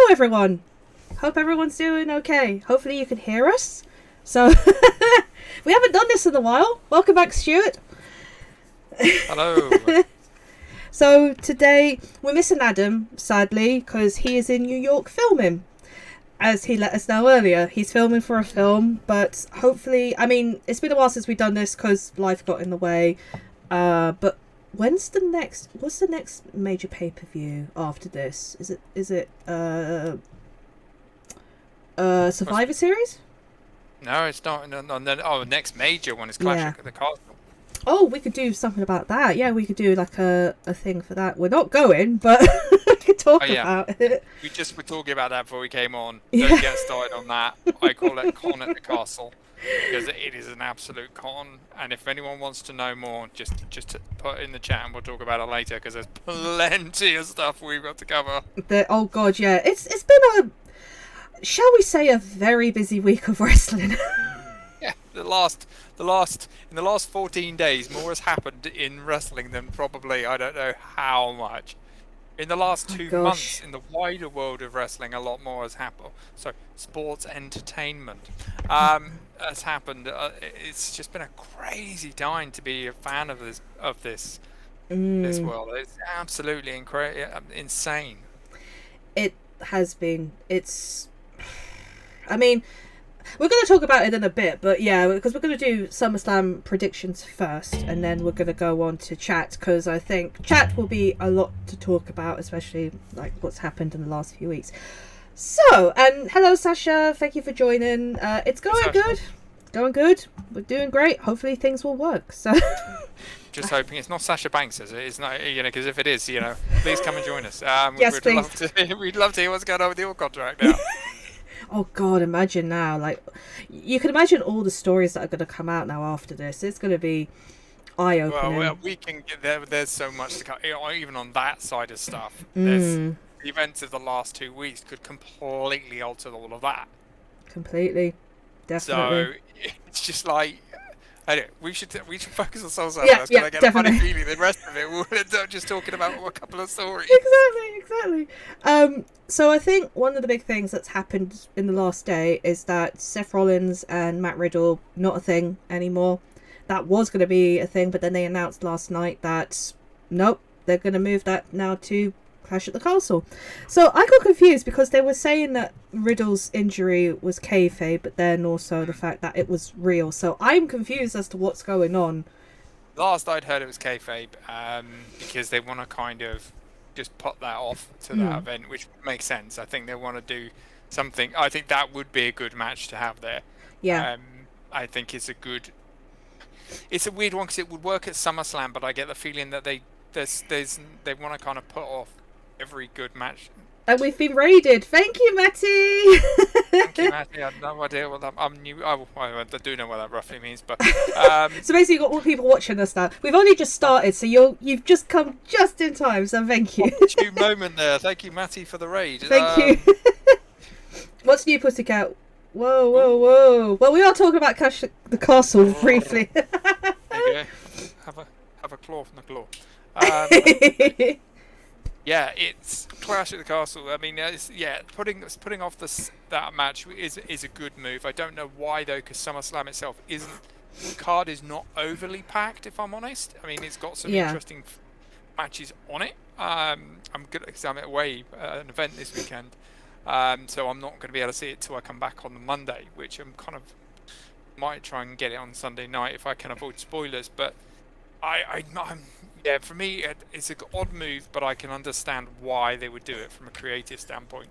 everyone. Hope everyone's doing okay. Hopefully you can hear us. So, we haven't done this in a while. Welcome back, Stuart. Hello. So, today we're missing Adam, sadly, because he is in New York filming. As he let us know earlier, he's filming for a film, but hopefully, I mean, it's been a while since we've done this because life got in the way. But what's the next major pay-per-view after this? Is it Survivor Series? No, it's not. No, next major one is Clash at the Castle. Oh, we could do something about that. Yeah, we could do like a thing for that. We're not going, but we could talk about it. We just were talking about that before we came on. Don't get started on that. I call it Con at the Castle because it is an absolute con. And if anyone wants to know more, just put it in the chat and we'll talk about it later because there's plenty of stuff we've got to cover. Oh God, yeah. It's been shall we say, a very busy week of wrestling. Yeah, in the last 14 days, more has happened in wrestling than probably, I don't know how much. In the last 2 months, in the wider world of wrestling, a lot more has happened. So, sports entertainment has happened. It's just been a crazy time to be a fan of this world. It's absolutely insane. It has been. I mean, we're going to talk about it in a bit, but yeah, because we're going to do SummerSlam predictions first, and then we're going to go on to chat, because I think chat will be a lot to talk about, especially like what's happened in the last few weeks. So, and hello Sasha, thank you for joining. It's going good. Going good. We're doing great. Hopefully things will work. So, just hoping it's not Sasha Banks, is it? It's not, because if it is, please come and join us. Yes, please. We'd love to hear what's going on with your contract now. Oh God, imagine now. Like, you can imagine all the stories that are going to come out now after this. It's going to be eye-opening. Well, we can get there. There's so much to come. Even on that side of stuff, the events of the last 2 weeks could completely alter all of that. Completely, definitely. So it's just like, I don't know, we should focus on SummerSlam first. Yeah, I get definitely. a funny feeling the rest of it we'll end up just talking about a couple of stories. Exactly. So I think one of the big things that's happened in the last day is that Seth Rollins and Matt Riddle, not a thing anymore. That was going to be a thing, but then they announced last night that nope, they're going to move that now to Clash at the Castle. So I got confused because they were saying that Riddle's injury was kayfabe, but then also the fact that it was real. So I'm confused as to what's going on. Last I'd heard it was kayfabe, because they want to kind of just put that off to that event, which makes sense. I think they want to do something. I think that would be a good match to have there. Yeah. I think it's a weird one because it would work at SummerSlam, but I get the feeling that they want to kind of put off every good match. And we've been raided. Thank you, Matty. Thank you, Matty. I have no idea what that. I'm new. I do know what that roughly means, but so basically, you've got all people watching us now. We've only just started, so you've just come just in time. So thank you. Opportune moment there. Thank you, Matty, for the raid. Thank you. What's new, Pussycat? Whoa. Well, we are talking about Clash at the Castle briefly. There you go. Have a claw from the claw. Yeah, it's Clash at the Castle. I mean, putting off that match is a good move. I don't know why though, because SummerSlam itself the card is not overly packed. If I'm honest, I mean it's got some interesting matches on it. I'm good because I'm away at an event this weekend, so I'm not going to be able to see it till I come back on the Monday, which I'm kind of might try and get it on Sunday night if I can avoid spoilers. But for me, it's an odd move, but I can understand why they would do it from a creative standpoint.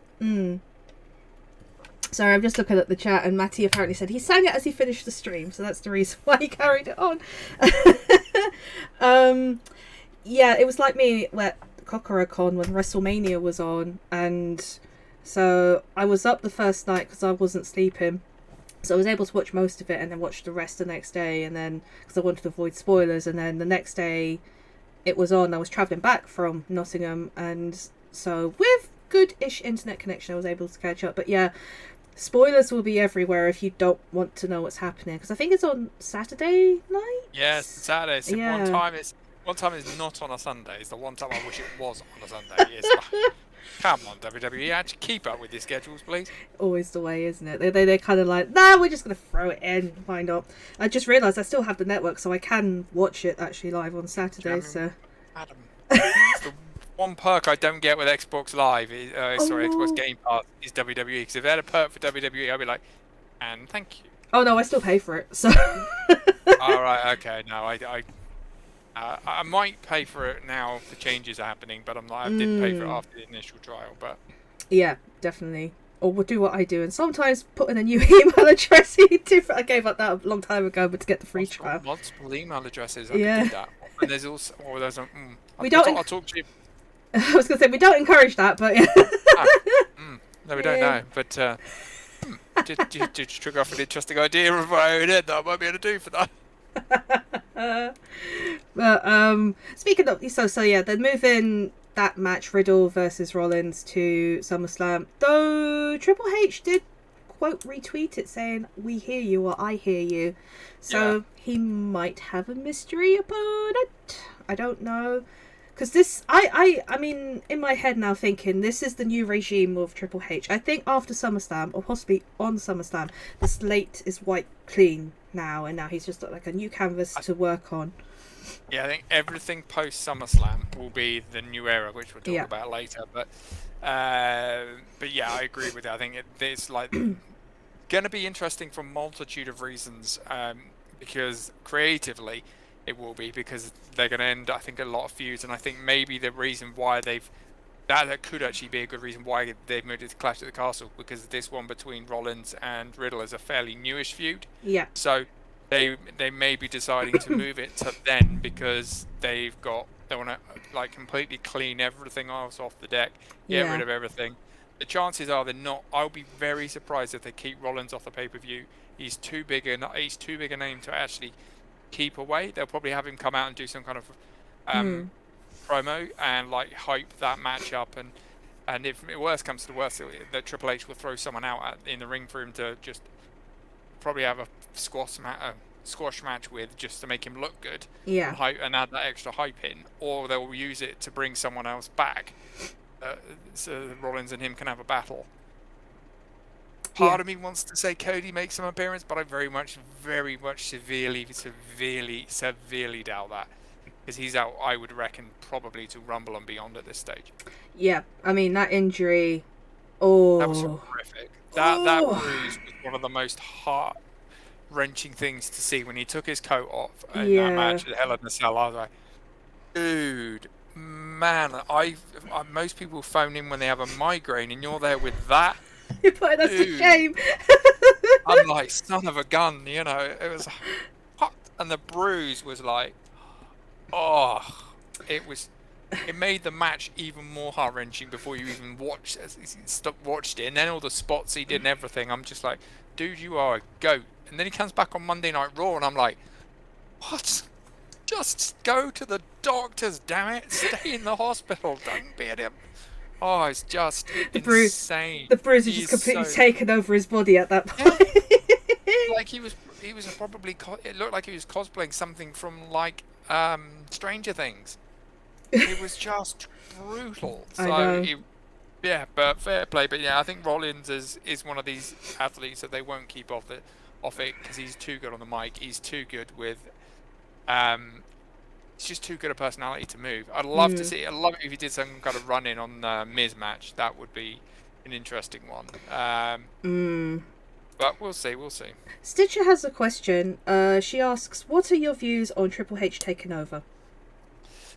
Sorry, I'm just looking at the chat, and Matty apparently said he sang it as he finished the stream, so that's the reason why he carried it on. Yeah, it was like me at Cocorocon when WrestleMania was on, and so I was up the first night because I wasn't sleeping. So I was able to watch most of it and then watch the rest the next day, and then because I wanted to avoid spoilers, and then the next day it was on. I was travelling back from Nottingham, and so with good-ish internet connection I was able to catch up. But yeah, spoilers will be everywhere if you don't want to know what's happening, because I think it's on Saturday night. Yes, Saturday. So one time it's not on a Sunday. It's the one time I wish it was on a Sunday. Come on, WWE, actually keep up with your schedules, please. Always the way, isn't it? They kind of like, nah, we're just going to throw it in. Why not? I just realised I still have the network, so I can watch it actually live on Saturday. So, Adam, it's the one perk I don't get with Xbox Live, Xbox Game Pass, is WWE. Because if they had a perk for WWE, I'd be like, and thank you. Oh no, I still pay for it. So. All right, okay. No, I might pay for it now. The changes are happening, but I didn't pay for it after the initial trial. But yeah, definitely. Or we'll do what I do, and sometimes put in a new email address. I gave up that a long time ago, but to get the free trial. Multiple email addresses. I can do that. And there's also I'll talk to you. I was going to say we don't encourage that, but yeah. No, we don't know. But did you trigger off an interesting idea of my own head that I might be able to do for that? But speaking of so yeah, they're moving that match, Riddle versus Rollins, to SummerSlam. Though Triple H did quote retweet it saying, "We hear you," or "I hear you," so he might have a mystery opponent. I don't know. Because this, I mean, in my head now thinking, this is the new regime of Triple H. I think after SummerSlam, or possibly on SummerSlam, the slate is wiped clean now, and now he's just got like a new canvas to work on. Yeah, I think everything post SummerSlam will be the new era, which we'll talk about later. But yeah, I agree with you. I think it's like going to be interesting for a multitude of reasons, because creatively, it will be, because they're going to end, I think, a lot of feuds, and I think maybe the reason why that could actually be a good reason why they've moved it to Clash at the Castle, because this one between Rollins and Riddle is a fairly newish feud. Yeah. So they may be deciding to move it to then, because they want to like completely clean everything else off the deck, get rid of everything. The chances are they're not. I'll be very surprised if they keep Rollins off the pay-per-view. He's too big a name to actually keep away. They'll probably have him come out and do some kind of promo and like hype that match up, and if worst comes to worst, that Triple H will throw someone out in the ring for him to just probably have a squash match with, just to make him look good, and add that extra hype in, or they'll use it to bring someone else back, so Rollins and him can have a battle. Part of me wants to say Cody makes some appearance, but I very much severely doubt that, because he's out, I would reckon, probably to Rumble and beyond at this stage. Yeah, I mean, that injury, that was horrific. That bruise was one of the most heart-wrenching things to see when he took his coat off in that match at Hell in a Cell. I was like, dude, man, most people phone in when they have a migraine, and you're there with that. You're putting us to shame. I'm like, son of a gun, you know. It was hot, and the bruise was like, it made the match even more heart-wrenching before you even watched it, and then all the spots he did and everything. I'm just like, dude, you are a goat. And then he comes back on Monday Night Raw, and I'm like, what? Just go to the doctors, damn it! Stay in the hospital, don't be at him. Oh, it's just insane. The bruise is just completely taken over his body at that point. Yeah. Like he was probably. It looked like he was cosplaying something from like Stranger Things. It was just brutal. So but fair play. But yeah, I think Rollins is one of these athletes that they won't keep off it because he's too good on the mic. He's too good with. It's just too good a personality to move. I'd love to see. I'd love it if he did some kind of run-in on the Miz match. That would be an interesting one. But we'll see. Stitcher has a question. She asks, "What are your views on Triple H taking over?"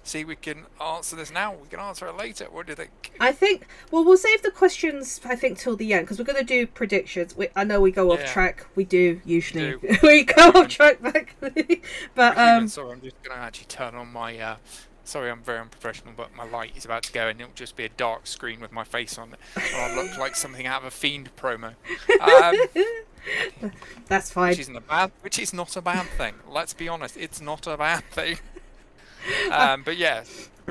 See, we can answer this now. We can answer it later. What do you think? I think, we'll save the questions, I think, till the end, because we're going to do predictions. I know we go off track. We do, usually. We go off track back. But, sorry, I'm just going to actually turn on my... sorry, I'm very unprofessional, but my light is about to go, and it'll just be a dark screen with my face on it. And I'll look like something out of a Fiend promo. That's fine. Which is not a bad thing. Let's be honest, it's not a bad thing. But yeah,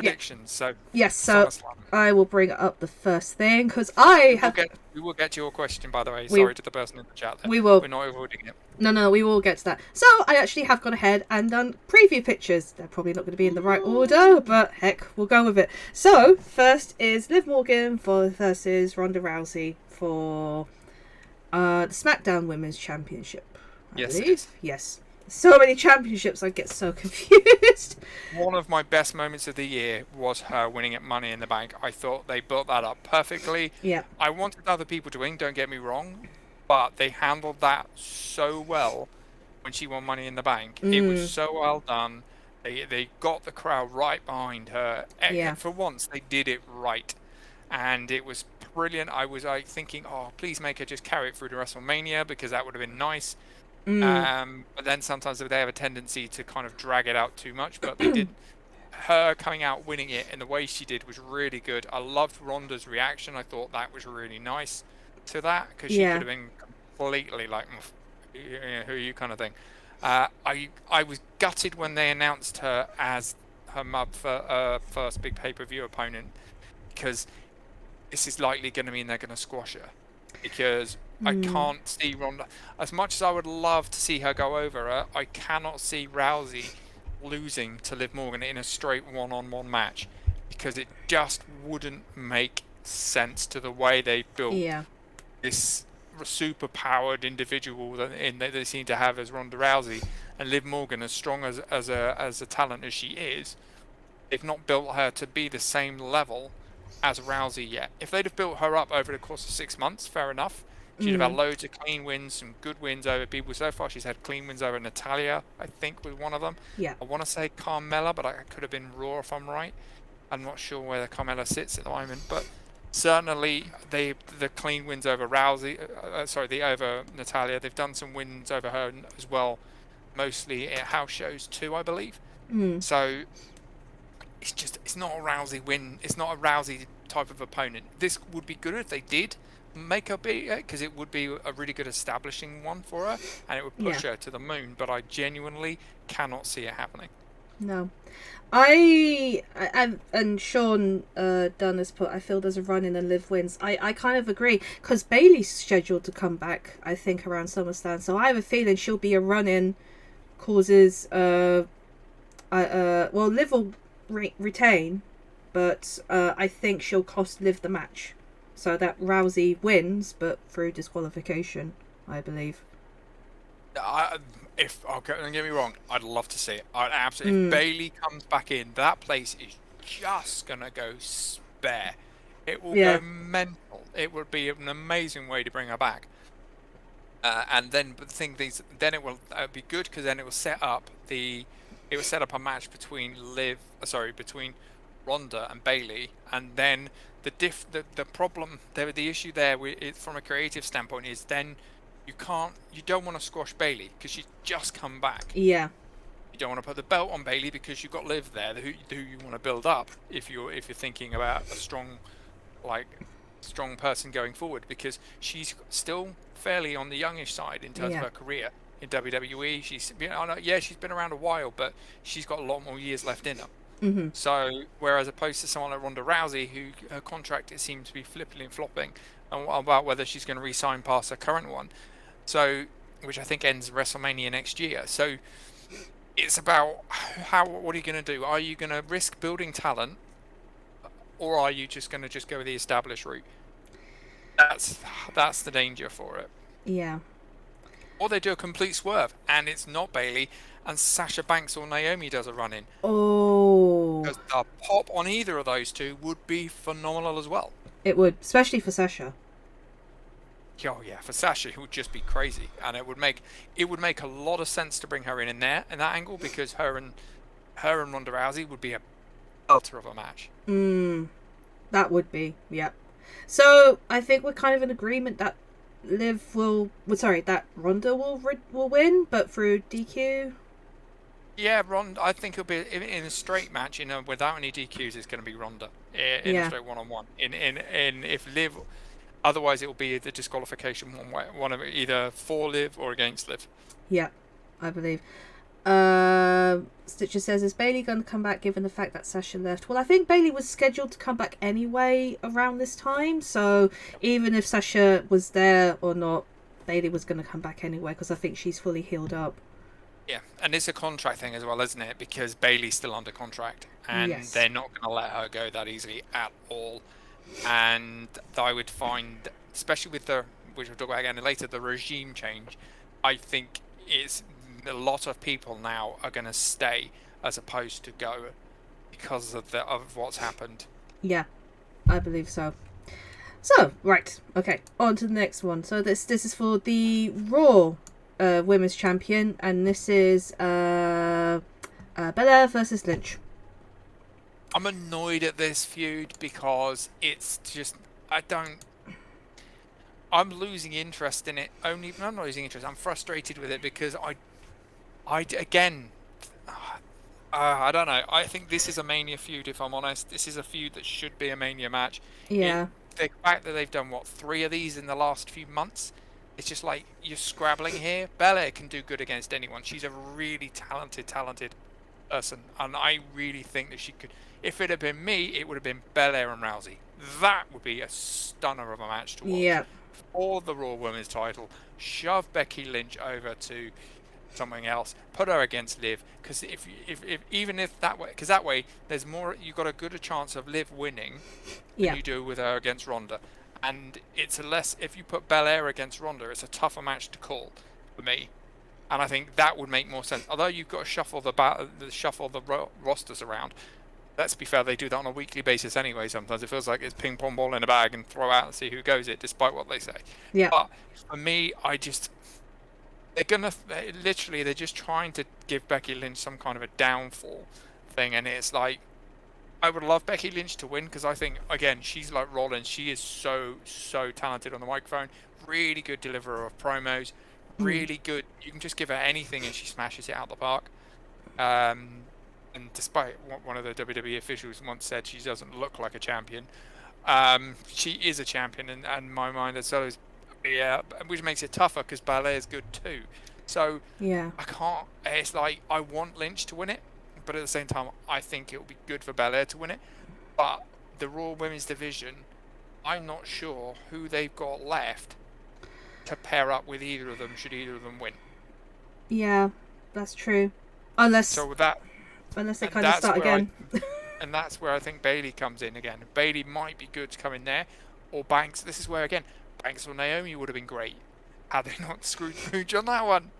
predictions. So yes, so SummerSlam. I will bring up the first thing because I have. We will get to your question, by the way. We- Sorry to the person in the chat. There. We will. We're not avoiding it. No, we will get to that. So I actually have gone ahead and done preview pictures. They're probably not going to be in the right order, but heck, we'll go with it. So first is Liv Morgan versus Ronda Rousey for the SmackDown Women's Championship. I believe. Yes. So many championships, I get so confused. One of my best moments of the year was her winning at Money in the Bank. I thought they built that up perfectly. Yeah. I wanted other people to win, don't get me wrong, but they handled that so well when she won Money in the Bank. It was so well done. They got the crowd right behind her. Yeah. For once, they did it right. And it was brilliant. I was thinking, oh, please make her just carry it through to WrestleMania because that would have been nice. But then sometimes they have a tendency to kind of drag it out too much, but they did. Her coming out winning it in the way she did was really good. I loved Ronda's reaction. I thought that was really nice to that because she could have been completely like, who are you kind of thing. I was gutted when they announced her as her first big pay-per-view opponent because this is likely going to mean they're going to squash her. Because I can't see Ronda. As much as I would love to see her go over her, I cannot see Rousey losing to Liv Morgan in a straight one-on-one match. Because it just wouldn't make sense to the way they built this super-powered individual that they seem to have as Ronda Rousey. And Liv Morgan, as strong as a talent as she is, they've not built her to be the same level as Rousey yet. If they'd have built her up over the course of 6 months, fair enough. She'd have had loads of clean wins, some good wins over people. So far, she's had clean wins over Natalia, I think, was one of them. Yeah. I want to say Carmella, but I could have been Raw if I'm right. I'm not sure where Carmella sits at the moment, but certainly the clean wins over Rousey, over Natalia. They've done some wins over her as well, mostly at house shows too, I believe. So it's not a Rousey win. It's not a Rousey type of opponent. This would be good if they did make her beat it, because it would be a really good establishing one for her, and it would push her to the moon. But I genuinely cannot see it happening. No, I and Sean Dunn has put, I feel there's a run in and Liv wins. I kind of agree because Bailey's scheduled to come back, I think, around SummerSlam. So I have a feeling she'll be a run in, causes Liv will retain, but I think she'll cost Liv the match, so that Rousey wins, but through disqualification, I believe. Don't get me wrong, I'd love to see it. I'd absolutely. If Bailey comes back in, that place is just gonna go spare. It will go mental. It would be an amazing way to bring her back. And then, but the thing is, then it will be good because then it will set up a match between between Ronda and Bailey, and then the problem there, the issue there from a creative standpoint is then you don't want to squash Bailey because she's just come back. Yeah. You don't want to put the belt on Bailey because you've got Liv there who you want to build up if you're thinking about a strong person going forward, because she's still fairly on the youngish side in terms of her career in WWE. She's been around a while, but she's got a lot more years left in her. Mm-hmm. So whereas opposed to someone like Ronda Rousey, who her contract it seems to be flipping and flopping about whether she's going to re-sign past her current one, so which I think ends WrestleMania next year. So it's about what are you going to do? Are you going to risk building talent, or are you just going to go with the established route? That's the danger for it. Yeah. Or they do a complete swerve and it's not Bailey and Sasha Banks or Naomi does a run in. Oh. Because the pop on either of those two would be phenomenal as well. It would, especially for Sasha. Oh yeah, for Sasha it would just be crazy, and it would make a lot of sense to bring her in that angle, because her and Ronda Rousey would be a belter of a match. That would be, yeah. So I think we're kind of in agreement that that Ronda will win, but through DQ. Yeah, Ronda. I think it'll be in a straight match. Without any DQs, it's going to be Ronda in a straight one-on-one. In if Liv, otherwise it will be the disqualification one of either for Liv or against Liv. Yeah, I believe. Stitcher says, is Bailey going to come back given the fact that Sasha left? Well, I think Bailey was scheduled to come back anyway around this time, so even if Sasha was there or not, Bailey was going to come back anyway, because I think she's fully healed up. Yeah, and it's a contract thing as well, isn't it? Because Bailey's still under contract, and Yes. they're not going to let her go that easily at all. And I would find, especially with the, which we'll talk about again later, the regime change, I think it's a lot of people now are going to stay as opposed to go because of what's happened. Yeah, I believe so. So, right, okay, on to the next one. So this is for the Raw Women's Champion, and this is Belair versus Lynch. I'm annoyed at this feud because it's just, I'm losing interest in it. I'm not losing interest, I'm frustrated with it because I don't know. I think this is a Mania feud, if I'm honest. This is a feud that should be a Mania match. Yeah. The fact that they've done, 3 of these in the last few months, it's just like, you're scrabbling here. Belair can do good against anyone. She's a really talented person. And I really think that she could... If it had been me, it would have been Belair and Rousey. That would be a stunner of a match to watch. Yeah. For the Raw Women's title, shove Becky Lynch over to something else, put her against Liv, because if that way, because that way there's more, you've got a gooder chance of Liv winning than you do with her against Ronda, and it's a less, if you put Belair against Ronda, it's a tougher match to call for me, and I think that would make more sense. Although you've got to shuffle the rosters around. Let's be fair, they do that on a weekly basis anyway. Sometimes it feels like it's ping pong ball in a bag and throw out and see who goes it, despite what they say. Yeah. But for me, they're just trying to give Becky Lynch some kind of a downfall thing, and it's like, I would love Becky Lynch to win because I think, again, she's like Rollins. She is so talented on the microphone, really good deliverer of promos, really good. You can just give her anything and she smashes it out the park. And despite what one of the WWE officials once said, she doesn't look like a champion. She is a champion, and in my mind, so is, which makes it tougher because Belair's good too. So Yeah. I can't. It's like, I want Lynch to win it, but at the same time, I think it will be good for Belair to win it. But the Raw Women's division, I'm not sure who they've got left to pair up with either of them. Should either of them win? Yeah, that's true. Unless they kind of start again. And that's where I think Bailey comes in again. Bailey might be good to come in there, or Banks. This is where, again, Banks or Naomi would have been great had they not screwed Pooch on that one.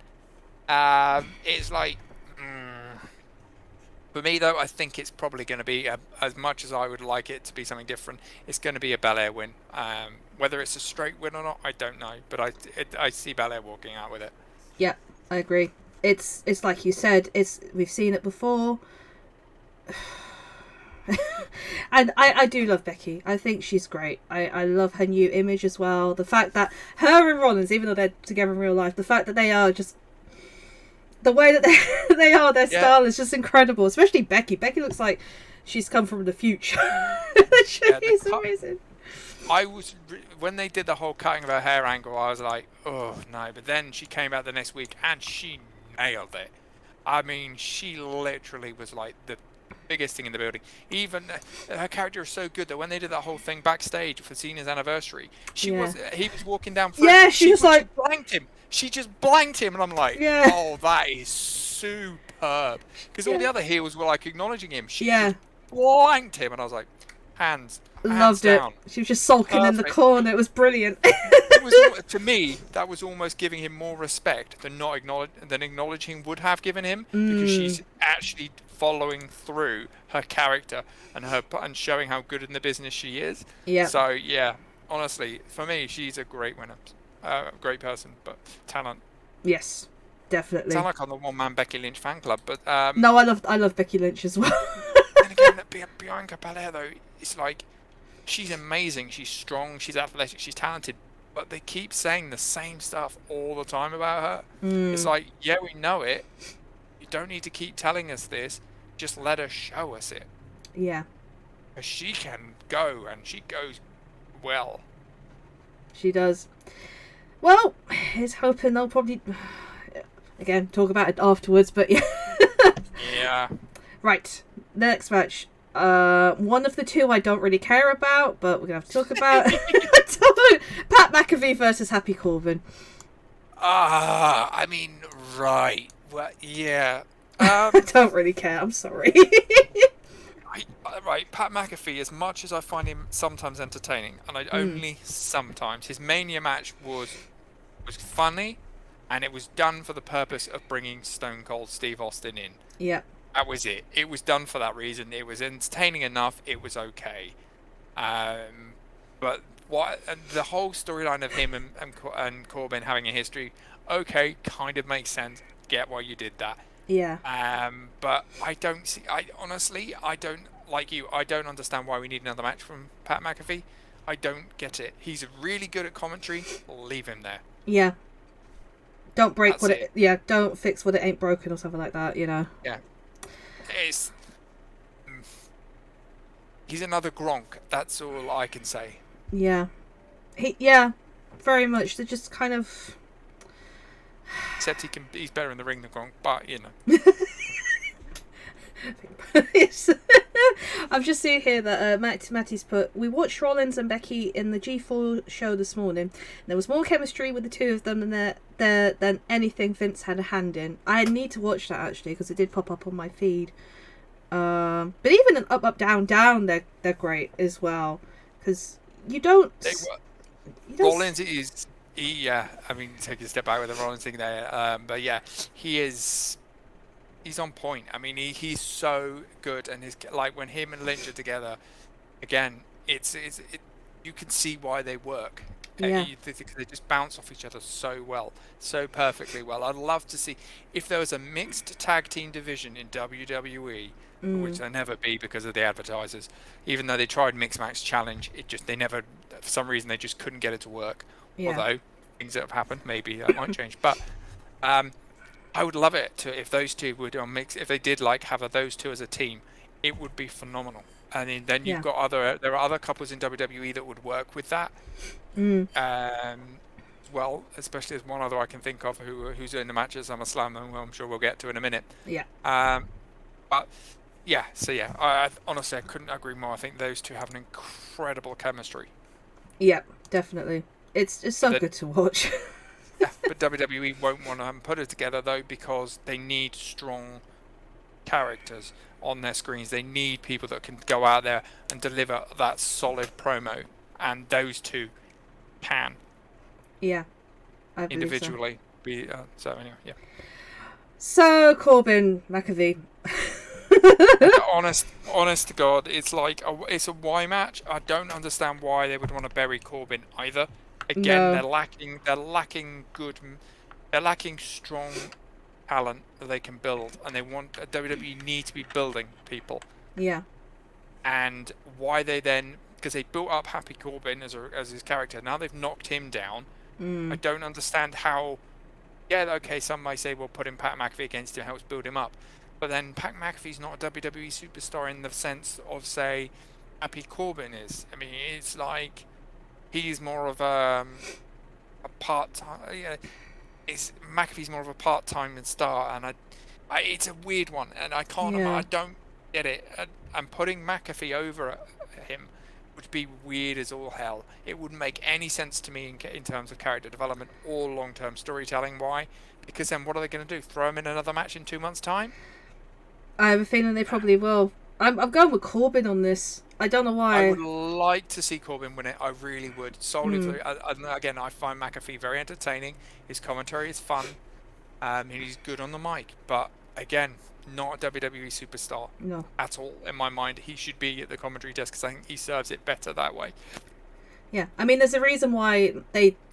It's like, for me though, I think it's probably going to be, as much as I would like it to be something different, it's going to be a Belair win. Whether it's a straight win or not, I don't know, but I see Belair walking out with it. Yeah, I agree. It's like you said. We've seen it before. And I do love Becky. I think she's great. I love her new image as well. The fact that her and Rollins, even though they're together in real life, the fact that they are just... The way that they are, their style is just incredible. Especially Becky. Becky looks like she's come from the future. She's amazing. When they did the whole cutting of her hair angle, I was like, oh no. But then she came out the next week and she nailed it. I mean, she literally was like the biggest thing in the building. Even her character is so good that when they did that whole thing backstage for Cena's anniversary, he was walking down through, she was like, blanked him. She just blanked him, and I'm like, oh, that is superb. Because all the other heels were like acknowledging him. She just blanked him, and I was like, hands loved down. it. She was just sulking in the corner. It was brilliant. To me, that was almost giving him more respect than acknowledging would have given him, because she's actually following through her character and showing how good in the business she is. Yeah. So yeah, honestly, for me, she's a great winner, great person, but talent. Yes, definitely. Sound like I'm the one-man Becky Lynch fan club, but no, I love Becky Lynch as well. And again, Bianca Belair though, it's like, she's amazing, she's strong, she's athletic, she's talented, but they keep saying the same stuff all the time about her. It's like, yeah, we know it. You don't need to keep telling us this. Just let her show us it. Yeah. Because she can go, and she goes well. She does. Well, here's hoping they'll probably, again, talk about it afterwards, but yeah, Yeah. Right, next match. One of the two I don't really care about, but we're gonna have to talk about. Pat McAfee versus Happy Corvin. I mean, right. Well, yeah. I don't really care. I'm sorry. Right, Pat McAfee, as much as I find him sometimes entertaining, and I only sometimes, his Mania match was funny, and it was done for the purpose of bringing Stone Cold Steve Austin in. Yeah. That was it. It was done for that reason. It was entertaining enough. It was okay. But the whole storyline of him and Corbin having a history, okay, kind of makes sense. Get why you did that. Yeah. But I don't see. I honestly, I don't like you. I don't understand why we need another match from Pat McAfee. I don't get it. He's really good at commentary. Leave him there. Yeah. Don't break That's what it. Yeah. Don't fix what it ain't broken or something like that. You know. Yeah. He's another Gronk. That's all I can say. Yeah. Yeah. Very much. They're just kind of. Except he's better in the ring than Gronk, but you know. Yes. I've just seen here that Matty's put, we watched Rollins and Becky in the G4 show this morning. There was more chemistry with the two of them than anything Vince had a hand in. I need to watch that actually because it did pop up on my feed. But even in Up Up Down Down, they're great as well because you don't. Rollins is. Yeah, I mean, take a step back with the Rollins thing there. But yeah, he's on point. I mean, he's so good, and like when him and Lynch are together, again, you can see why they work. Yeah. They just bounce off each other so well, so perfectly well. I'd love to see if there was a mixed tag team division in WWE, which there'll never be because of the advertisers. Even though they tried Mixed Match Challenge, they never, for some reason, they just couldn't get it to work. Yeah. Although things that have happened, maybe that might change. But I would love it if those two would if they did have those two as a team, it would be phenomenal. And then you've got there are other couples in WWE that would work with that. Well, especially as one other I can think of who's in the match at SummerSlam, and I'm sure we'll get to in a minute. Yeah. But yeah, so yeah, I honestly I couldn't agree more. I think those two have an incredible chemistry. Yeah, definitely. It's so good to watch. Yeah, but WWE won't want to put it together though because they need strong characters on their screens. They need people that can go out there and deliver that solid promo, and those two can. Yeah, I believe individually be so anyway. Yeah. So Corbin Mcavee. honest to God, it's like it's a why match. I don't understand why they would want to bury Corbin either. Again, they're lacking strong talent that they can build, and WWE need to be building people. Yeah. And why they then, because they built up Happy Corbin as his character, now they've knocked him down. I don't understand how. Yeah, okay, some may say, well, putting Pat McAfee against him helps build him up. But then Pat McAfee's not a WWE superstar in the sense of, say, Happy Corbin is. I mean, it's like he's more of a part-time. Yeah, McAfee's more of a part-time star, and it's a weird one, and I can't. Yeah. I don't get it. And putting McAfee over him would be weird as all hell. It wouldn't make any sense to me in terms of character development or long-term storytelling. Why? Because then what are they going to do? Throw him in another match in 2 months' time? I have a feeling they probably will. I'm going with Corbin on this. I don't know why. I would like to see Corbin win it. I really would. Solely for again, I find McAfee very entertaining. His commentary is fun. And he's good on the mic. But again, not a WWE superstar. No. At all. In my mind, he should be at the commentary desk because I think he serves it better that way. Yeah, I mean, there's a reason why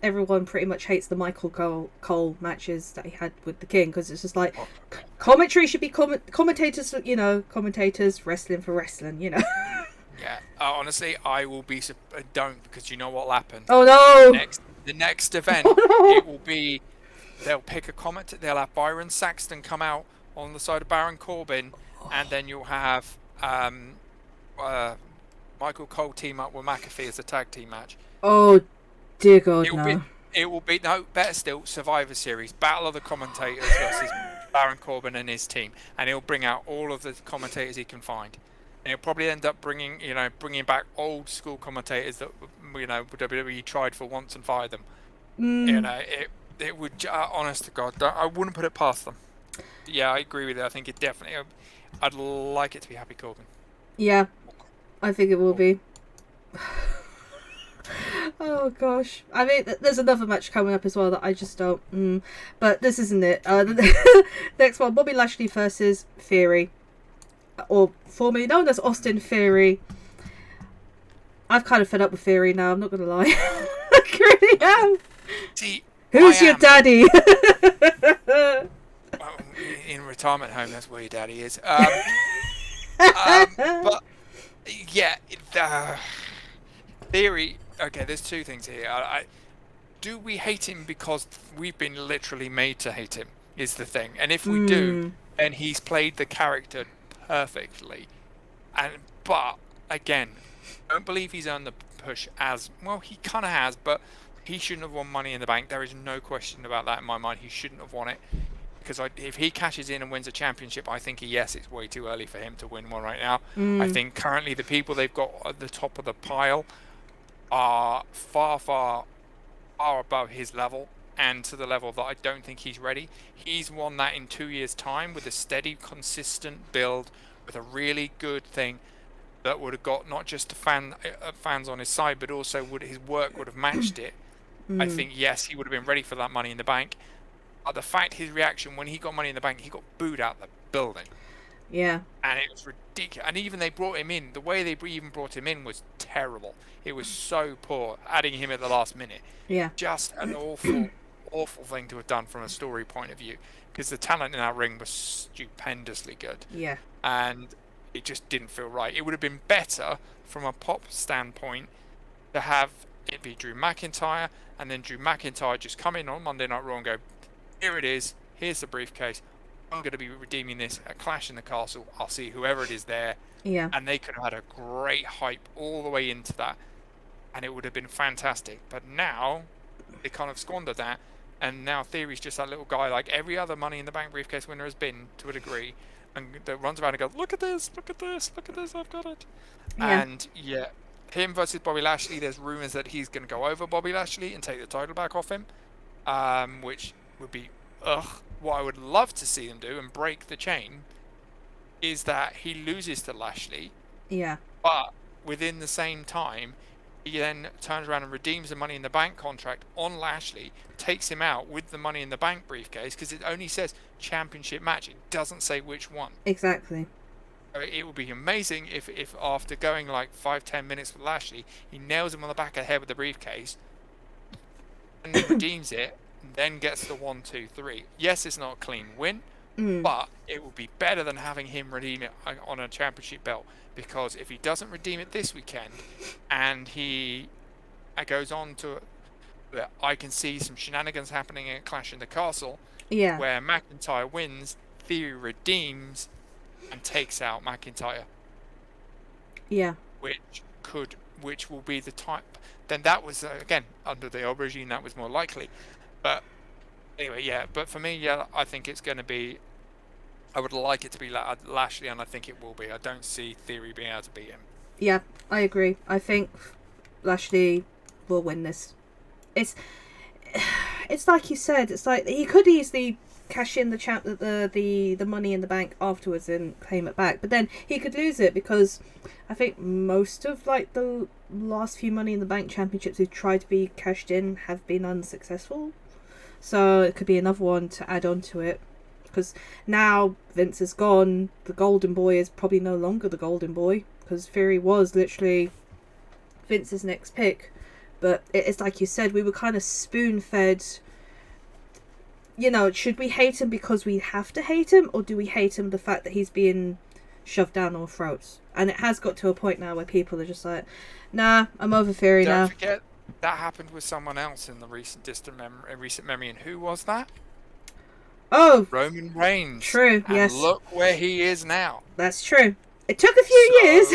everyone pretty much hates the Michael Cole matches that he had with the King, because it's just like commentary should be commentators, commentators wrestling for wrestling, Yeah, honestly, I will be don't, because you know what'll happen. Oh no! The next event, it will be they'll pick a commentator. They'll have Byron Saxton come out on the side of Baron Corbin, and then you'll have Michael Cole team up with McAfee as a tag team match. Oh, dear God, it will be no, better still, Survivor Series, Battle of the Commentators versus Baron Corbin and his team, and he'll bring out all of the commentators he can find, and he'll probably end up bringing back old school commentators that WWE tried for once and fired them. It would, honest to God, I wouldn't put it past them. Yeah, I agree with you. I think it definitely. I'd like it to be Happy Corvin. Yeah, I think it will be. Oh gosh, I mean, there's another match coming up as well that I just don't. But this isn't it. The next one, Bobby Lashley versus Theory, or formerly known as Austin Theory. I've kind of fed up with Theory now. I'm not gonna lie. I really am. See, who's your daddy? Well, in retirement home, that's where your daddy is. But yeah, Theory. Okay, there's two things here. Do we hate him because we've been literally made to hate him? Is the thing, and if we do, then he's played the character perfectly. But again, I don't believe he's earned the push as well. He kind of has, but he shouldn't have won Money in the Bank. There is no question about that in my mind. He shouldn't have won it. Because if he cashes in and wins a championship, I think it's way too early for him to win one right now. I think currently the people they've got at the top of the pile are far, far, far above his level, and to the level that I don't think he's ready. He's won that in 2 years' time with a steady, consistent build, with a really good thing that would have got not just fans on his side, but also his work would have matched it. I think, yes, he would have been ready for that Money in the Bank. The fact his reaction when he got Money in the Bank, he got booed out the building. Yeah. And it was ridiculous. And even they brought him in. The way they even brought him in was terrible. It was so poor, adding him at the last minute. Yeah. Just an awful, awful thing to have done from a story point of view. Because the talent in that ring was stupendously good. Yeah. And it just didn't feel right. It would have been better from a pop standpoint to have it be Drew McIntyre, and then Drew McIntyre just come in on Monday Night Raw and go, here it is, here's the briefcase, I'm going to be redeeming this at Clash in the Castle, I'll see whoever it is there. Yeah. And they could have had a great hype all the way into that, and it would have been fantastic. But now, they kind of squandered that, and now Theory's just that little guy like every other Money in the Bank briefcase winner has been, to a degree, and that runs around and goes, look at this, look at this, look at this, I've got it. Yeah. And yeah, him versus Bobby Lashley, there's rumours that he's going to go over Bobby Lashley and take the title back off him, which would be what I would love to see them do and break the chain is that he loses to Lashley, but within the same time he then turns around and redeems the Money in the Bank contract on Lashley, takes him out with the Money in the Bank briefcase, because it only says championship match, it doesn't say which one. Exactly. It would be amazing if after going like 5-10 minutes with Lashley, he nails him on the back of the head with the briefcase and then redeems it, and then gets the 1, 2, 3. Yes, it's not a clean win, but it would be better than having him redeem it on a championship belt, because if he doesn't redeem it this weekend and he goes on to I can see some shenanigans happening at Clash in the Castle, where McIntyre wins, Theory redeems and takes out McIntyre. Yeah. Which will be the type. Then that was again under the old regime, that was more likely. But anyway, yeah. But for me, I think it's going to be. I would like it to be Lashley, and I think it will be. I don't see Theory being able to beat him. Yeah, I agree. I think Lashley will win this. It's like you said. It's like he could easily cash in the Money in the Bank afterwards and claim it back, but then he could lose it, because I think most of like the last few Money in the Bank championships who tried to be cashed in have been unsuccessful. So it could be another one to add on to it, because now Vince is gone. The Golden Boy is probably no longer the Golden Boy, because Theory was literally Vince's next pick. But it's like you said, we were kind of spoon-fed. You know, should we hate him because we have to hate him, or do we hate him the fact that he's being shoved down our throats? And it has got to a point now where people are just like, nah, I'm over Theory now. Don't forget, that happened with someone else in the recent memory, and who was that? Oh! Roman Reigns. True, and yes. Look where he is now. That's true. It took a few years.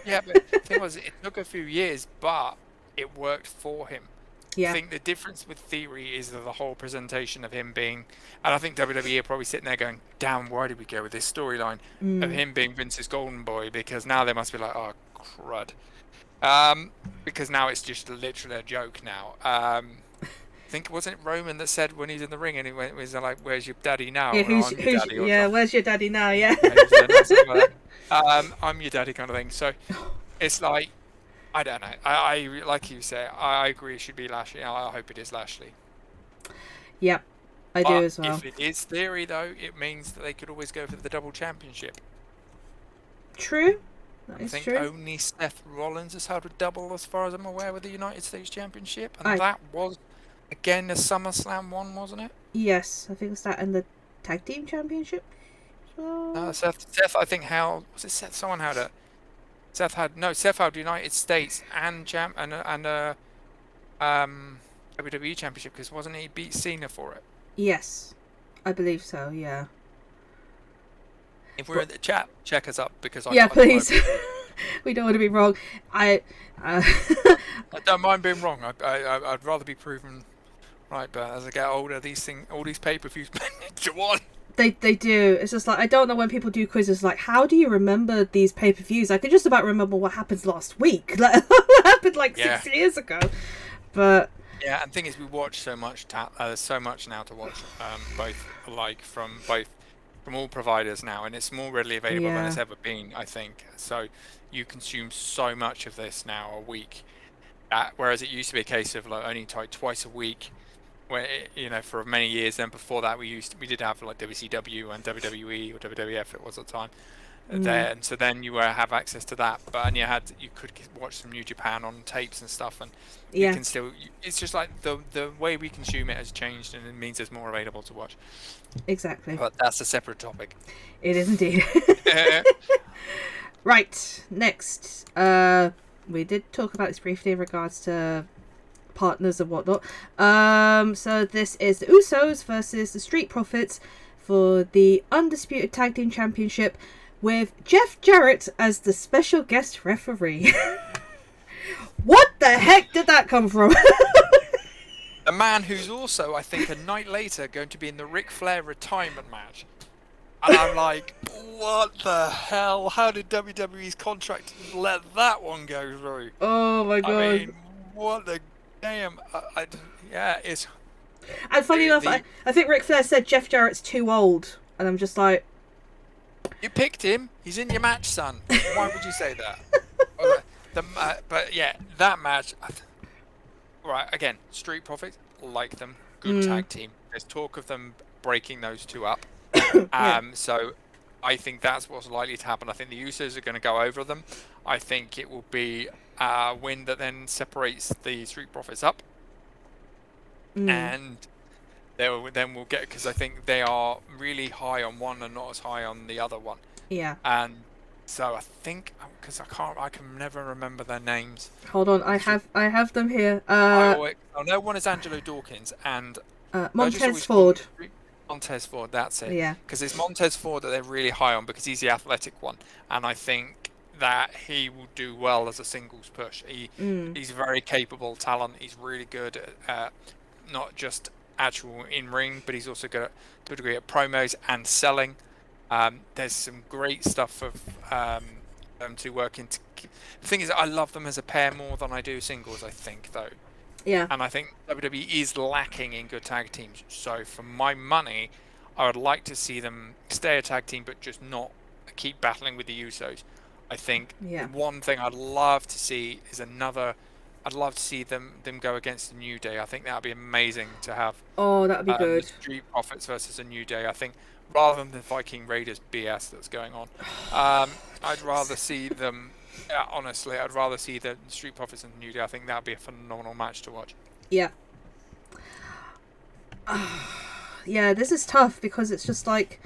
Yeah, but the thing was, it took a few years, but it worked for him. Yeah. I think the difference with Theory is the whole presentation of him being, and I think WWE are probably sitting there going, damn, why did we go with this storyline of him being Vince's golden boy? Because now they must be like, oh, crud. Because now it's just literally a joke now. I think, wasn't it Roman that said when he's in the ring and he was like, where's your daddy now? Yeah, Or, I'm your daddy, or something. where's your daddy now? Yeah. Something like that. I'm your daddy kind of thing. So it's like, I don't know. I like you say, I agree it should be Lashley. I hope it is Lashley. Yep, I do as well. If it is Theory, though, it means that they could always go for the double championship. True. That I is think true. only Seth Rollins has held a double, as far as I'm aware, with the United States Championship. And that was, again, a SummerSlam one, wasn't it? Yes, I think it's that and the Tag Team Championship. So... Seth, I think, held... Was it Seth? Someone held it. Seth held United States and WWE Championship, because wasn't he beat Cena for it? Yes, I believe so. Yeah. If we're in the chat, check us up, because please. We don't want to be wrong. I don't mind being wrong. I'd rather be proven right. But as I get older, all these pay-per-views go on. They do. It's just like, I don't know when people do quizzes like, how do you remember these pay-per-views? I can just about remember what happened last week. Like, what happened 6 years ago. But yeah, and the thing is, we watch so much. There's so much now to watch, both from all providers now, and it's more readily available than it's ever been, I think. So you consume so much of this now a week, whereas it used to be a case of only twice a week. Where for many years, then before that we did have WCW and WWE or WWF it was at the time there, and so then you have access to that, and you could watch some New Japan on tapes and stuff, and you can still. It's just like the way we consume it has changed, and it means there's more available to watch. Exactly. But that's a separate topic. It is indeed. Right, next, we did talk about this briefly in regards to partners and whatnot. So this is the Usos versus the Street Profits for the Undisputed Tag Team Championship, with Jeff Jarrett as the special guest referee. What the heck did that come from? A man who's also, I think, a night later going to be in the Ric Flair retirement match. And I'm like, what the hell? How did WWE's contract let that one go through? Oh my god. I mean, what the damn. It's... And funny enough, I think Ric Flair said Jeff Jarrett's too old. And I'm just like... You picked him. He's in your match, son. Why would you say that? But yeah, that match... Right, again, Street Profits, like them. Good tag team. There's talk of them breaking those two up. So I think that's what's likely to happen. I think the Usos are going to go over them. I think it will be a win that then separates the Street Profits up. And then we'll get... Because I think they are really high on one and not as high on the other one. Yeah. And... So I think, because I can never remember their names. Hold on, I have them here. I know one is Angelo Dawkins and Montez Ford. Montez Ford, that's it. Yeah. Because it's Montez Ford that they're really high on, because he's the athletic one, and I think that he will do well as a singles push. He's a very capable talent. He's really good at not just actual in ring, but he's also good at, to a degree, at promos and selling. There's some great stuff of them two working. The thing is, I love them as a pair more than I do singles, I think, though. Yeah. And I think WWE is lacking in good tag teams. So for my money, I would like to see them stay a tag team, but just not keep battling with the Usos. I think one thing I'd love to see is I'd love to see them go against the New Day. I think that would be amazing to have. Oh, that would be good. The Street Profits versus a New Day. I think, rather than the Viking Raiders BS that's going on, I'd rather see them. Honestly, I'd rather see the Street Profits and the New Day. I think that'd be a phenomenal match to watch. Yeah. Yeah, this is tough, because it's just like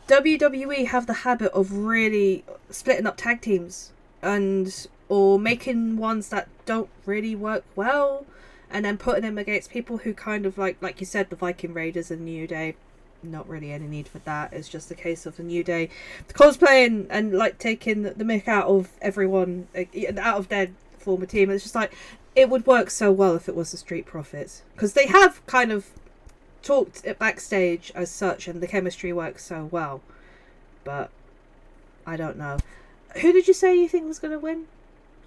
WWE have the habit of really splitting up tag teams or making ones that don't really work well, and then putting them against people who kind of like you said, the Viking Raiders and New Day. Not really any need for that. It's just a case of the New Day cosplaying and like taking the mick out of everyone, out of their former team. It's just like, it would work so well if it was the Street Profits, because they have kind of talked it backstage as such, and the chemistry works so well. But I don't know. Who did you say you think was going to win?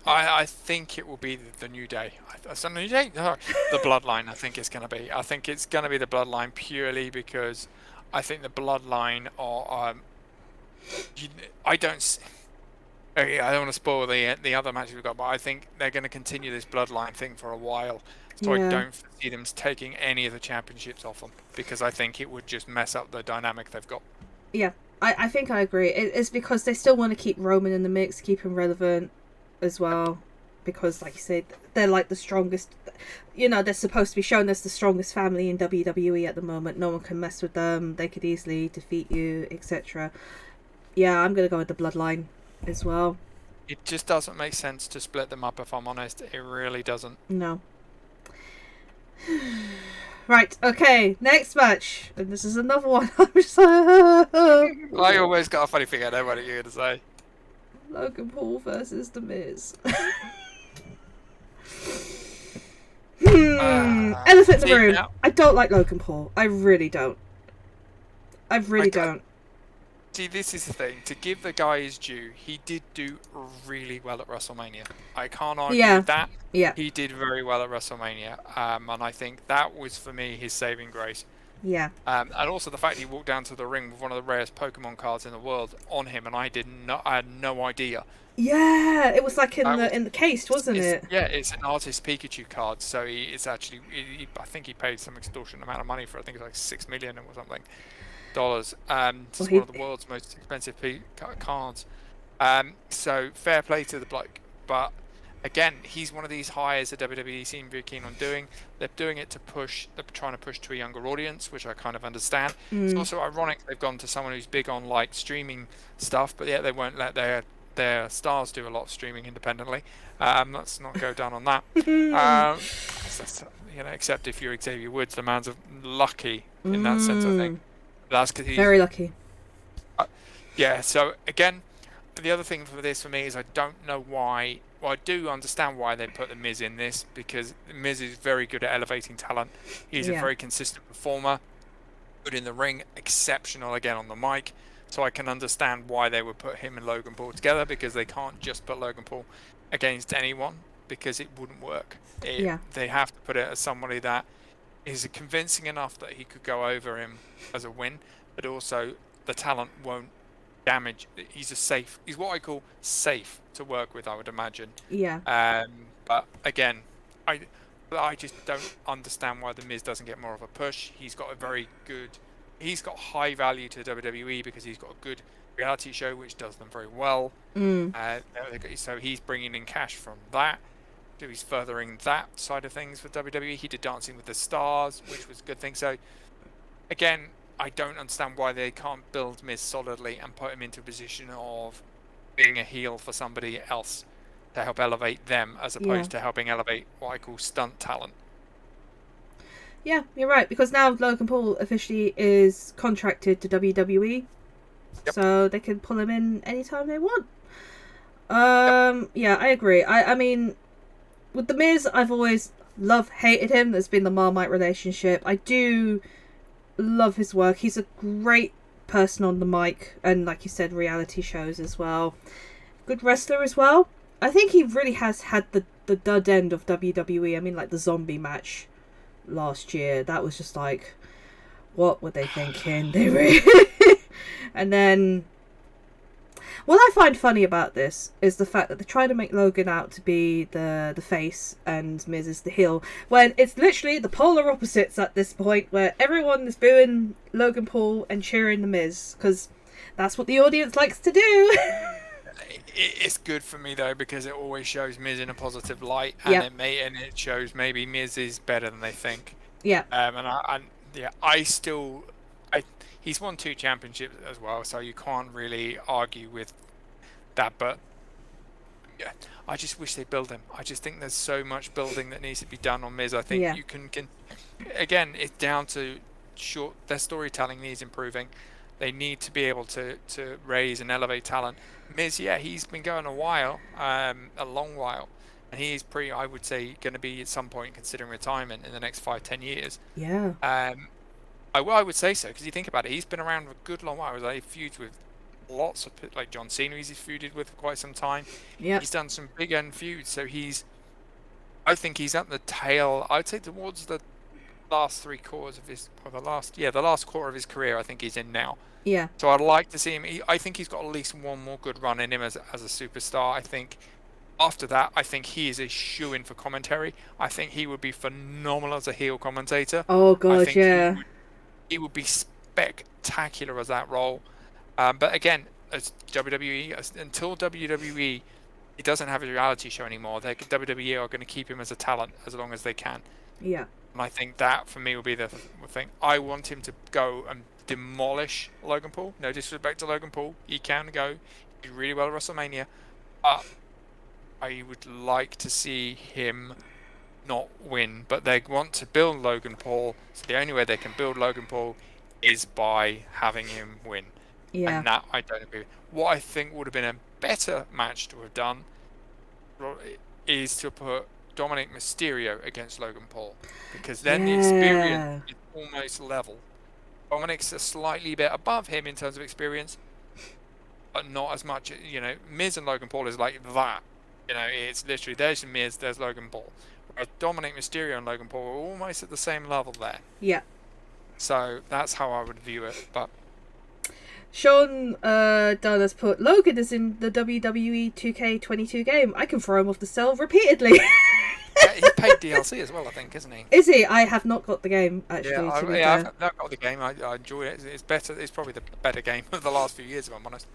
I think it will be the New Day. The New Day? No, the Bloodline. I think it's going to be. I think it's going to be the Bloodline purely because I think the Bloodline are. I don't want to spoil the other matches we've got, but I think they're going to continue this Bloodline thing for a while. So I don't see them taking any of the championships off them because I think it would just mess up the dynamic they've got. Yeah, I think I agree. It's because they still want to keep Roman in the mix, keep him relevant as well. Because, like you said, they're like the strongest. They're supposed to be shown as the strongest family in WWE at the moment. No one can mess with them. They could easily defeat you, etc. Yeah, I'm going to go with the Bloodline as well. It just doesn't make sense to split them up, if I'm honest. It really doesn't. No. Right, okay, next match. And this is another one. I'm just like... I always got a funny thing. I know what you're going to say. Logan Paul versus The Miz. Elephant in the room. Now, I don't like Logan Paul. I really don't. I really don't. See, this is the thing. To give the guy his due, he did do really well at WrestleMania. I can't argue with that. Yeah. He did very well at WrestleMania. And I think that was, for me, his saving grace. Yeah. And also the fact he walked down to the ring with one of the rarest Pokemon cards in the world on him, and I had no idea. Yeah, it was like in the case, wasn't it? Yeah, it's an artist Pikachu card. So I think he paid some extortionate amount of money for it. I think it's like $6 million or something. It's one of the world's most expensive cards. So fair play to the bloke. But again, he's one of these hires that WWE seem very keen on doing. They're doing it to push. They're trying to push to a younger audience, which I kind of understand. It's also ironic they've gone to someone who's big on like streaming stuff, but yet they won't let their stars do a lot of streaming independently. Let's not go down on that. Except if you're Xavier Woods, the man's lucky in that sense, I think. That's because he's very lucky. Yeah. So again, the other thing for me is I don't know why. Well, I do understand why they put the Miz in this because the Miz is very good at elevating talent. He's a very consistent performer, good in the ring, exceptional again on the mic. So I can understand why they would put him and Logan Paul together because they can't just put Logan Paul against anyone because it wouldn't work. They have to put it as somebody that is convincing enough that he could go over him as a win, but also the talent won't damage. He's what I call safe to work with, I would imagine. Yeah. But again, I just don't understand why the Miz doesn't get more of a push. He's got high value to WWE because he's got a good reality show which does them very well. So he's bringing in cash from that. He's furthering that side of things for WWE. He did Dancing with the Stars, which was a good thing. So again, I don't understand why they can't build Miz solidly and put him into a position of being a heel for somebody else to help elevate them as opposed to helping elevate what I call stunt talent. Yeah, you're right, because now Logan Paul officially is contracted to WWE, so they can pull him in anytime they want. Yeah, I agree. I mean, with The Miz, I've always hated him. There's been the Marmite relationship. I do love his work. He's a great person on the mic, and like you said, reality shows as well. Good wrestler as well. I think he really has had the dud end of WWE. I mean, like the zombie match last year, that was just like, what were they thinking? They really and then what I find funny about this is the fact that they're trying to make Logan out to be the face and Miz is the heel, when it's literally the polar opposites at this point, where everyone is booing Logan Paul and cheering the Miz because that's what the audience likes to do. It's good for me though because it always shows Miz in a positive light, and it shows maybe Miz is better than they think. Yeah. He's won 2 championships as well, so you can't really argue with that. But yeah, I just wish they'd build him. I just think there's so much building that needs to be done on Miz. I think you can again, it's down to their storytelling needs improving. They need to be able to raise and elevate talent. Miz, he's been going a while, a long while, and he is pretty, I would say, going to be at some point considering retirement in the next 5-10 years. Yeah. I would say so, because you think about it, he's been around for a good long while. He feuds with lots of, like John Cena, he's feuded with for quite some time. Yeah. He's done some big end feuds, so I think he's at the tail, I'd say towards the last 3/4 of his, or the last quarter of his career, I think he's in now. Yeah. So I'd like to see him, I think he's got at least one more good run in him as a superstar. I think after that, I think he is a shoo-in for commentary. I think he would be phenomenal as a heel commentator. Oh god, yeah. He would be spectacular as that role. But again, as WWE, until WWE, he doesn't have a reality show anymore. WWE are going to keep him as a talent as long as they can. Yeah. And I think that for me will be the thing. I want him to go and demolish Logan Paul. No disrespect to Logan Paul, he can go. He did really well at WrestleMania. But I would like to see him not win, but they want to build Logan Paul, so the only way they can build Logan Paul is by having him win. Yeah. And that I don't agree with. What I think would have been a better match to have done is to put Dominic Mysterio against Logan Paul, because then the experience is almost level. Dominic's a slightly bit above him in terms of experience, but not as much. Miz and Logan Paul is like that. It's literally, there's Miz, there's Logan Paul. Whereas Dominic Mysterio and Logan Paul are almost at the same level there. Yeah. So that's how I would view it. But Sean Dunn has put, Logan is in the WWE 2K22 game. I can throw him off the cell repeatedly. Yeah, he's paid DLC as well, I think, isn't he? Is he? I have not got the game, actually. I've not got the game. I enjoy it. It's better. It's probably the better game of the last few years, if I'm honest.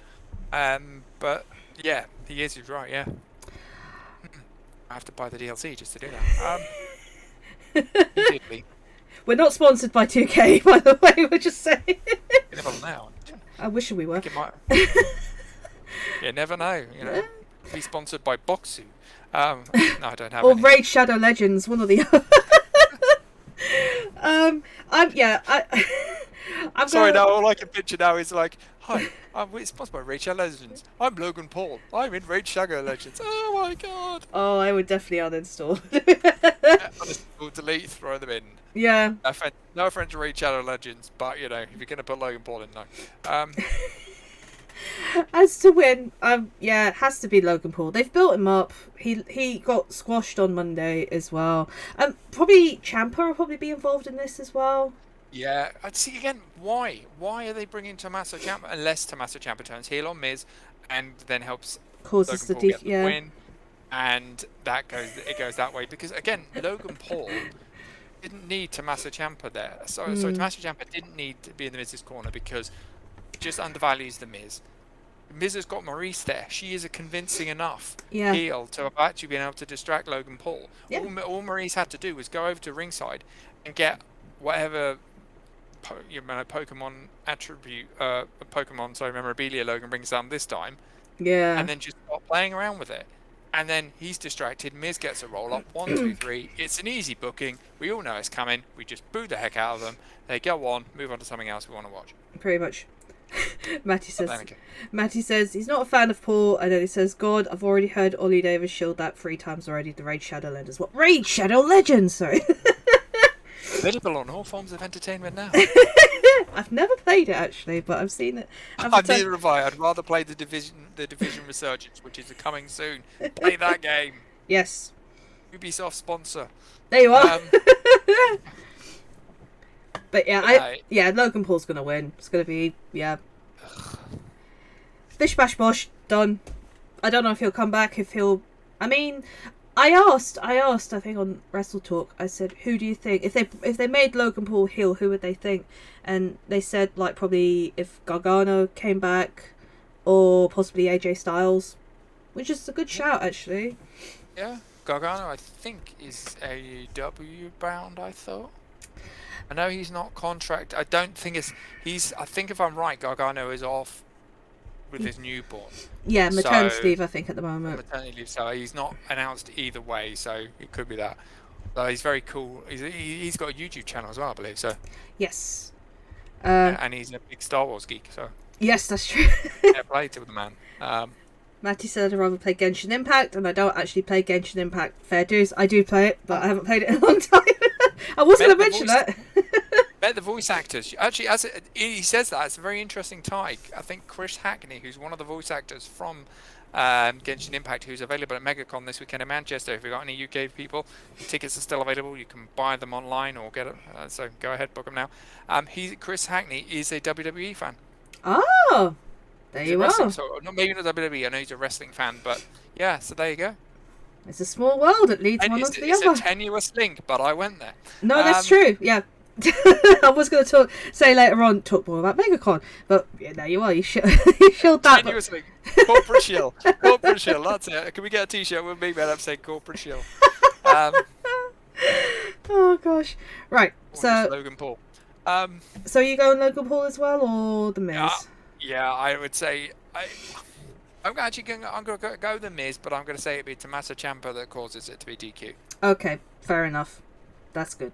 But yeah, he is. He's right. Yeah. I have to buy the DLC just to do that. Immediately. We're not sponsored by 2K, by the way. We're just saying. You never know. I wish we were. You never know. Be sponsored by Boxu. No, I don't have. Or any. Raid Shadow Legends, one or the other. I'm sorry. Now all I can picture now is like, hi, I'm sponsored by Raid Shadow Legends. I'm Logan Paul. I'm in Raid Shadow Legends. Oh my god. Oh, I would definitely uninstall. Uninstall, delete, throw them in. Yeah. No offense to Raid Shadow Legends, but if you're gonna put Logan Paul in, no. As to win, it has to be Logan Paul. They've built him up. He got squashed on Monday as well. Probably Ciampa will probably be involved in this as well. Yeah, I'd see again. Why are they bringing Tommaso Ciampa unless Tommaso Ciampa turns heel on Miz, and then helps causes Logan Paul get the win, and it goes that way, because again, Logan Paul didn't need Tommaso Ciampa there. So Tommaso Ciampa didn't need to be in the Miz's corner because it just undervalues the Miz. Miz has got Maurice there. She is a convincing enough heel to have actually been able to distract Logan Paul. Yeah. All Maurice had to do was go over to ringside and get whatever Pokemon attribute, memorabilia Logan brings down this time. Yeah. And then just start playing around with it. And then he's distracted. Miz gets a roll up. 1, 2, 3. It's an easy booking. We all know it's coming. We just boo the heck out of them. They go on, move on to something else we want to watch. Pretty much. Matty says he's not a fan of Paul, and then he says, God, I've already heard Ollie Davis shield that 3 times already. The Raid Shadow Legends. What? Raid Shadow Legends? Sorry. Available on all forms of entertainment now. I've never played it actually, but I've seen it. Neither have I. I'd rather play the Division Resurgence, which is coming soon. Play that game. Yes. Ubisoft sponsor. There you are. But yeah, Logan Paul's gonna win. It's gonna be Bish Bash Bosh, done. I don't know if he'll come back. I asked, I think on Wrestle Talk, I said, who do you think, if they made Logan Paul heel, who would they think? And they said, like, probably if Gargano came back, or possibly AJ Styles, which is a good shout, actually. Yeah, Gargano, I think, is AEW bound, I thought. I know he's not contract. I don't think I think if I'm right, Gargano is off with his newborn. Yeah, maternity leave, I think, at the moment. Maternity leave, so he's not announced either way, so it could be that. He's very cool. He's got a YouTube channel as well, I believe, so. Yes. And he's a big Star Wars geek, so. Yes, that's true. Yeah, play to the man. Matty said I'd rather play Genshin Impact, and I don't actually play Genshin Impact. Fair dues, I do play it, but I haven't played it in a long time. I was going to mention that. Met the voice actors. Actually, he says that, it's a very interesting tie. I think Chris Hackney, who's one of the voice actors from Genshin Impact, who's available at MegaCon this weekend in Manchester. If you've got any UK people, tickets are still available. You can buy them online or get them. So go ahead, book them now. Chris Hackney is a WWE fan. Oh, there you are. So maybe not WWE. I know he's a wrestling fan, but yeah. So there you go. It's a small world. It leads one onto the other. It's a tenuous link, but I went there. No, that's true. Yeah. I was going to say later on, talk more about MegaCon, but yeah, there you are. You shilled that. Tenuously. Corporate shill. Corporate shill. That's it. Can we get a t-shirt with me, man? I'm saying corporate shill. Oh, gosh. Right. So Logan Paul. So you going Logan Paul as well, or The Miz? Yeah, I would say... I'm going to go The Miz, but I'm going to say it'd be Tommaso Ciampa that causes it to be DQ. Okay, fair enough. That's good.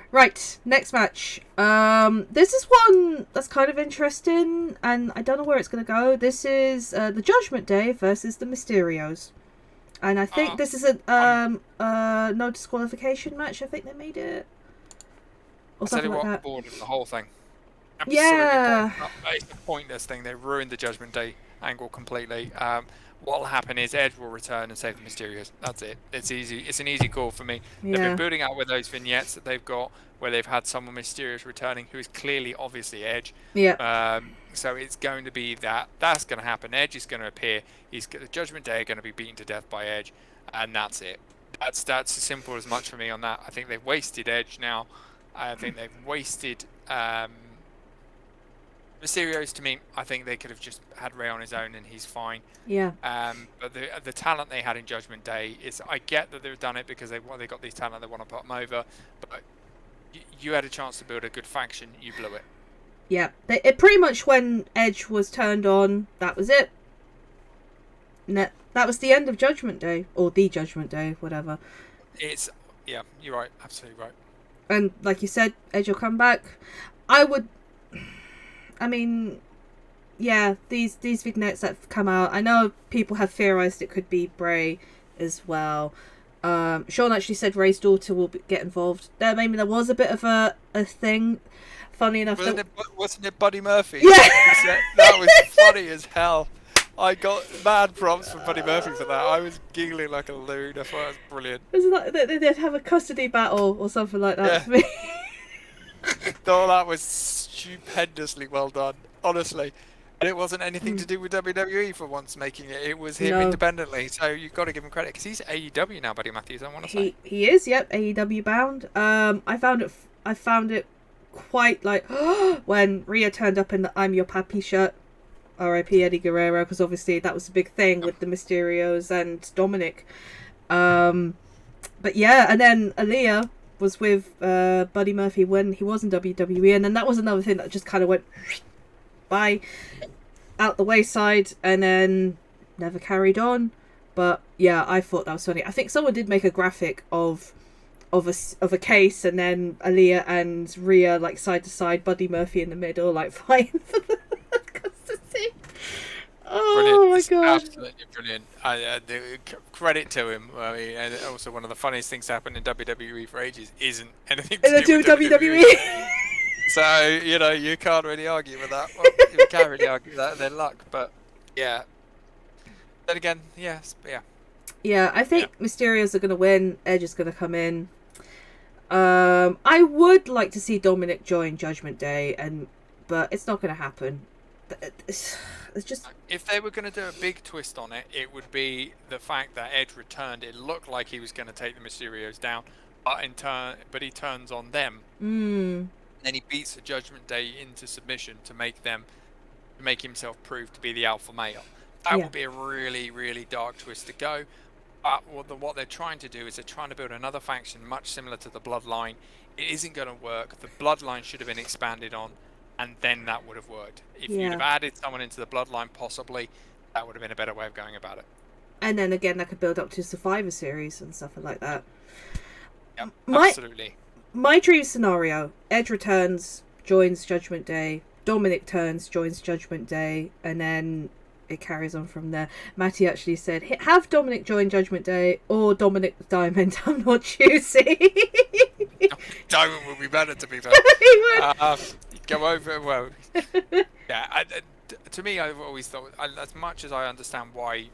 Right, next match. This is one that's kind of interesting, and I don't know where it's going to go. This is the Judgment Day versus the Mysterios. And I think this is a no disqualification match. I think they made it. Or something like that. Bored of the whole thing. Yeah. It's a pointless thing. They ruined the Judgment Day angle completely. What will happen is Edge will return and save the Mysterios. That's it. It's easy. It's an easy call for me. Yeah. They've been building out with those vignettes that they've got, where they've had someone mysterious returning who is clearly, obviously Edge. Yeah. So it's going to be that. That's going to happen. Edge is going to appear. The Judgment Day are going to be beaten to death by Edge, and that's it. That's as simple as much for me on that. I think they've wasted Edge now. I think they've wasted Mysterios. To me, I think they could have just had Rey on his own and he's fine. Yeah. But the talent they had in Judgment Day is, I get that they've done it because they got these talent, they want to put them over, but you had a chance to build a good faction, you blew it. Yeah. It pretty much, when Edge was turned on, that was it. That was the end of Judgment Day, or the Judgment Day, whatever. Yeah, you're right, absolutely right. And like you said, Edge will come back. Yeah, these vignettes that have come out, I know people have theorized it could be Bray as well. Sean actually said Ray's daughter will get involved. Maybe there was a bit of a thing. Funny enough, wasn't it Buddy Murphy? Yeah, that was funny as hell. I got mad props for Buddy Murphy for that. I was giggling like a loon. I thought it was brilliant. Isn't that they'd have a custody battle or something like that? For me. No, that was stupendously well done, honestly. And it wasn't anything to do with WWE for once making it. It was him independently. So you've got to give him credit, because he's AEW now, Buddy Matthews. I want to say he is. Yep, AEW bound. I found it quite like when Rhea turned up in the "I'm Your Pappy" shirt. R.I.P. Eddie Guerrero, because obviously that was a big thing with the Mysterios and Dominic. But yeah, and then Aaliyah was with Buddy Murphy when he was in WWE, and then that was another thing that just kind of went by out the wayside and then never carried on. But yeah, I thought that was funny. I think someone did make a graphic of a case, and then Aaliyah and Rhea like side to side, Buddy Murphy in the middle, like fighting for the custody. Oh my god! Absolutely brilliant. Credit to him. I mean, and also one of the funniest things to happen in WWE for ages isn't anything to do with WWE. So you can't really argue with that. Well, you can't really argue with that. They're luck, but yeah. Then again, yes, yeah. Yeah, I think Mysterios are going to win. Edge is going to come in. I would like to see Dominic join Judgment Day, but it's not going to happen. It's just, if they were going to do a big twist on it, it would be the fact that Edge returned. It looked like he was going to take the Mysterios down, but he turns on them. Then he beats the Judgment Day into submission to make himself prove to be the alpha male. That would be a really, really dark twist to go. But what they're trying to do is they're trying to build another faction much similar to the Bloodline. It isn't going to work. The Bloodline should have been expanded on, and then that would have worked. If you'd have added someone into the Bloodline, possibly, that would have been a better way of going about it. And then again, that could build up to Survivor Series and stuff like that. Yep, absolutely. My dream scenario: Edge returns, joins Judgment Day. Dominic turns, joins Judgment Day, and then it carries on from there. Matty actually said, have Dominic join Judgment Day or Dominic Diamond. I'm not choosing. Diamond would be better, to be fair. Go over, well, yeah, to me, I've always thought, as much as I understand why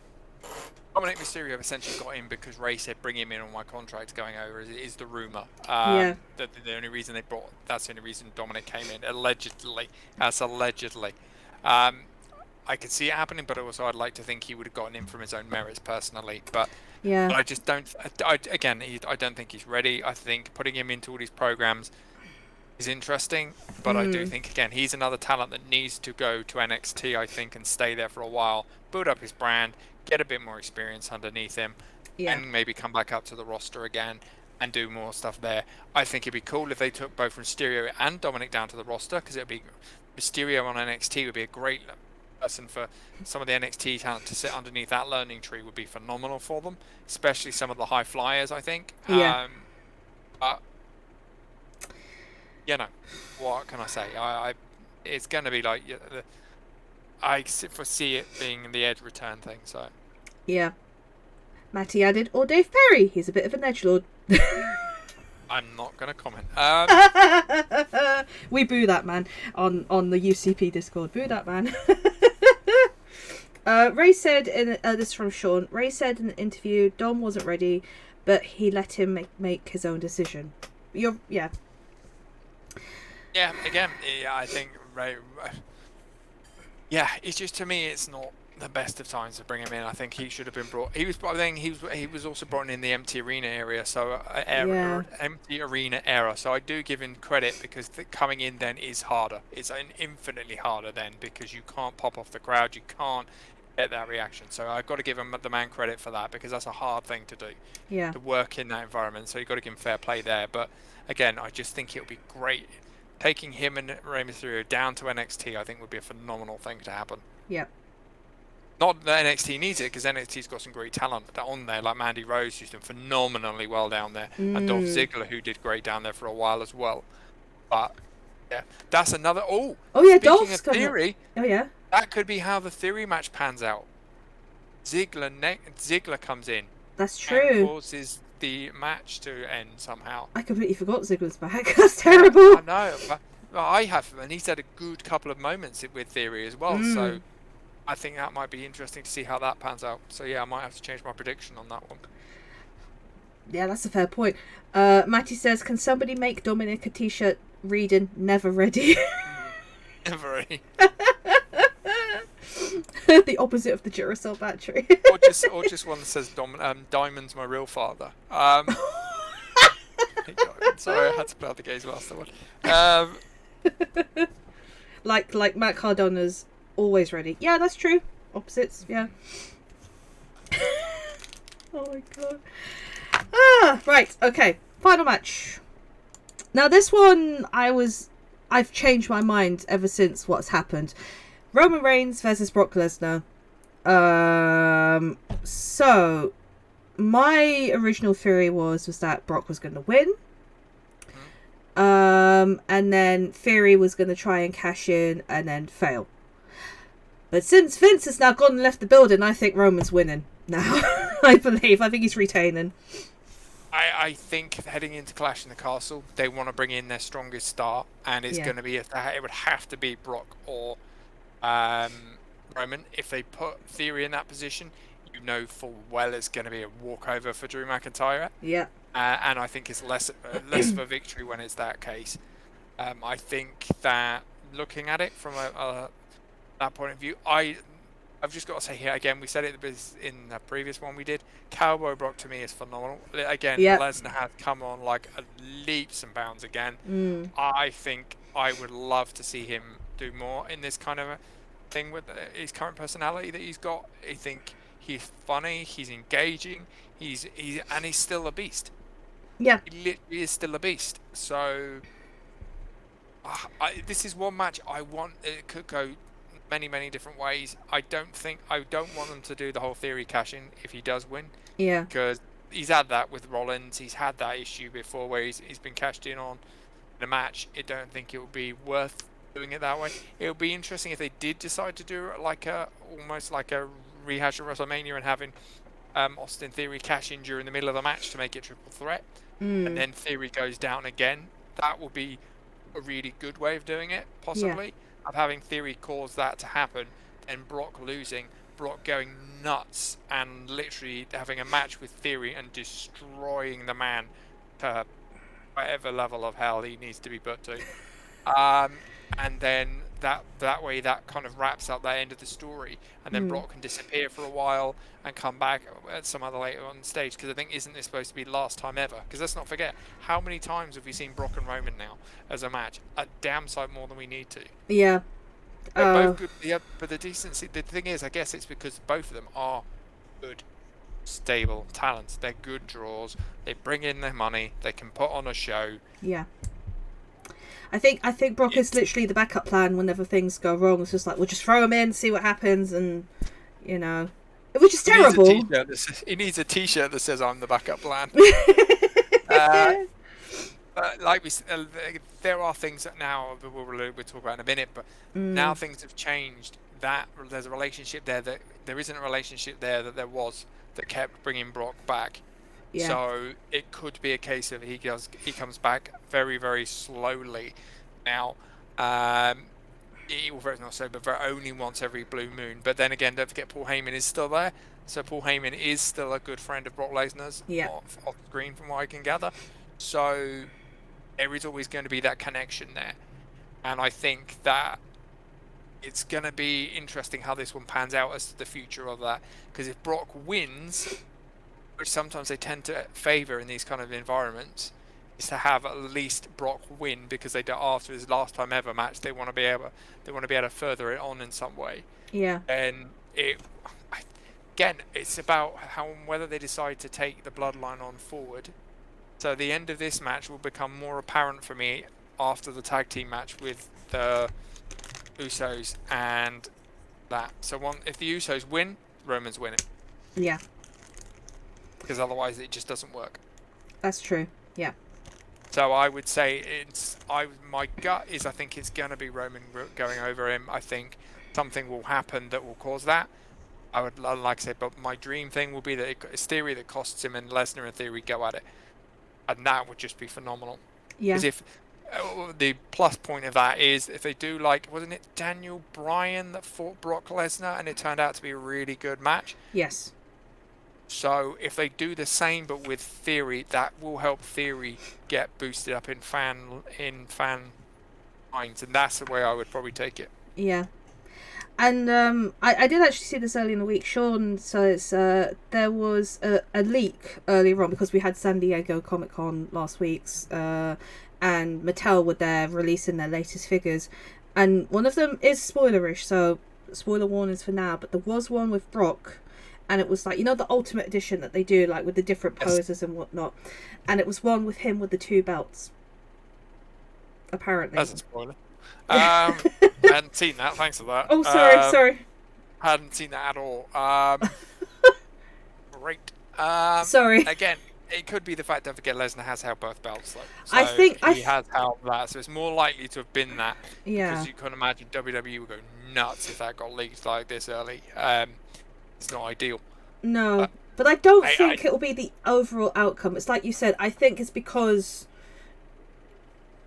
Dominic Mysterio essentially got in because Ray said bring him in on my contract going over is the rumour. Yeah. That the only reason that's the only reason Dominic came in, allegedly. That's allegedly. I could see it happening, but also I'd like to think he would have gotten in from his own merits personally. But yeah, I just don't. I don't think he's ready. I think putting him into all these programs is interesting, but I do think again he's another talent that needs to go to NXT. I think and stay there for a while, build up his brand, get a bit more experience underneath him, and maybe come back up to the roster again and do more stuff there. I think it'd be cool if they took both Mysterio and Dominic down to the roster, because it'd be Mysterio on NXT would be a great person for some of the NXT talent to sit underneath. That learning tree would be phenomenal for them, especially some of the high flyers, I think. But you know, what can I say? It's going to be like I foresee it being the Edge return thing. So yeah. Matty added, or Dave Perry. He's a bit of an edgelord. I'm not going to comment. We boo that man on the UCP Discord. Boo that man. Ray said in this is from Sean. Ray said in an interview, Dom wasn't ready, but he let him make his own decision. Yeah. Again, I think Ray. Yeah, it's just, to me, it's not the best of times to bring him in. I think he should have been brought. He was also brought in the empty arena area, so empty arena era. So I do give him credit, because coming in then is harder. It's infinitely harder then, because you can't pop off the crowd. You can't get that reaction. So I've got to give him the man credit for that, because that's a hard thing to do. Yeah. To work in that environment. So you've got to give him fair play there. But again, I just think it would be great. Taking him and Rey Mysterio down to NXT, I think, would be a phenomenal thing to happen. Yeah. Not that NXT needs it, because NXT's got some great talent on there, like Mandy Rose, who's done phenomenally well down there, and Dolph Ziggler, who did great down there for a while as well. But yeah, that's another. Oh yeah, Dolph's speaking of theory. Oh yeah. That could be how the theory match pans out. Ziggler comes in. That's true. And causes the match to end somehow. I completely forgot Ziggler's back. That's terrible. I know, but I have, and he's had a good couple of moments with Theory as well. So I think that might be interesting to see how that pans out. So yeah, I might have to change my prediction on that one. Yeah, that's a fair point. Matty says, can somebody make Dominic a t-shirt reading "Never Ready"? Never ready. The opposite of the Duracell battery. or just one that says Diamond's my real father. Sorry, I had to play out the gays master one. Like Matt Cardona's always ready. Yeah, that's true. Opposites, yeah. Oh my god. Right, okay. Final match. Now this one I've changed my mind ever since what's happened. Roman Reigns versus Brock Lesnar. So my original theory was that Brock was going to win. And then Theory was going to try and cash in and then fail. But since Vince has now gone and left the building, I think Roman's winning now. I think he's retaining. I think heading into Clash in the Castle, they want to bring in their strongest star, and it's going to be it would have to be Brock or Roman. If they put Theory in that position, you know full well it's going to be a walkover for Drew McIntyre. Yeah. And I think it's less of a victory when it's that case. I think that looking at it from that point of view, I've just got to say here again, we said it in the previous one we did, Cowboy Brock to me is phenomenal. Again, Lesnar has come on like leaps and bounds again. I think I would love to see him do more in this kind of a thing with his current personality that he's got. I think he's funny, he's engaging, he's still a beast. Yeah. He literally is still a beast. So this is one match I want. It could go many different ways. I don't want them to do the whole Theory cash in if he does win. Yeah. Because he's had that with Rollins. He's had that issue before where he's been cashed in on the match. I don't think it would be worth doing it that way. It would be interesting if they did decide to do it like almost like a rehash of WrestleMania and having Austin Theory cash in during the middle of the match to make it triple threat, and then Theory goes down again. That would be a really good way of doing it, possibly, of having Theory cause that to happen, and Brock losing, Brock going nuts and literally having a match with Theory and destroying the man to whatever level of hell he needs to be put to. And then that way that kind of wraps up that end of the story, and then Brock can disappear for a while and come back at some other later on stage, because I think, isn't this supposed to be last time ever? Because let's not forget, how many times have we seen Brock and Roman now as a match? A damn sight more than we need to. Yeah. They're both good, yeah, but the decency, the thing is, I guess it's because both of them are good, stable talents. They're good draws. They bring in their money. They can put on a show. Yeah. I think Brock is literally the backup plan whenever things go wrong. It's just like, we'll just throw him in, see what happens, and, you know, which is terrible. He needs a t-shirt that says, "I'm the backup plan." But like there are things that now we'll talk about in a minute, but now things have changed. That there's a relationship there that there isn't a relationship there that there was that kept bringing Brock back. Yeah. So it could be a case of he comes back very, very slowly now. Not so, but only once every blue moon. But then again, don't forget Paul Heyman is still there. So Paul Heyman is still a good friend of Brock Lesnar's off screen, from what I can gather. So there is always going to be that connection there. And I think that it's going to be interesting how this one pans out as to the future of that. Because if Brock wins, which sometimes they tend to favour in these kind of environments, is to have at least Brock win, because they do, after his last time ever match, they want to be able to further it on in some way. Yeah. And again, it's about whether they decide to take the bloodline on forward. So the end of this match will become more apparent for me after the tag team match with the Usos and that. So if the Usos win, Roman's winning. Yeah. Because otherwise it just doesn't work. That's true. Yeah. So I would say my gut is I think it's going to be Roman going over him. I think something will happen that will cause that. I would like to say, but my dream thing will be that it's Theory that costs him, and Lesnar and Theory go at it. And that would just be phenomenal. Yeah. Because if the plus point of that is if they do, like, wasn't it Daniel Bryan that fought Brock Lesnar and it turned out to be a really good match? Yes. So if they do the same but with Theory, that will help Theory get boosted up in fan minds, and that's the way I would probably take it. Yeah. And I did actually see this early in the week. Sean says there was a leak earlier on, because we had San Diego Comic-Con last week's, and Mattel were there releasing their latest figures, and one of them is spoilerish, so spoiler warnings for now, but there was one with Brock, and it was like, you know, the Ultimate Edition that they do, like with the different poses and whatnot, and it was one with him with the 2 belts, apparently. That's a spoiler. I hadn't seen that, thanks for that. Oh, sorry. I hadn't seen that at all. Great. Sorry. Again, it could be the fact, don't forget, Lesnar has held both belts, though. So I think he has held that, so it's more likely to have been that. Yeah. Because you can imagine WWE would go nuts if that got leaked like this early. It's not ideal. No, but I don't think it'll be the overall outcome. It's like you said, I think it's because,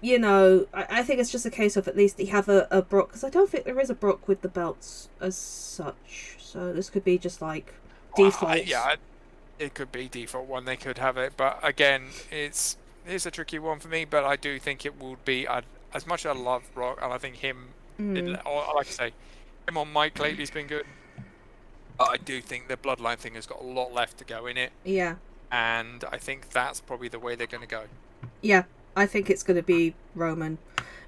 you know, I think it's just a case of at least you have a Brock, because I don't think there is a Brock with the belts as such. So this could be just like default. It could be default one. They could have it, but again, it's a tricky one for me. But I do think it will be, as much as I love Brock, and I think him, like I say, him on mic lately has been good. But I do think the bloodline thing has got a lot left to go in it. Yeah. And I think that's probably the way they're going to go. Yeah, I think it's going to be Roman.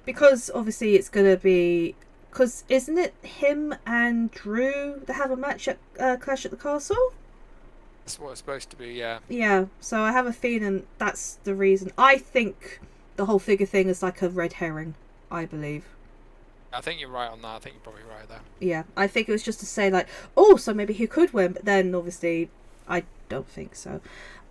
Because obviously it's going to be... Because isn't it him and Drew that have a match at Clash at the Castle? That's what it's supposed to be, yeah. Yeah, so I have a feeling that's the reason. I think the whole figure thing is like a red herring, I believe. I think you're right on that. I think you're probably right there. Yeah, I think it was just to say, like, oh, so maybe he could win, but then obviously I don't think so.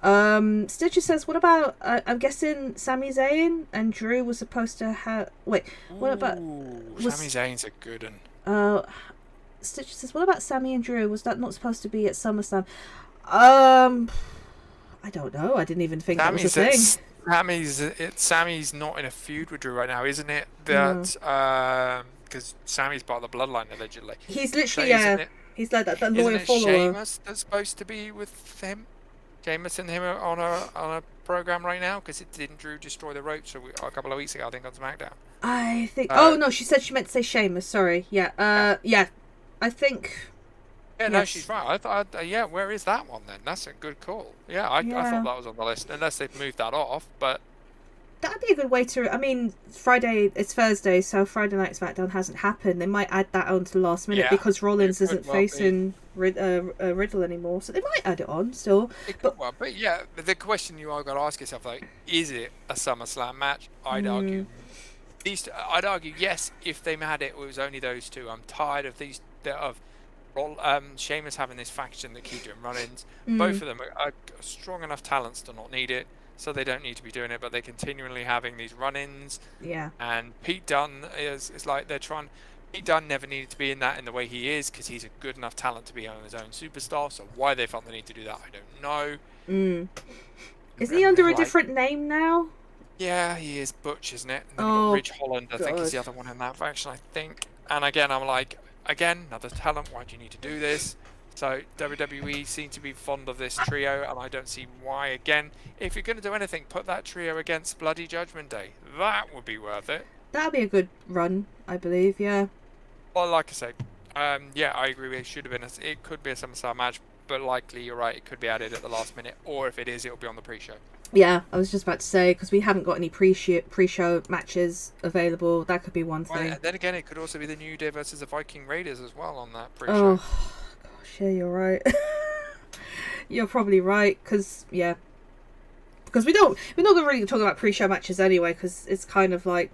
Stitcher says, what about, I'm guessing Sami Zayn and Drew was supposed to have, wait, what about, Sami Zayn's a good one. Stitcher says, what about Sami and Drew? Was that not supposed to be at SummerSlam? I don't know. I didn't even think that was a thing. Sammy's not in a feud with Drew right now, isn't it? That because Sammy's part of the bloodline allegedly. He's literally he's like that loyal follower. Sheamus that's supposed to be with him. Sheamus and him are on a program right now because didn't Drew destroy the ropes a couple of weeks ago? I think on Smackdown. I think. Oh no, she said she meant to say Sheamus. Sorry. Yeah. Yeah. I think. Yeah, no, she's right. I thought, yeah, where is that one then? That's a good call. Yeah, I thought that was on the list, unless they've moved that off. But that'd be a good way to. I mean, it's Thursday, so Friday Night SmackDown hasn't happened. They might add that on to the last minute because Rollins isn't facing Riddle anymore, so they might add it on still. But yeah, the question you are going to ask yourself though, is it a SummerSlam match? I'd argue. I'd argue yes if they had it. It was only those two. I'm tired of Sheamus having this faction that keep doing run-ins. Both of them are strong enough talents to not need it, so they don't need to be doing it, but they're continually having these run-ins. Yeah. And Pete Dunne is like they're trying. Pete Dunne never needed to be in that in the way he is because he's a good enough talent to be on his own superstar. So why they felt the need to do that, I don't know. Isn't he under a different name now? Yeah, he is Butch, isn't it? And then got Ridge Holland, I think he's the other one in that faction, I think. And again, I'm like, another talent, why do you need to do this? So WWE seem to be fond of this trio, and I don't see why. Again, if you're going to do anything, put that trio against Bloody Judgment Day. That would be worth it. That'd be a good run, I believe, yeah. Well, like I said, yeah, I agree. It should have been. It could be a SummerSlam match, but likely you're right. It could be added at the last minute, or if it is, it'll be on the pre-show. Yeah, I was just about to say, because we haven't got any pre-show matches available. That could be one thing. And then again, it could also be the New Day versus the Viking Raiders as well on that pre-show. Oh, gosh, yeah, you're right. You're probably right, because we're not really talking about pre-show matches anyway, because it's kind of like,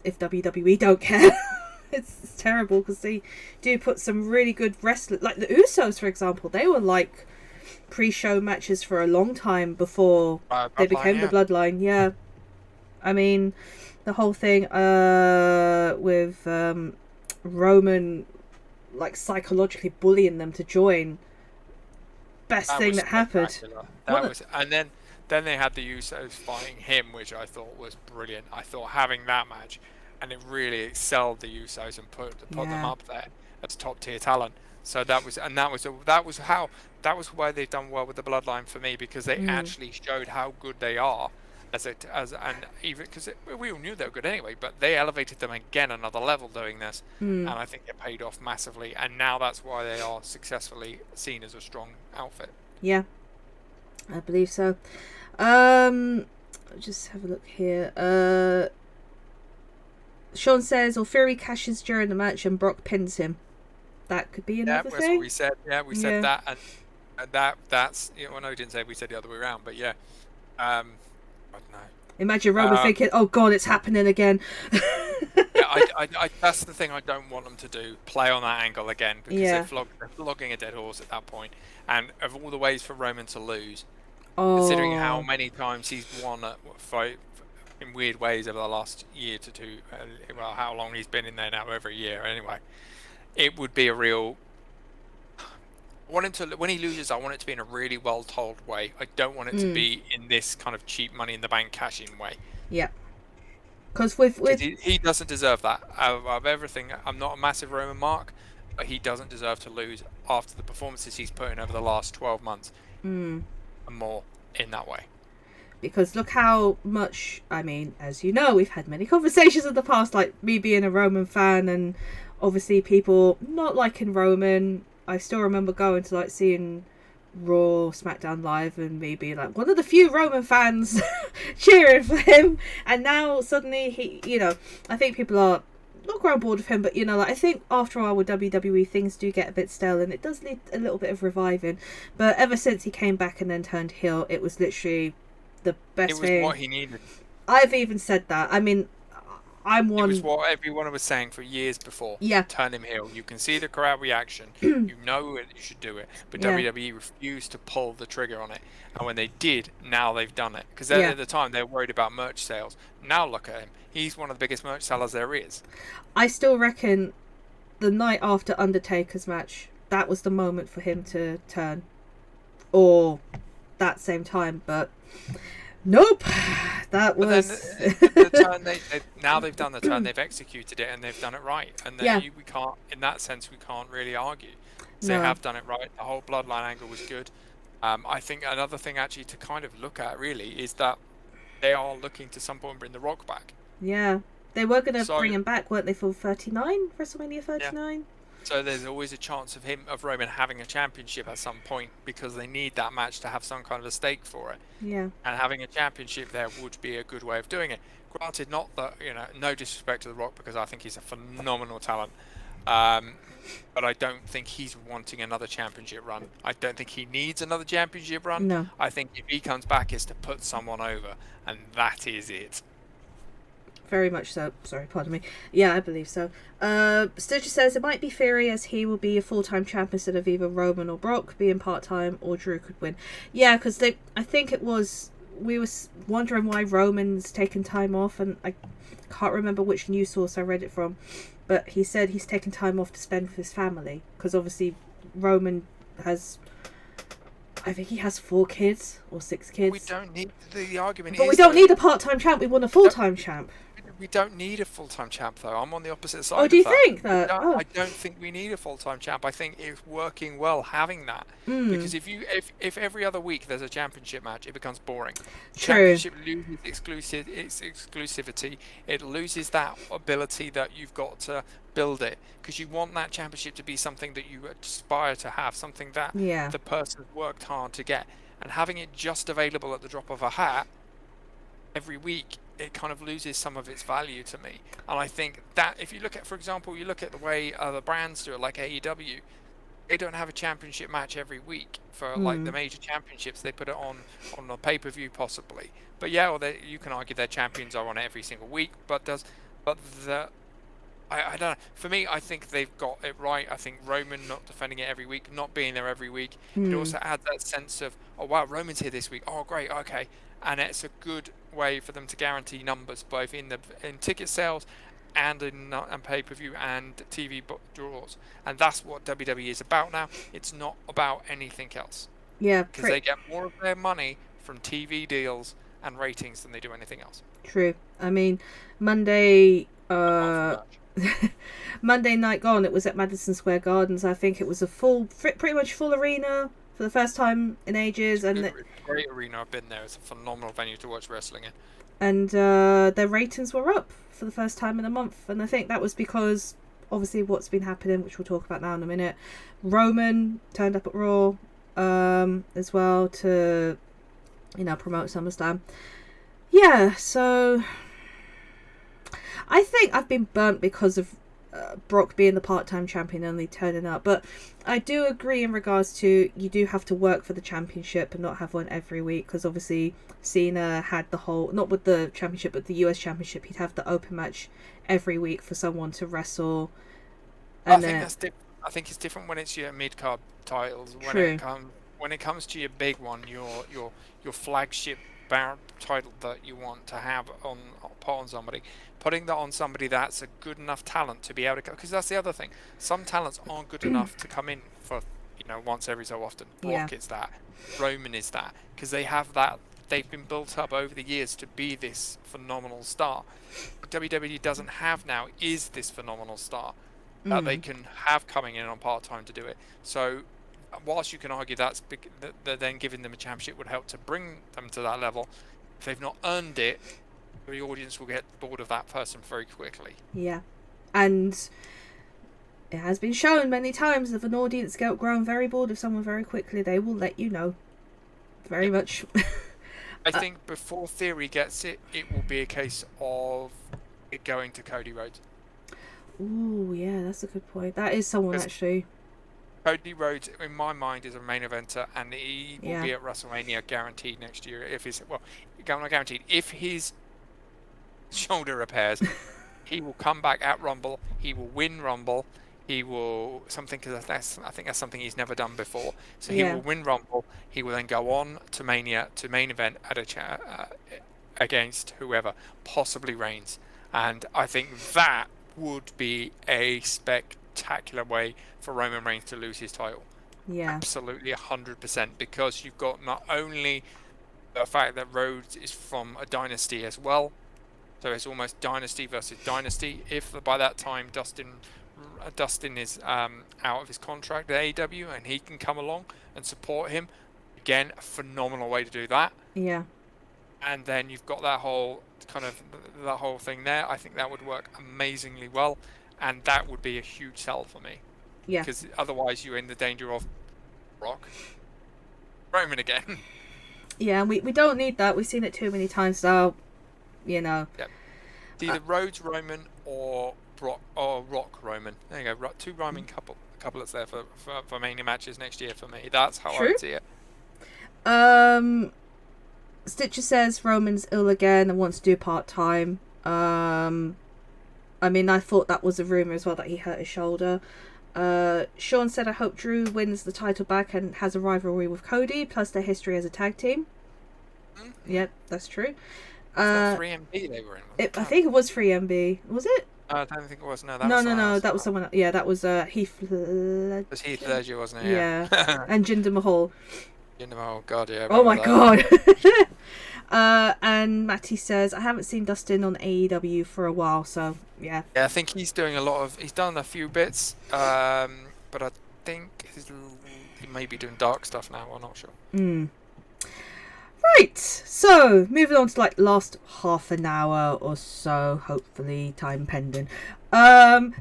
if WWE don't care, it's terrible, because they do put some really good wrestlers, like the Usos, for example. They were like pre-show matches for a long time before they became the Bloodline. Yeah, I mean, the whole thing with Roman like psychologically bullying them to join, best thing that happened. And then they had the Usos fighting him, which I thought was brilliant. I thought having that match, and it really excelled the Usos and put them up there as top tier talent. So that was why they've done well with the Bloodline for me, because they actually showed how good they are and even because we all knew they were good anyway, but they elevated them again another level doing this, and I think it paid off massively. And now that's why they are successfully seen as a strong outfit. Yeah, I believe so. Just have a look here. Sean says, Fury cashes during the match and Brock pins him. That could be another thing. That's what we said. Yeah, we said that, and that's. Well, no, we didn't say. We said the other way around, but yeah. I don't know. Imagine Roman thinking, "Oh God, it's happening again." Yeah, I that's the thing I don't want them to do. Play on that angle again, because they're flogging a dead horse at that point. And of all the ways for Roman to lose, considering how many times he's won in weird ways over the last year to two, well, how long he's been in there now, over a year anyway. It would be a real. When he loses, I want it to be in a really well told way. I don't want it to be in this kind of cheap Money in the Bank cash-in way. Yeah. Because he doesn't deserve that. Of everything, I'm not a massive Roman mark, but he doesn't deserve to lose after the performances he's put in over the last 12 months and more in that way. Because look how much, I mean, as you know, we've had many conversations in the past, like me being a Roman fan and obviously people not liking Roman. I still remember going to like seeing Raw, SmackDown Live, and me being like one of the few Roman fans cheering for him. And now suddenly he, I think people are not grown bored of him, but like I think after a while with WWE things do get a bit stale, and it does need a little bit of reviving. But ever since he came back and then turned heel, it was literally the best thing. It was what he needed. I've even said that. I mean, I'm It was one. what everyone was saying for years before. Yeah, Turn him heel. You can see the crowd reaction. You know it, you should do it. But yeah, WWE refused to pull the trigger on it. And when they did, now they've done it. Because yeah. at the time, they were worried about merch sales. Now look at him. He's one of the biggest merch sellers there is. I still reckon the night after Undertaker's match, that was the moment for him to turn. Or that same time, but nope. That But was. then the turn now they've done the turn, they've executed it, and they've done it right. And then Yeah. we can't, in that sense, we can't really argue. So No. they have done it right. The whole bloodline angle was good. I think another thing actually to kind of look at really is that they are looking to some point bring The Rock back. Yeah. They were going to So- bring him back, weren't they, for 39? WrestleMania 39? So there's always a chance of Roman having a championship at some point because they need that match to have some kind of a stake for it. Yeah. And having a championship there would be a good way of doing it. Granted, not that, no disrespect to The Rock because I think he's a phenomenal talent. But I don't think he's wanting another championship run. I don't think he needs another championship run. No. I think if he comes back, it's to put someone over, and that is it. Very much so. Sorry, pardon me. Yeah, I believe so. Stitcher says it might be Theory as he will be a full-time champ instead of either Roman or Brock being part-time, or Drew could win. Yeah, because I think it was, we were wondering why Roman's taken time off, and I can't remember which news source I read it from, but he said he's taken time off to spend with his family, because obviously Roman has, I think he has 4 kids or 6 kids. We don't need the argument. But is we don't though, need a part-time champ. We want a full-time champ. We don't need a full-time champ, though. I'm on the opposite side. Oh, do you think that? I don't think we need a full-time champ. I think it's working well having that. Because if every other week there's a championship match, it becomes boring. True. Championship loses its exclusivity. It loses that ability that you've got to build it. Because you want that championship to be something that you aspire to have, something that Yeah. the person worked hard to get. And having it just available at the drop of a hat every week, it kind of loses some of its value to me. And I think that if you look at, for example, you look at the way other brands do it, like AEW, they don't have a championship match every week for like the major championships. They put it on a pay-per-view possibly. But yeah, or you can argue their champions are on it every single week. I don't know. For me, I think they've got it right. I think Roman not defending it every week, not being there every week, it also adds that sense of, oh wow, Roman's here this week. Oh great, okay. And it's a good way for them to guarantee numbers both in ticket sales and in pay-per-view and TV draws. And that's what WWE is about now. It's not about anything else. Yeah. Because they get more of their money from TV deals and ratings than they do anything else. True. I mean, Monday night gone, it was at Madison Square Gardens. I think it was a pretty much full arena for the first time in ages, and Great arena. I've been there. It's a phenomenal venue to watch wrestling in. And their ratings were up for the first time in a month, and I think that was because obviously what's been happening, which we'll talk about now in a minute. Roman turned up at Raw as well to promote SummerSlam. Yeah, so I think I've been burnt because of Brock being the part-time champion and only turning up, but I do agree in regards to you do have to work for the championship and not have one every week, because obviously Cena had the whole, not with the championship but the US championship, he'd have the open match every week for someone to wrestle. And I think it's different when it's your mid-card titles. True. When it comes to your big one, your flagship title that you want to have put on somebody, putting that on somebody that's a good enough talent to be able to, because that's the other thing, some talents aren't good enough to come in for once every so often. Brock is that, Roman is that, because they have that, they've been built up over the years to be this phenomenal star. What WWE doesn't have now is this phenomenal star that they can have coming in on part-time to do it. So whilst you can argue that then giving them a championship would help to bring them to that level, if they've not earned it, the audience will get bored of that person very quickly. Yeah, and it has been shown many times if an audience get grown very bored of someone very quickly, they will let you know. Very much. I think before Theory gets it, it will be a case of it going to Cody Rhodes. Ooh, yeah, that's a good point. That is someone actually. Cody Rhodes, in my mind, is a main eventer, and he will be at WrestleMania guaranteed next year. If his not guaranteed, if his shoulder repairs, he will come back at Rumble. He will win Rumble. He will because I think that's something he's never done before. So he will win Rumble. He will then go on to Mania, to main event at against whoever, possibly Reigns. And I think that would be a spectacular way for Roman Reigns to lose his title. Yeah. Absolutely 100%, because you've got not only the fact that Rhodes is from a dynasty as well, so it's almost dynasty versus dynasty. If by that time Dustin is out of his contract at AEW and he can come along and support him, again, a phenomenal way to do that. Yeah. And then you've got that whole thing there. I think that would work amazingly well, and that would be a huge sell for me. Yeah. Because otherwise you're in the danger of Rock, Roman again. Yeah, and we don't need that. We've seen it too many times now. You know. Yep. It's either Rhodes Roman or Rock Roman. There you go. Two rhyming couplets there for Mania matches next year for me. That's how I would see it. Stitcher says Roman's ill again and wants to do part-time. I mean, I thought that was a rumour as well, that he hurt his shoulder. Sean said, I hope Drew wins the title back and has a rivalry with Cody, plus their history as a tag team. Mm-hmm. Yep, that's true. 3MB they were in. I think it was 3MB. Was it? I don't think it was. No, that was someone else. Yeah, that was Heath Ledger. It was Heath Ledger, wasn't it? Yeah. And Jinder Mahal. Oh god, yeah. Oh my god. And Matty says, I haven't seen Dustin on AEW for a while, so yeah. Yeah, I think he's doing he's done a few bits, but I think he may be doing dark stuff now, I'm not sure. Right, so moving on to last half an hour or so, hopefully, time pending.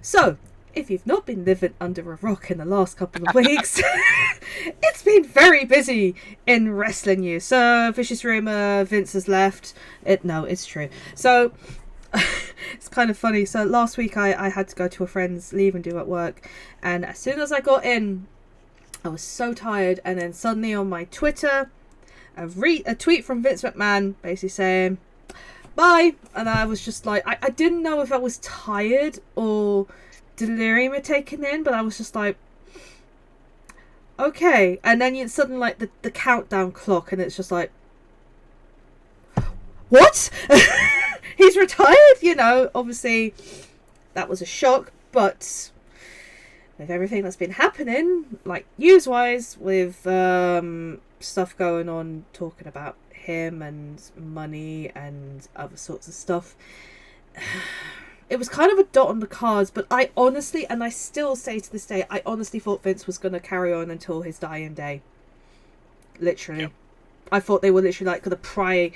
So if you've not been living under a rock in the last couple of weeks, it's been very busy in wrestling news. So, vicious rumour, Vince has left. It's true. So, it's kind of funny. So, last week I had to go to a friend's leave and do at work. And as soon as I got in, I was so tired. And then suddenly on my Twitter, a tweet from Vince McMahon basically saying, bye. And I was just like, I didn't know if I was tired or delirium had taken in, but I was just like, okay. And then you suddenly the countdown clock, and it's just like, what? He's retired. Obviously that was a shock, but with everything that's been happening, news wise, with stuff going on talking about him and money and other sorts of stuff, it was kind of a dot on the cards. But I honestly, and I still say to this day, I honestly thought Vince was going to carry on until his dying day. Literally. Yep. I thought they were literally going to pry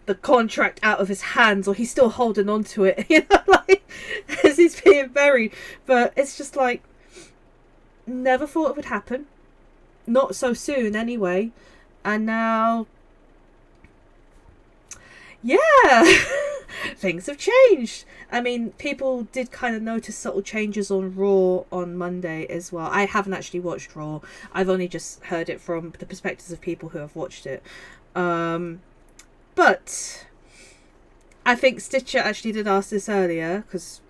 the contract out of his hands, or he's still holding on to it, as he's being buried. But it's just never thought it would happen. Not so soon anyway. And now, yeah, things have changed. I mean, people did kind of notice subtle changes on Raw on Monday as well. I haven't actually watched Raw. I've only just heard it from the perspectives of people who have watched it. But I think Stitcher actually did ask this earlier, because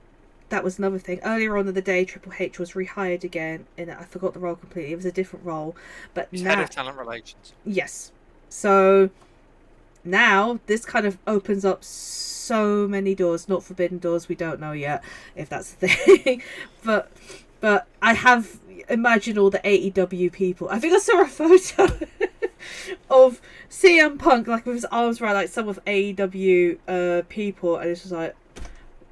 that was another thing. Earlier on in the day, Triple H was rehired again, and I forgot the role completely. It was a different role. But he's now, head of talent relations. Yes. So now this kind of opens up so many doors, not forbidden doors. We don't know yet if that's the thing. but I have imagined all the AEW people. I think I saw a photo of CM Punk with his arms around some of AEW people, and it's just like,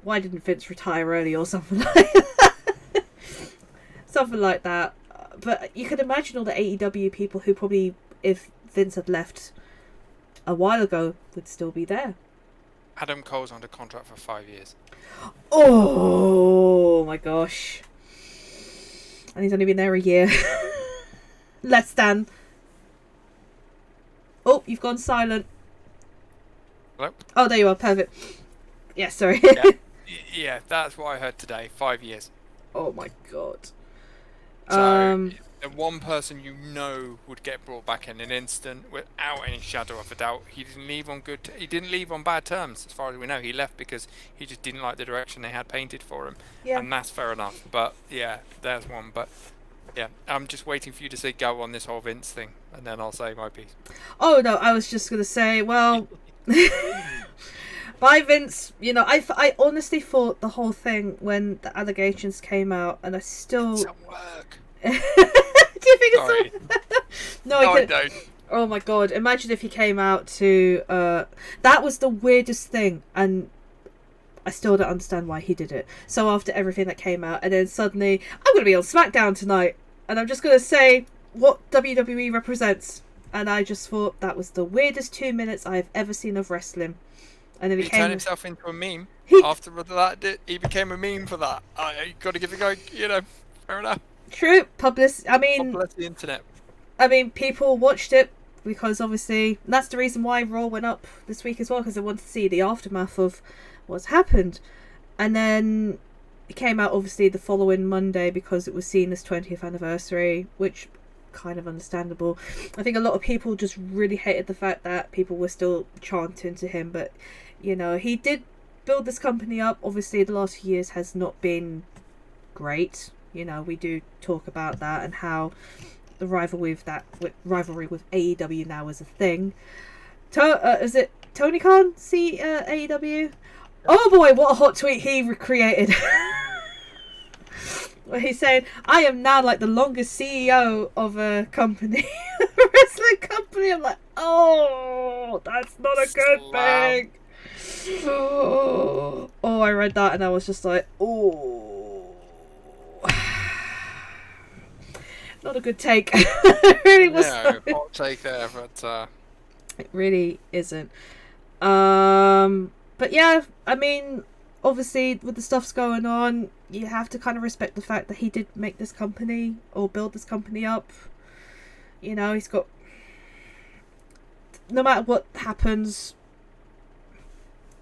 why didn't Vince retire early or something like that? Something like that. But you can imagine all the AEW people who probably, if Vince had left a while ago, would still be there. Adam Cole's under contract for 5 years. Oh my gosh. And he's only been there a year. Less than. Oh, you've gone silent. Hello? Oh, there you are. Perfect. Yeah, sorry. Yeah, that's what I heard today. 5 years. Oh my god. So the one person you know would get brought back in an instant without any shadow of a doubt. He didn't leave on he didn't leave on bad terms, as far as we know. He left because he just didn't like the direction they had painted for him, and that's fair enough. But yeah, there's one. But yeah, I'm just waiting for you to say go on this whole Vince thing, and then I'll say my piece. Oh no, I was just gonna say, well, by Vince, you know, I honestly thought the whole thing when the allegations came out, and I still. It doesn't work. Do you think Sorry. it's no, I don't. Oh my god! Imagine if he came out to. That was the weirdest thing, and I still don't understand why he did it. So after everything that came out, and then suddenly I'm going to be on Smackdown tonight, and I'm just going to say what WWE represents, and I just thought that was the weirdest 2 minutes I've ever seen of wrestling. And then he turned himself into a meme. After that, he became a meme for that. You got to give the guy, you know, fair enough. True, publicity. I mean, the internet. I mean, people watched it because obviously that's the reason why Raw went up this week as well, because they wanted to see the aftermath of what's happened. And then it came out obviously the following Monday because it was Cena's 20th anniversary, which kind of understandable. I think a lot of people just really hated the fact that people were still chanting to him, but you know, he did build this company up. Obviously the last few years has not been great. You know, we do talk about that and how the rivalry with AEW now is a thing. Is it Tony Khan see AEW? Oh boy, what a hot tweet he recreated. Where he's saying, I am now like the longest CEO of a company, a wrestling company. I'm like, oh, that's not a good thing. Oh, I read that and I was just like, oh. Not a good take. It really was. No, hot take there, but it really isn't. But yeah, I mean, obviously with the stuff's going on, you have to kind of respect the fact that he did make this company or build this company up. You know, he's got. No matter what happens,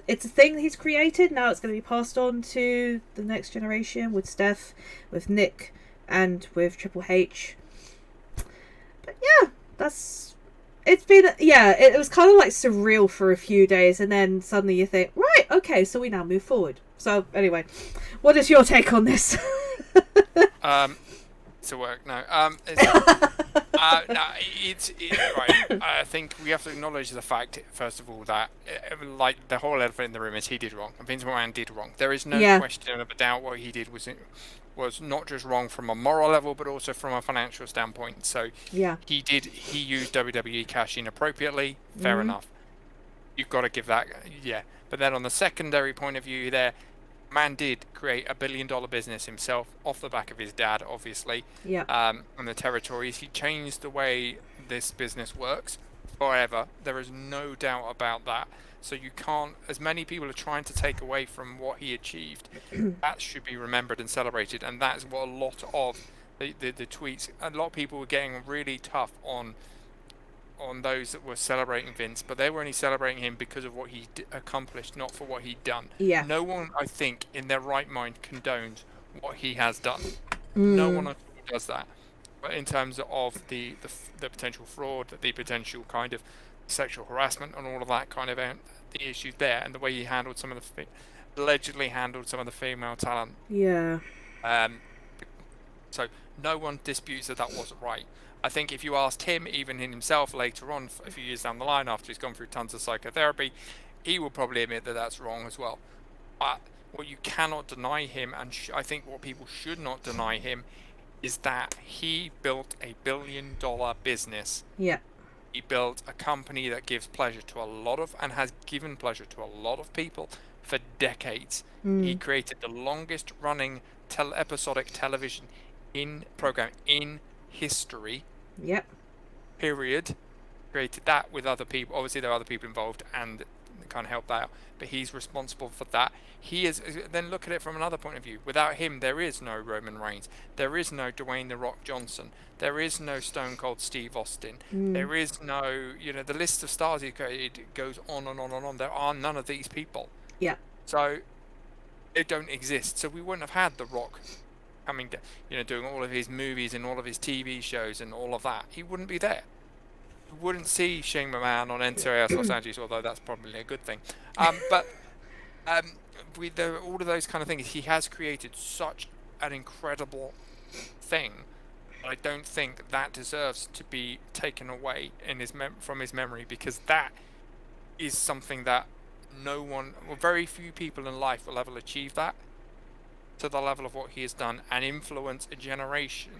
it's a thing that he's created. Now it's going to be passed on to the next generation with Steph, with Nick, and with Triple H. But yeah, it's been, it was kind of like surreal for a few days, and then suddenly you think, right, okay, so we now move forward. So anyway, what is your take on this? To work no. It's right. I think we have to acknowledge the fact, first of all, that like the whole elephant in the room is he did wrong. Vince McMahon did wrong. There is no question of a doubt what he did was not just wrong from a moral level, but also from a financial standpoint. So he used WWE cash inappropriately. Fair enough. You've got to give that. But then on the secondary point of view, there. Man did create $1 billion business himself off the back of his dad, obviously. On the territories, he changed the way this business works forever. There is no doubt about that. So you can't, as many people are trying to take away from what he achieved, that should be remembered and celebrated. And that's what a lot of the tweets, a lot of people were getting really tough on those that were celebrating Vince, but they were only celebrating him because of what he accomplished, not for what he'd done. No one, I think, in their right mind condones what he has done. No one does that. But in terms of the potential fraud, the potential kind of sexual harassment and all of that kind of the issues there, and the way he handled some of allegedly handled some of the female talent. So no one disputes that wasn't right. I think if you asked him, even in himself later on, a few years down the line, after he's gone through tons of psychotherapy, he will probably admit that that's wrong as well. But what you cannot deny him, and I think what people should not deny him, is that he built a $1 billion business. He built a company that gives pleasure to a lot of, and has given pleasure to a lot of people for decades. He created the longest running episodic television program in history. Period. Created that with other people. Obviously there are other people involved and kind of helped that out, but he's responsible for that. He is. Then look at it from another point of view. Without him, there is no Roman Reigns. There is no Dwayne "The Rock" Johnson. There is no Stone Cold Steve Austin. There is no, the list of stars he created goes on and on and on. There are none of these people. So they don't exist. So we wouldn't have had The Rock doing all of his movies and all of his TV shows and all of that, he wouldn't be there. You wouldn't see Shane McMahon on NCIS Los Angeles, although that's probably a good thing. But with all of those kind of things, he has created such an incredible thing. I don't think that deserves to be taken away in from his memory, because that is something that very few people in life will ever achieve that to the level of what he has done and influence a generation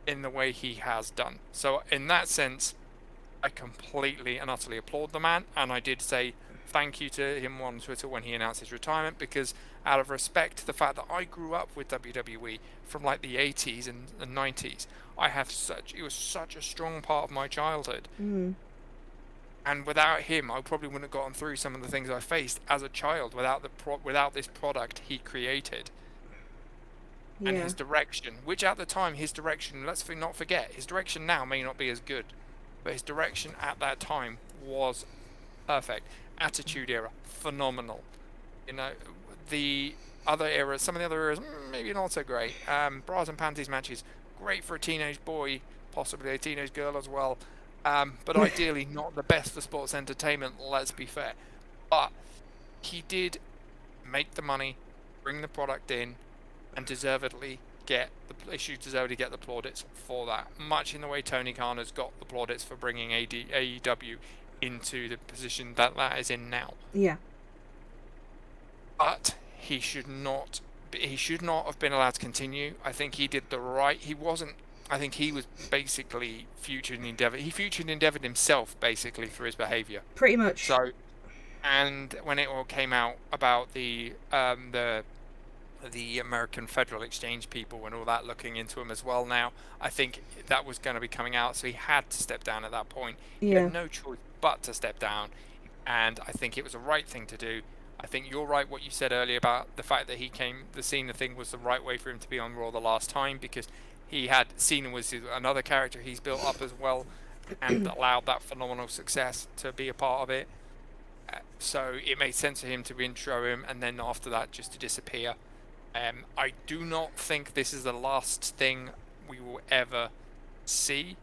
in the way he has done. So in that sense, I completely and utterly applaud the man, and I did say thank you to him on Twitter when he announced his retirement, because out of respect to the fact that I grew up with WWE from like the 80s and 90s, it was such a strong part of my childhood. And without him, I probably wouldn't have gotten through some of the things I faced as a child without this product he created. And his direction, which at the time, let's not forget, his direction now may not be as good, but his direction at that time was perfect. Attitude Era, phenomenal. The other eras, some of the other eras, maybe not so great. Bras and panties matches, great for a teenage boy, possibly a teenage girl as well. But ideally not the best for sports entertainment, let's be fair. But he did make the money, bring the product in, and deservedly get the plaudits for that. Much in the way Tony Khan has got the plaudits for bringing AEW into the position that is in now. Yeah. But he should not have been allowed to continue. I think he did I think he was basically featured and endeavored. He featured and endeavored himself basically through his behaviour. Pretty much. So, and when it all came out about the American Federal Exchange people and all that looking into him as well now, I think that was going to be coming out, so he had to step down at that point. He had no choice but to step down, and I think it was the right thing to do. I think you're right what you said earlier about the fact that the Cena thing was the right way for him to be on Raw the last time, because Cena was another character he's built up as well, and allowed that phenomenal success to be a part of it. So it made sense for him to intro him, and then after that just to disappear. I do not think this is the last thing we will ever see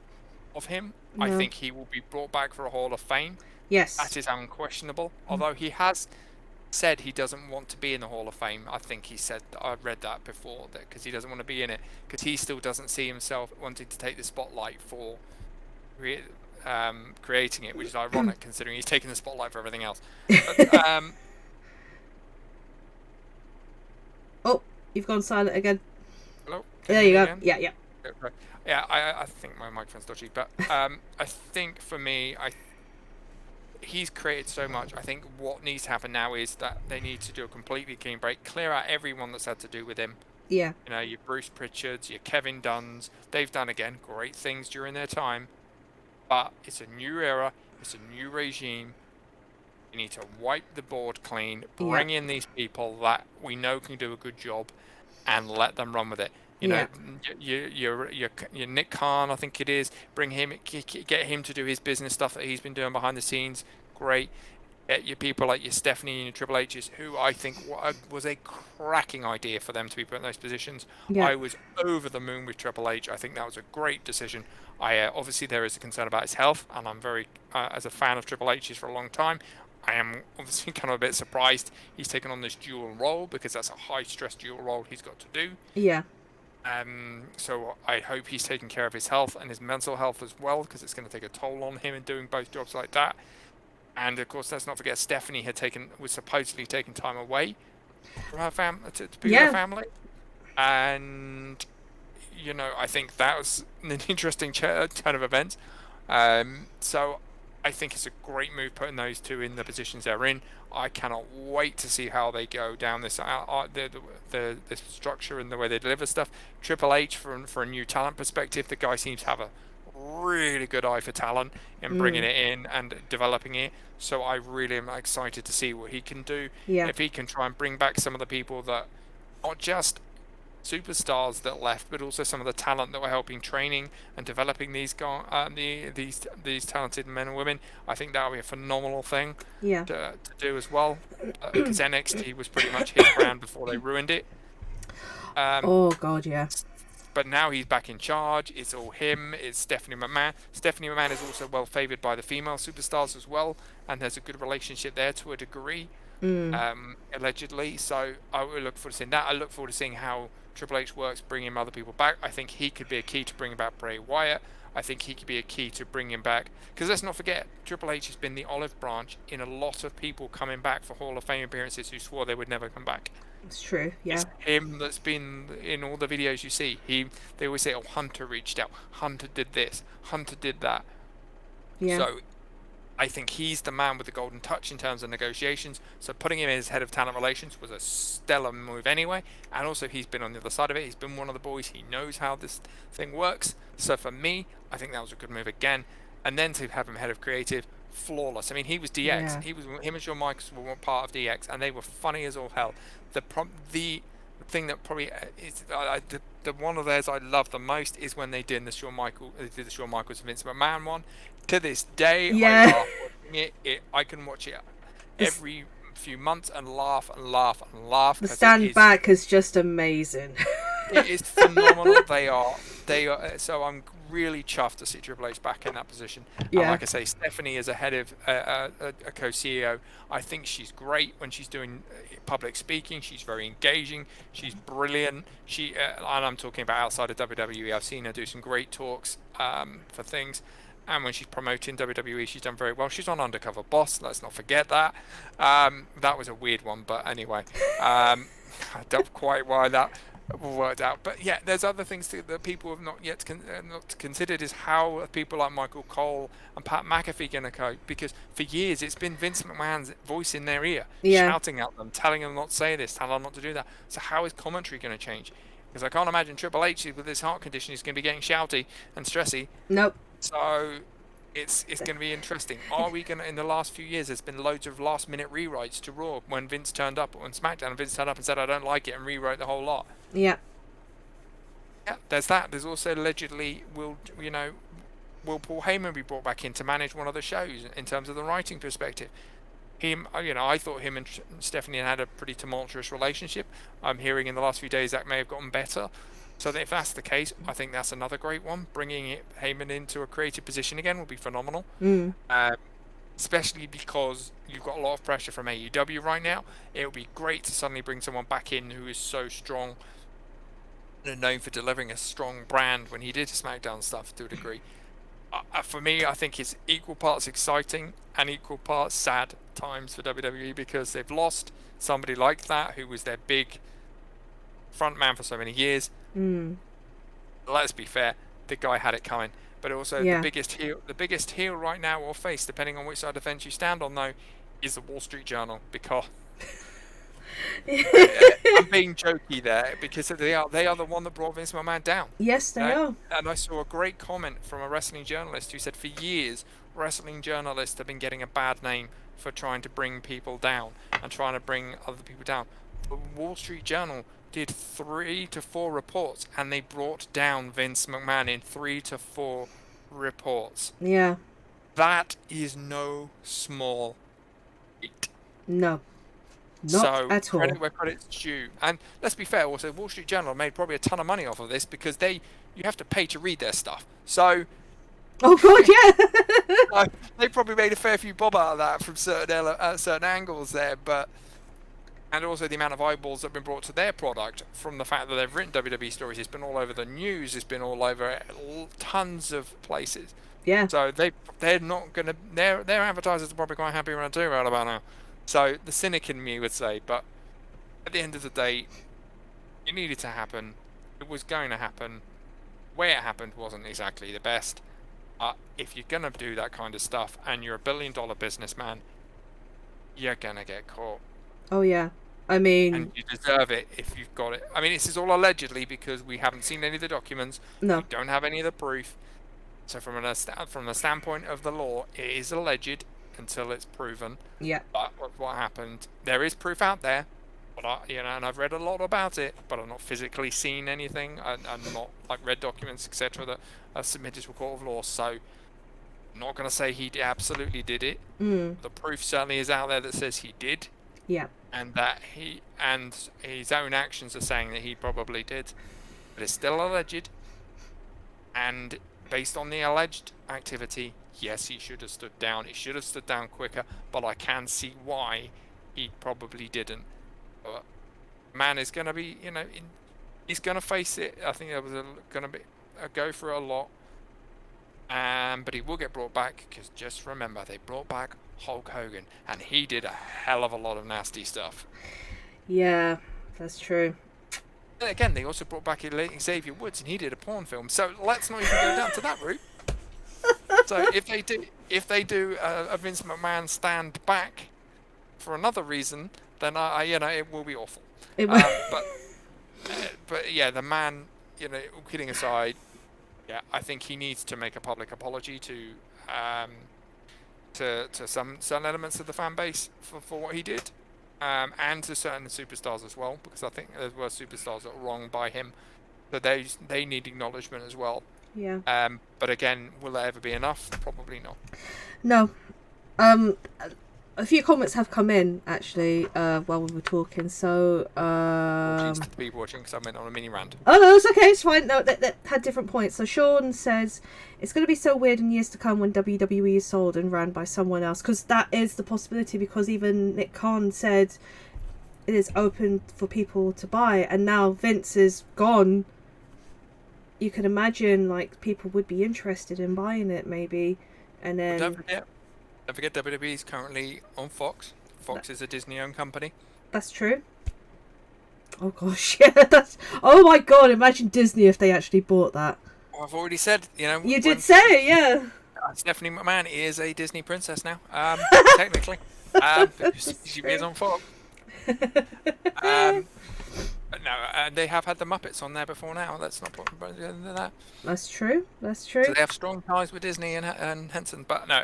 of him. No. I think he will be brought back for a Hall of Fame. Yes. That is unquestionable. Although he has said he doesn't want to be in the Hall of Fame. I think he said, I read that before, that because he doesn't want to be in it, because he still doesn't see himself wanting to take the spotlight for creating it, which is ironic considering he's taking the spotlight for everything else. But, oh, you've gone silent again. Hello? There you go. Again? Yeah. Yeah, I think my microphone's dodgy, but I think for me, he's created so much. I think what needs to happen now is that they need to do a completely clean break, clear out everyone that's had to do with him. Yeah. Your Bruce Pritchards, your Kevin Dunns, they've done, again, great things during their time, but it's a new era, it's a new regime. You need to wipe the board clean, bring in these people that we know can do a good job, and let them run with it. Your Nick Khan, I think it is. Bring him, get him to do his business stuff that he's been doing behind the scenes. Great. Get your people like your Stephanie and your Triple H's, who I think was a cracking idea for them to be put in those positions. Yeah. I was over the moon with Triple H. I think that was a great decision. Obviously there is a concern about his health, and I'm very, as a fan of Triple H's for a long time, I am obviously kind of a bit surprised he's taken on this dual role, because that's a high-stress dual role he's got to do. Yeah. So I hope he's taking care of his health and his mental health as well, because it's going to take a toll on him in doing both jobs like that. And of course, let's not forget Stephanie was supposedly taking time away from her family to be with her family, and I think that was an interesting turn of events. So I think it's a great move putting those two in the positions they're in. I cannot wait to see how they go down this the structure and the way they deliver stuff. Triple H, for a new talent perspective, the guy seems to have a really good eye for talent and bringing it in and developing it. So I really am excited to see what he can do. Yeah. If he can try and bring back some of the people that not just superstars that left, but also some of the talent that were helping training and developing these talented men and women. I think that would be a phenomenal thing to do as well, because NXT was pretty much his brand before they ruined it. Oh God, yeah. But now he's back in charge. It's all him. It's Stephanie McMahon. Stephanie McMahon is also well favoured by the female superstars as well, and there's a good relationship there to a degree, allegedly. So I will look forward to seeing that. I look forward to seeing how Triple H works, bringing other people back. I think he could be a key to bringing back Bray Wyatt. I think he could be a key to bringing back, because let's not forget, Triple H has been the olive branch in a lot of people coming back for Hall of Fame appearances who swore they would never come back. It's true, yeah. It's him that's been in all the videos you see. They always say, oh, Hunter reached out, Hunter did this, Hunter did that. Yeah. So I think he's the man with the golden touch in terms of negotiations. So putting him in as head of talent relations was a stellar move anyway. And also he's been on the other side of it. He's been one of the boys. He knows how this thing works. So for me, I think that was a good move again. And then to have him head of creative, flawless. I mean, he was DX. Yeah. Him and Shawn Michaels were part of DX, and they were funny as all hell. The thing that probably is the one of theirs I love the most is when they did the Shawn Michaels Vince McMahon one. To this day, Yeah. I laugh watching it. I can watch it every few months and laugh and laugh and laugh. The stand back is just amazing. It is phenomenal. They are. So I'm really chuffed to see Triple H back in that position. Yeah. And like I say, Stephanie is a head of a co-CEO. I think she's great when she's doing public speaking. She's very engaging. She's brilliant. And I'm talking about outside of WWE. I've seen her do some great talks for things. And when she's promoting WWE, she's done very well. She's on Undercover Boss. Let's not forget that. That was a weird one, but anyway, I don't quite why that worked out. But yeah, there's other things that people have not yet not considered, is how are people like Michael Cole and Pat McAfee going to cope? Because for years it's been Vince McMahon's voice in their ear, shouting at them, telling them not to say this, telling them not to do that. So how is commentary going to change? Because I can't imagine Triple H with his heart condition is going to be getting shouty and stressy. Nope. So it's going to be interesting. Are we going to, in the last few years, there's been loads of last minute rewrites to Raw when Vince turned up on Smackdown, and Vince turned up and said, I don't like it, and rewrote the whole lot. Yeah. Yeah, there's that. There's also allegedly, will Paul Heyman be brought back in to manage one of the shows in terms of the writing perspective? I thought him and Stephanie had a pretty tumultuous relationship. I'm hearing in the last few days that may have gotten better. So if that's the case, I think that's another great one. Bringing Heyman into a creative position again would be phenomenal. Especially because you've got a lot of pressure from AEW right now. It would be great to suddenly bring someone back in who is so strong and known for delivering a strong brand when he did SmackDown stuff to a degree. For me, I think it's equal parts exciting and equal parts sad times for WWE, because they've lost somebody like that who was their big front man for so many years. Let's be fair, the guy had it coming. But also the biggest heel right now, or face, depending on which side of the fence you stand on, though, is the Wall Street Journal, because I'm being jokey there, because they are the one that brought Vince McMahon down. Yes, they are. And I saw a great comment from a wrestling journalist who said, for years, wrestling journalists have been getting a bad name for trying to bring people down and trying to bring other people down. The Wall Street Journal did 3 to 4 reports, and they brought down Vince McMahon in 3 to 4 reports. Yeah. That is no small feat. No. Not at all. Credit where credit's due. And let's be fair, also, Wall Street Journal made probably a ton of money off of this, because you have to pay to read their stuff. So, oh god, yeah. They probably made a fair few bob out of that from certain angles there, and also the amount of eyeballs that have been brought to their product from the fact that they've written WWE stories. It's been all over the news. It's been all over tons of places. Yeah. So they're not gonna. Their advertisers are probably quite happy around too right about now. So the cynic in me would say, but at the end of the day, it needed to happen. It was going to happen. The way it happened wasn't exactly the best. If you're gonna do that kind of stuff and you're a $1 billion businessman, you're gonna get caught. Oh yeah, I mean, and you deserve it if you've got it. I mean, this is all allegedly, because we haven't seen any of the documents. No. We don't have any of the proof. So from the standpoint of the law, it is alleged until it's proven. Yeah. But what happened? There is proof out there, but and I've read a lot about it, but I've not physically seen anything. I'm not read documents, etc. that are submitted to a court of law. So I'm not going to say he absolutely did it. The proof certainly is out there that says he did. Yeah. and that his own actions are saying that he probably did, but it's still alleged. And based on the alleged activity, yes, he should have stood down. He should have stood down quicker, but I can see why he probably didn't. But man is going to be, he's going to face it. I think there was going to be a go for a lot. But he will get brought back, because just remember, they brought back Hulk Hogan, and he did a hell of a lot of nasty stuff. Yeah, that's true. And again, they also brought back Xavier Woods, and he did a porn film. So let's not even go down to that route. So if they do a Vince McMahon stand back for another reason, then it will be awful. It will. But yeah, the man, kidding aside, yeah, I think he needs to make a public apology to some certain elements of the fan base for what he did, and to certain superstars as well, because I think there were superstars that were wronged by him, but they need acknowledgement as well. Yeah. But again, will there ever be enough? Probably not. No. A few comments have come in actually while we were talking. So. Apologies to the people watching, because I went on a mini rant. Oh no, it's okay. It's fine. No, that had different points. So Sean says it's going to be so weird in years to come when WWE is sold and ran by someone else, because that is the possibility. Because even Nick Khan said it is open for people to buy, and now Vince is gone. You can imagine like people would be interested in buying it maybe, and then Don't forget WWE is currently on Fox. Fox is a Disney-owned company. That's true. Oh gosh, yeah, that's. Oh my god! Imagine Disney if they actually bought that. Well, I've already said, You did say it, yeah. Stephanie McMahon is a Disney princess now, technically. Because she is on Fox. But no, they have had the Muppets on there before now. Let's not put into that. That's true. That's true. So they have strong ties with Disney and Henson. But no,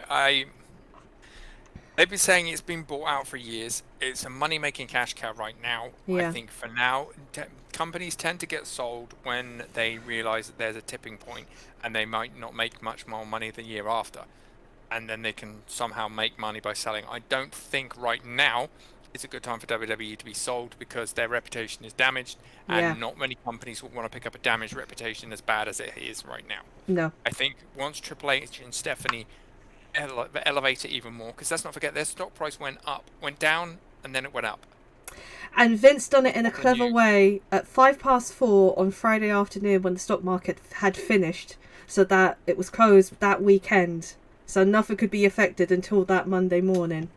they've been saying it's been bought out for years. It's a money-making cash cow right now. Yeah. I think for now, companies tend to get sold when they realise that there's a tipping point and they might not make much more money the year after. And then they can somehow make money by selling. I don't think right now it's a good time for WWE to be sold, because their reputation is damaged, and not many companies will want to pick up a damaged reputation as bad as it is right now. No. I think once Triple H and Stephanie elevate it even more, because let's not forget their stock price went down, and then it went up. And Vince done it in a clever way at 4:05 on Friday afternoon when the stock market had finished, so that it was closed that weekend, so nothing could be affected until that Monday morning.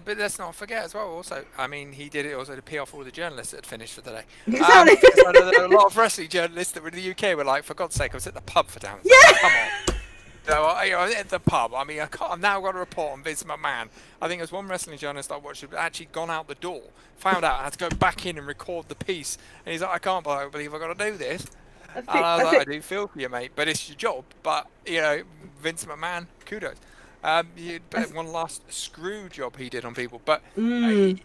But let's not forget as well, also, I mean, he did it also to pee off all the journalists that had finished for the day. Exactly. I know there were a lot of wrestling journalists that were in the UK were like, for God's sake, I was at the pub for damn. Yeah. Come on. I was at the pub. I mean, I've now got a report on Vince McMahon. I think there's one wrestling journalist I watched who had actually gone out the door, found out, and had to go back in and record the piece. And he's like, I can't believe I've got to do this. And I was like, I do feel for you, mate, but it's your job. But, Vince McMahon, kudos. One last screw job he did on people, but he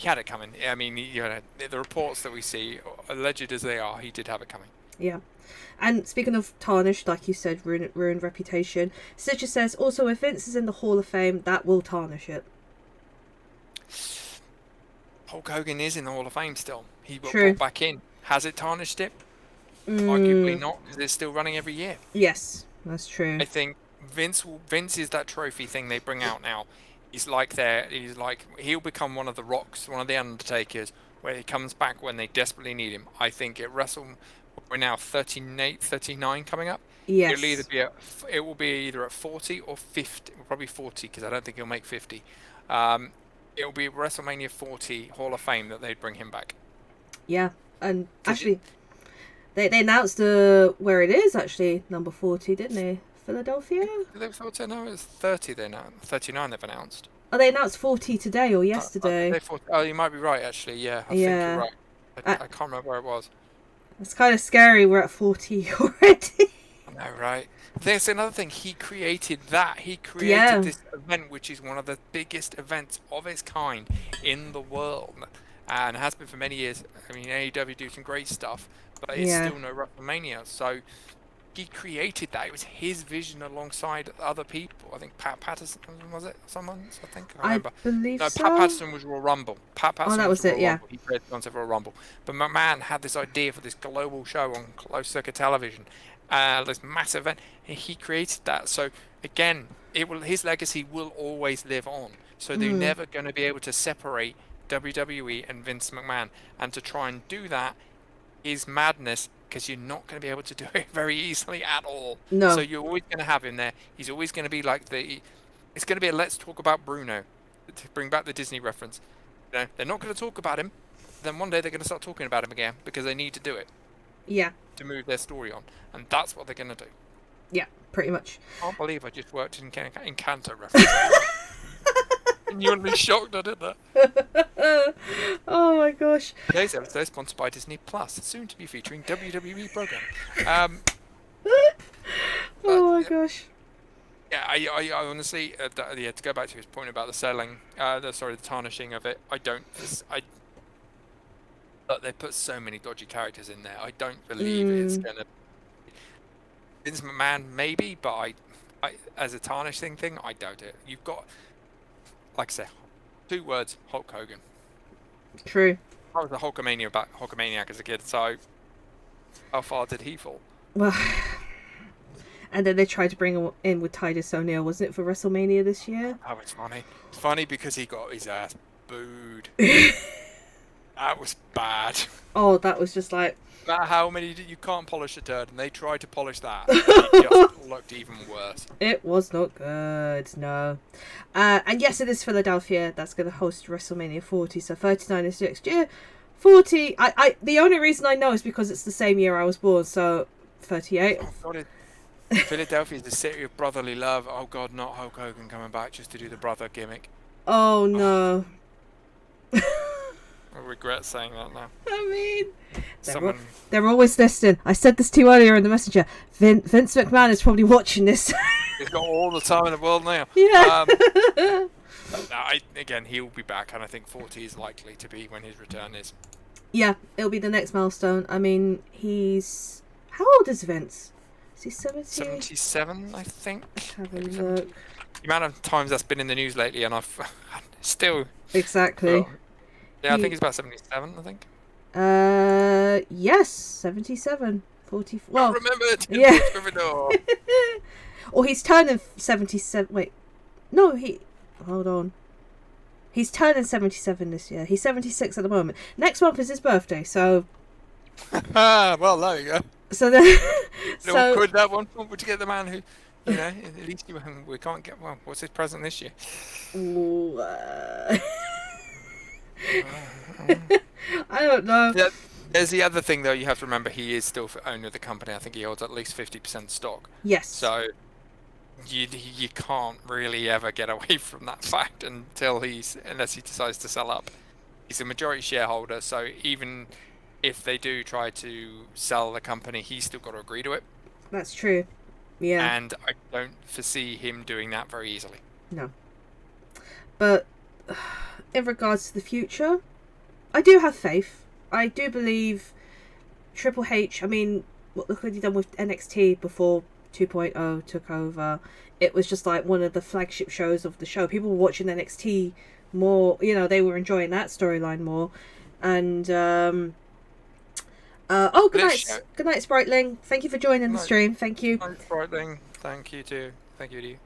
had it coming. I mean, the reports that we see, alleged as they are, he did have it coming. Yeah. And speaking of tarnished, like you said, ruined reputation, Stitcher says, also if Vince is in the Hall of Fame, that will tarnish it. Hulk Hogan is in the Hall of Fame still. He got True. brought back in. Has it tarnished it? Arguably not, because it's still running every year. Yes, that's true. I think Vince is that trophy thing they bring out now. He'll become one of the Rocks, one of the Undertakers, where he comes back when they desperately need him. I think at we're now 39 coming up. Yes. It will be either at 40 or 50. Well, probably 40, because I don't think he'll make 50. It'll be WrestleMania 40 Hall of Fame that they'd bring him back. Yeah, and actually, they announced where it is, actually, number 40, didn't they? Philadelphia? No, it's 30 they now. 39 they've announced. Oh, they announced 40 today or yesterday. You might be right, actually, yeah. I think you're right. I can't remember where it was. It's kind of scary, we're at 40 already. I know, right? There's another thing, he created that. He created this event, which is one of the biggest events of its kind in the world. And has been for many years. I mean, AEW do some great stuff, but it's still no WrestleMania. So he created that. It was his vision alongside other people. I think Pat Patterson, was it? Someone, I think. I remember. believe No, so. Pat Patterson was Royal Rumble. Pat Patterson that was Royal it, yeah. Rumble. He created the concept of Royal Rumble. But McMahon had this idea for this global show on closed circuit television, this massive event, and he created that. So again, his legacy will always live on. So they're never going to be able to separate WWE and Vince McMahon, and to try and do that is madness, because you're not going to be able to do it very easily at all. No. So you're always going to have him there. He's always going to be like it's going to be a let's talk about Bruno, to bring back the Disney reference. You know, they're not going to talk about him. Then one day they're going to start talking about him again, because they need to do it. Yeah. To move their story on, and that's what they're going to do. Yeah, pretty much. I can't believe I just worked in Canto reference. Genuinely shocked I did that. Oh my gosh. Today's episode is sponsored by Disney Plus, soon to be featuring WWE program. Oh my gosh. Yeah, I honestly, to go back to his point about the selling, the tarnishing of it, but they put so many dodgy characters in there. I don't believe it's gonna. Vince McMahon maybe, but I as a tarnishing thing, I doubt it. You've got, like I said, 2 words: Hulk Hogan. True. I was a Hulkamaniac as a kid, so how far did he fall? Well, and then they tried to bring him in with Titus O'Neil, wasn't it, for WrestleMania this year? That was funny. It's funny because he got his ass booed. That was bad. Oh, that was just like... No matter how many you can't polish a turd, and they tried to polish that. It just looked even worse. It was not good, no. And yes, it is Philadelphia that's going to host WrestleMania 40, so 39 is next year. 40, the only reason I know is because it's the same year I was born, so 38. Oh, God, Philadelphia is the city of brotherly love. Oh, God, not Hulk Hogan coming back just to do the brother gimmick. Oh, no. I regret saying that now. I mean, Someone... they're always listening. I said this to you earlier in the messenger. Vince McMahon is probably watching this. He's got all the time in the world now. Yeah. Again, he'll be back, and I think 40 is likely to be when his return is. Yeah, it'll be the next milestone. I mean, he's... How old is Vince? Is he 70? 77, I think. Let's have a look. The amount of times that's been in the news lately, and I've still... Exactly. Yeah, I think he's about 77, I think. Yes, 77. 40. Well, I remember it. Yeah. Or he's turning 77. Wait. No, hold on. He's turning 77 this year. He's 76 at the moment. Next month is his birthday, so... well, there you go. So then... Could that one? Would you get the man who... You know, at least we can't get... Well, what's his present this year? Ooh, I don't know. Yeah, there's the other thing, though. You have to remember he is still owner of the company. I think he holds at least 50% stock. Yes. So you can't really ever get away from that fact unless he decides to sell up. He's a majority shareholder, so even if they do try to sell the company, he's still got to agree to it. That's true. Yeah. And I don't foresee him doing that very easily. No. But in regards to the future, I do have faith. I do believe Triple H, I mean, look what he done with NXT before 2.0 took over. It was just like one of the flagship shows of the show. People were watching NXT more, they were enjoying that storyline more. And, good night, Spriteling. Thank you for joining the stream. Thank you. Hi, Spriteling. Thank you too. Thank you to you.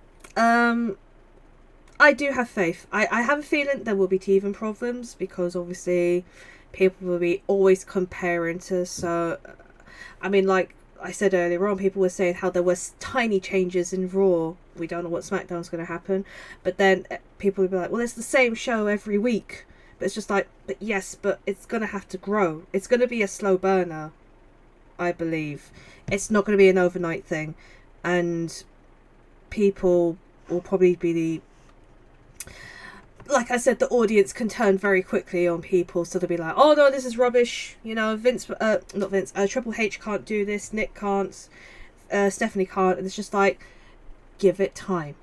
I do have faith. I have a feeling there will be teething problems because obviously people will be always comparing to. So, I mean, like I said earlier on, people were saying how there was tiny changes in Raw. We don't know what SmackDown's going to happen. But then people will be like, well, it's the same show every week. But it's just like, but it's going to have to grow. It's going to be a slow burner, I believe. It's not going to be an overnight thing. And people will probably be like I said, the audience can turn very quickly on people, so they'll be like, oh no, this is rubbish, Triple H can't do this, Nick can't, Stephanie can't, and it's just like, give it time,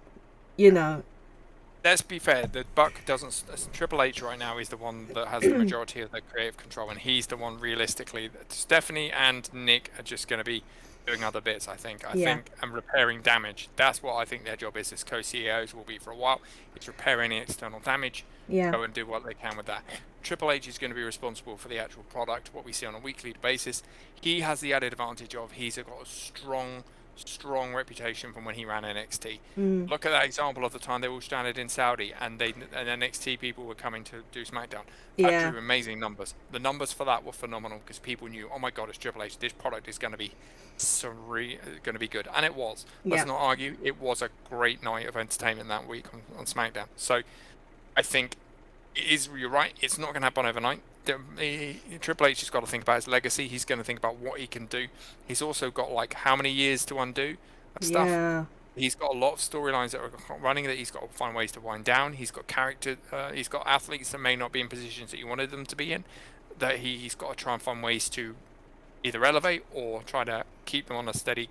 Let's be fair, the buck doesn't... Triple H right now is the one that has the majority of the creative control, and he's the one realistically... Stephanie and Nick are just going to be doing other bits, I think. I Yeah. think, and repairing damage. That's what I think their job is as co-CEOs will be for a while. It's repair any external damage, Yeah. go and do what they can with that. Triple H is going to be responsible for the actual product, what we see on a weekly basis. He has the added advantage of he's got a strong reputation from when he ran NXT. Look at that example of the time they all stranded in Saudi and NXT people were coming to do Smackdown. That drew amazing numbers. The numbers for that were phenomenal because people knew, oh my god, it's Triple H. This product is going to be good, and it was. Let's not argue. It was a great night of entertainment that week on SmackDown. So I think you're right. It's not going to happen overnight. Triple H has got to think about his legacy. He's going to think about what he can do. He's also got like how many years to undo stuff. Yeah. He's got a lot of storylines that are running that he's got to find ways to wind down. He's got he's got athletes that may not be in positions that he wanted them to be in, that he's got to try and find ways to either elevate or try to keep them on a steady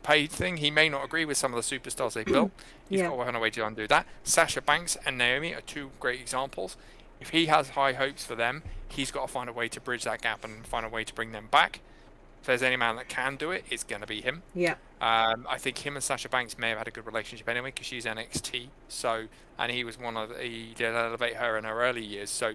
paid thing. He may not agree with some of the superstars they built. He's got to find a way to undo that. Sasha Banks and Naomi are two great examples. If he has high hopes for them, he's got to find a way to bridge that gap and find a way to bring them back. If there's any man that can do it, it's going to be him. Yeah. I think him and Sasha Banks may have had a good relationship anyway because she's NXT. So, and he was he did elevate her in her early years. So,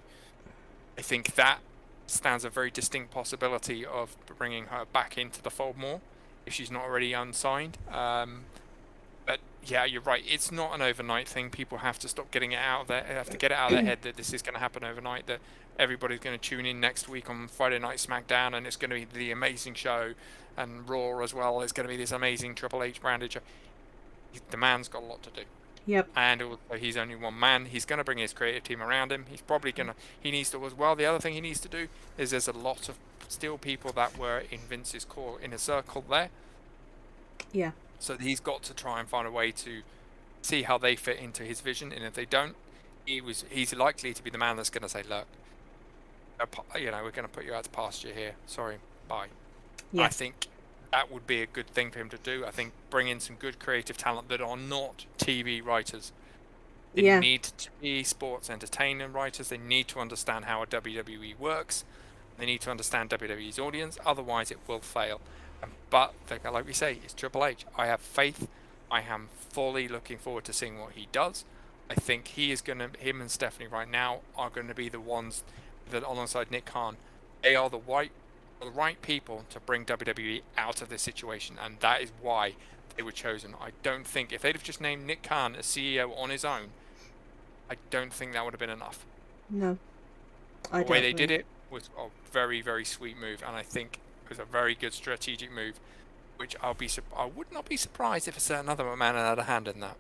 I think that stands a very distinct possibility of bringing her back into the fold more if she's not already unsigned. But yeah, you're right. It's not an overnight thing. People have to stop getting it out of have to get it out of their head that this is going to happen overnight. That everybody's going to tune in next week on Friday Night SmackDown, and it's going to be the amazing show, and Raw as well. It's going to be this amazing Triple H branded show. The man's got a lot to do. Yep. And also, he's only one man. He's going to bring his creative team around him. He's probably going to. He needs to as well. The other thing he needs to do is there's a lot of still people that were in Vince's core inner circle there. Yeah. So he's got to try and find a way to see how they fit into his vision, and if they don't, he's likely to be the man that's going to say, look, we're going to put you out to pasture here. Sorry, bye. Yeah. I think that would be a good thing for him to do. I think bring in some good creative talent that are not TV writers. They need to be sports entertainment writers. They need to understand how a WWE works. They need to understand WWE's audience. Otherwise, it will fail. But like we say, it's Triple H. I have faith. I am fully looking forward to seeing what he does. I think him and Stephanie right now are going to be the ones that, alongside Nick Khan, they are the right people to bring WWE out of this situation, and that is why they were chosen. I don't think if they'd have just named Nick Khan as CEO on his own, I don't think that would have been enough. No, the way they did it was a very, very sweet move, and I think it was a very good strategic move, which I would not be surprised if a certain other man had a hand in that.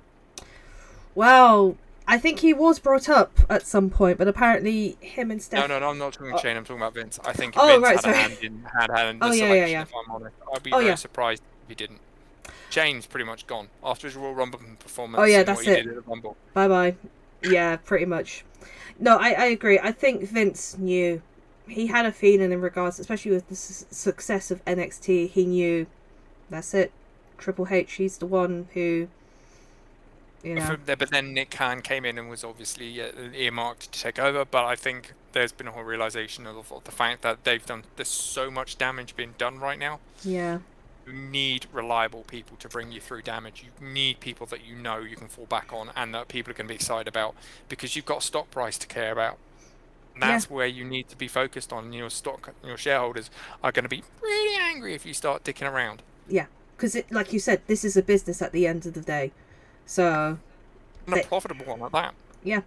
Well, I think he was brought up at some point, but apparently him and Steph... No, I'm not talking Shane, I'm talking about Vince. I think Vince had a hand in the selection, if I'm honest. I'd be very surprised if he didn't. Shane's pretty much gone. After his Royal Rumble performance, that's what he did at the Rumble. Bye-bye. Yeah, pretty much. No, I agree. I think Vince knew. He had a feeling in regards, especially with the success of NXT, he knew that's it. Triple H, he's the one who, But then Nick Khan came in and was obviously earmarked to take over, but I think there's been a whole realization of the fact that there's so much damage being done right now. Yeah. You need reliable people to bring you through damage. You need people that you know you can fall back on and that people are going to be excited about because you've got stock price to care about. And that's where you need to be focused on. Your shareholders are going to be really angry if you start dicking around. Yeah, because like you said, this is a business at the end of the day. So... And a profitable one at that. Yeah.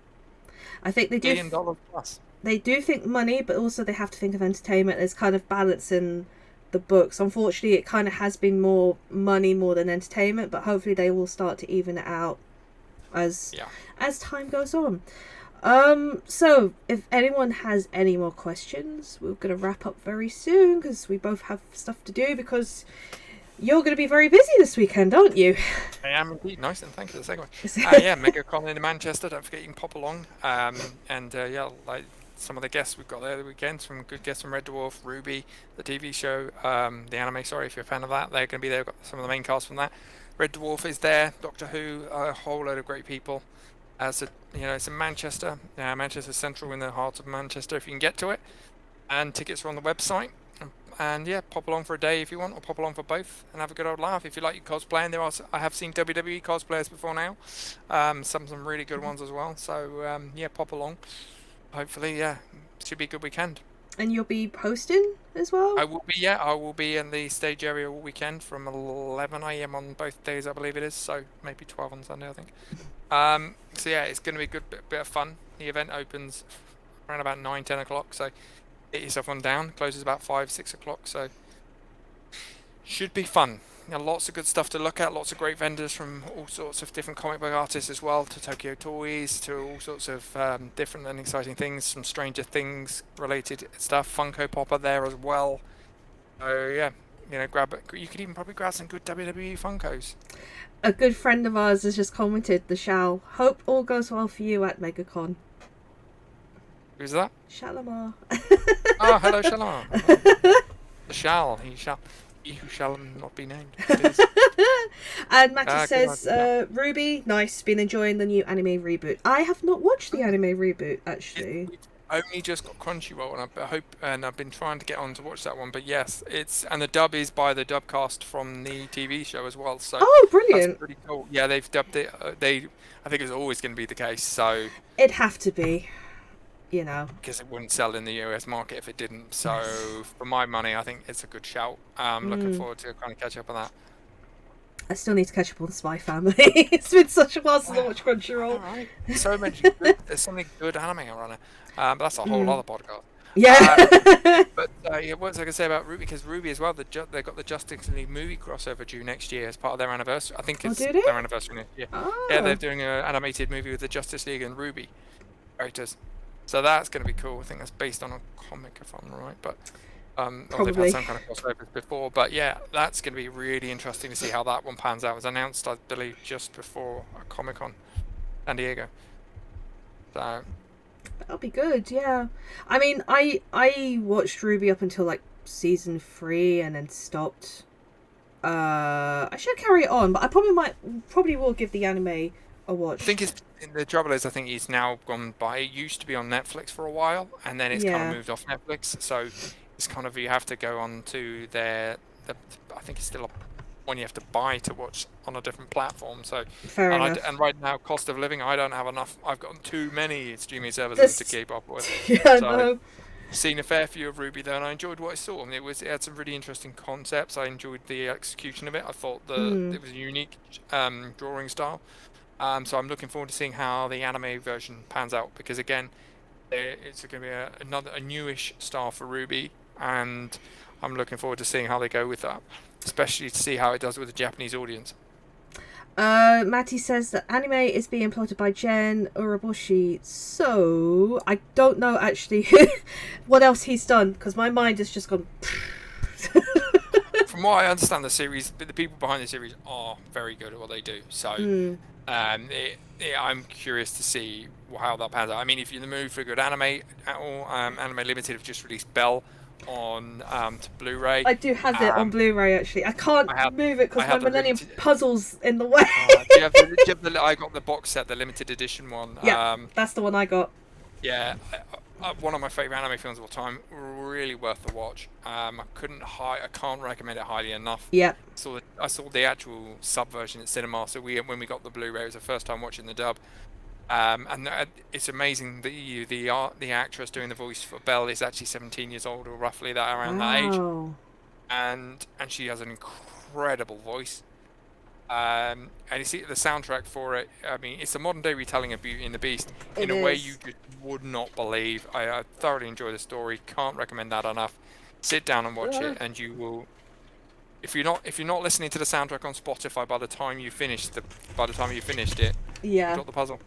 I think they do... $1 billion plus. They do think money, but also they have to think of entertainment. There's kind of balance in the books. Unfortunately, it kind of has been more money more than entertainment, but hopefully they will start to even it out as time goes on. So if anyone has any more questions, we're going to wrap up very soon because we both have stuff to do because you're going to be very busy this weekend, aren't you? I am indeed. Nice, and thanks for the segue. MegaCon in Manchester. Don't forget you can pop along. Like some of the guests we've got there the weekend, some good guests from Red Dwarf, Ruby, the TV show, the anime. Sorry if you're a fan of that. They're going to be there. We've got some of the main cast from that. Red Dwarf is there. Doctor Who, a whole load of great people. It's in Manchester, Manchester Central, in the heart of Manchester, if you can get to it. And tickets are on the website. and yeah, pop along for a day if you want, or pop along for both and have a good old laugh. If you like your cosplaying, I have seen WWE cosplayers before now, some really good ones as well. So yeah, pop along. Hopefully, yeah, should be a good weekend. And you'll be hosting as well? I will be in the stage area all weekend from 11 a.m. on both days, I believe it is. So maybe 12 on Sunday, I think. So yeah, it's going to be a good bit of fun. The event opens around about 9-10 o'clock, so get yourself on down. Closes about 5-6 o'clock, so should be fun. Lots of good stuff to look at, lots of great vendors from all sorts of different comic book artists as well, to Tokyo Toys, to all sorts of different and exciting things, some Stranger Things related stuff, Funko Pop are there as well. So yeah, you could even probably grab some good WWE Funkos. A good friend of ours has just commented, the Shal, hope all goes well for you at MegaCon. Who's that? Shalamar. Oh, hello Shalamar. The Shal, he who shall not be named. And Matty says, Ruby, nice, been enjoying the new anime reboot. I have not watched the anime reboot, actually. I've only just got Crunchyroll, and I've been trying to get on to watch that one. But yes, and the dub is by the dub cast from the TV show as well. So brilliant! That's pretty cool. Yeah, they've dubbed it. I think it's always going to be the case. So it'd have to be. Because it wouldn't sell in the US market if it didn't. So for my money, I think it's a good shout. I'm looking forward to kind of catch up on that. I still need to catch up on the Spy Family. It's been such a while since I watched Crunchyroll. Right. So much there's something good anime on it. But that's a whole other podcast. Yeah. But yeah, what was I going to say about Ruby? Because Ruby as well, they've got the Justice League movie crossover due next year as part of their anniversary. I think it's their anniversary next year. Yeah, they're doing an animated movie with the Justice League and Ruby characters. So that's going to be cool. I think that's based on a comic, if I'm right. But they've had some kind of crossovers before. But yeah, that's going to be really interesting to see how that one pans out. It was announced, I believe, just before Comic-Con San Diego. So that'll be good. Yeah, I mean, I watched Ruby up until like season 3 and then stopped. I should carry it on, but I probably will give the anime a watch. I think the trouble is, I think it's now gone by. It used to be on Netflix for a while, and then it's kind of moved off Netflix. So it's kind of, you have to go on to I think it's still one you have to buy to watch on a different platform. So fair enough. And right now, cost of living, I don't have enough. I've got too many streaming services to keep up with. No. Seen a fair few of Ruby though, and I enjoyed what I saw. I mean, it had some really interesting concepts. I enjoyed the execution of it. I thought it was a unique drawing style. So I'm looking forward to seeing how the anime version pans out, because again, it's going to be a newish style for Ruby, and I'm looking forward to seeing how they go with that, especially to see how it does with the Japanese audience. Matty says that anime is being plotted by Jen Uraboshi, so I don't know actually what else he's done, because my mind has just gone. From what I understand, the people behind the series are very good at what they do. So I'm curious to see how that pans out. I mean, if you're in the mood for a good anime, Anime Limited have just released Bell on to Blu-ray. I do have it on Blu-ray actually. I can't move it because my Millennium Puzzle's in the way. I got the box set, the limited edition one. Yeah, that's the one I got. Yeah, one of my favourite anime films of all time. Really worth the watch. I can't recommend it highly enough. Yeah. I saw the actual sub version at cinema. So when we got the Blu-ray, it was the first time watching the dub. And it's amazing that the actress doing the voice for Belle is actually 17 years old, or roughly around that age, and she has an incredible voice. And you see the soundtrack for it. I mean, it's a modern day retelling of Beauty and the Beast in a way you just would not believe. I thoroughly enjoy the story. Can't recommend that enough. Sit down and watch it, and you will. If you're not listening to the soundtrack on Spotify by the time you finished it, you got the puzzle.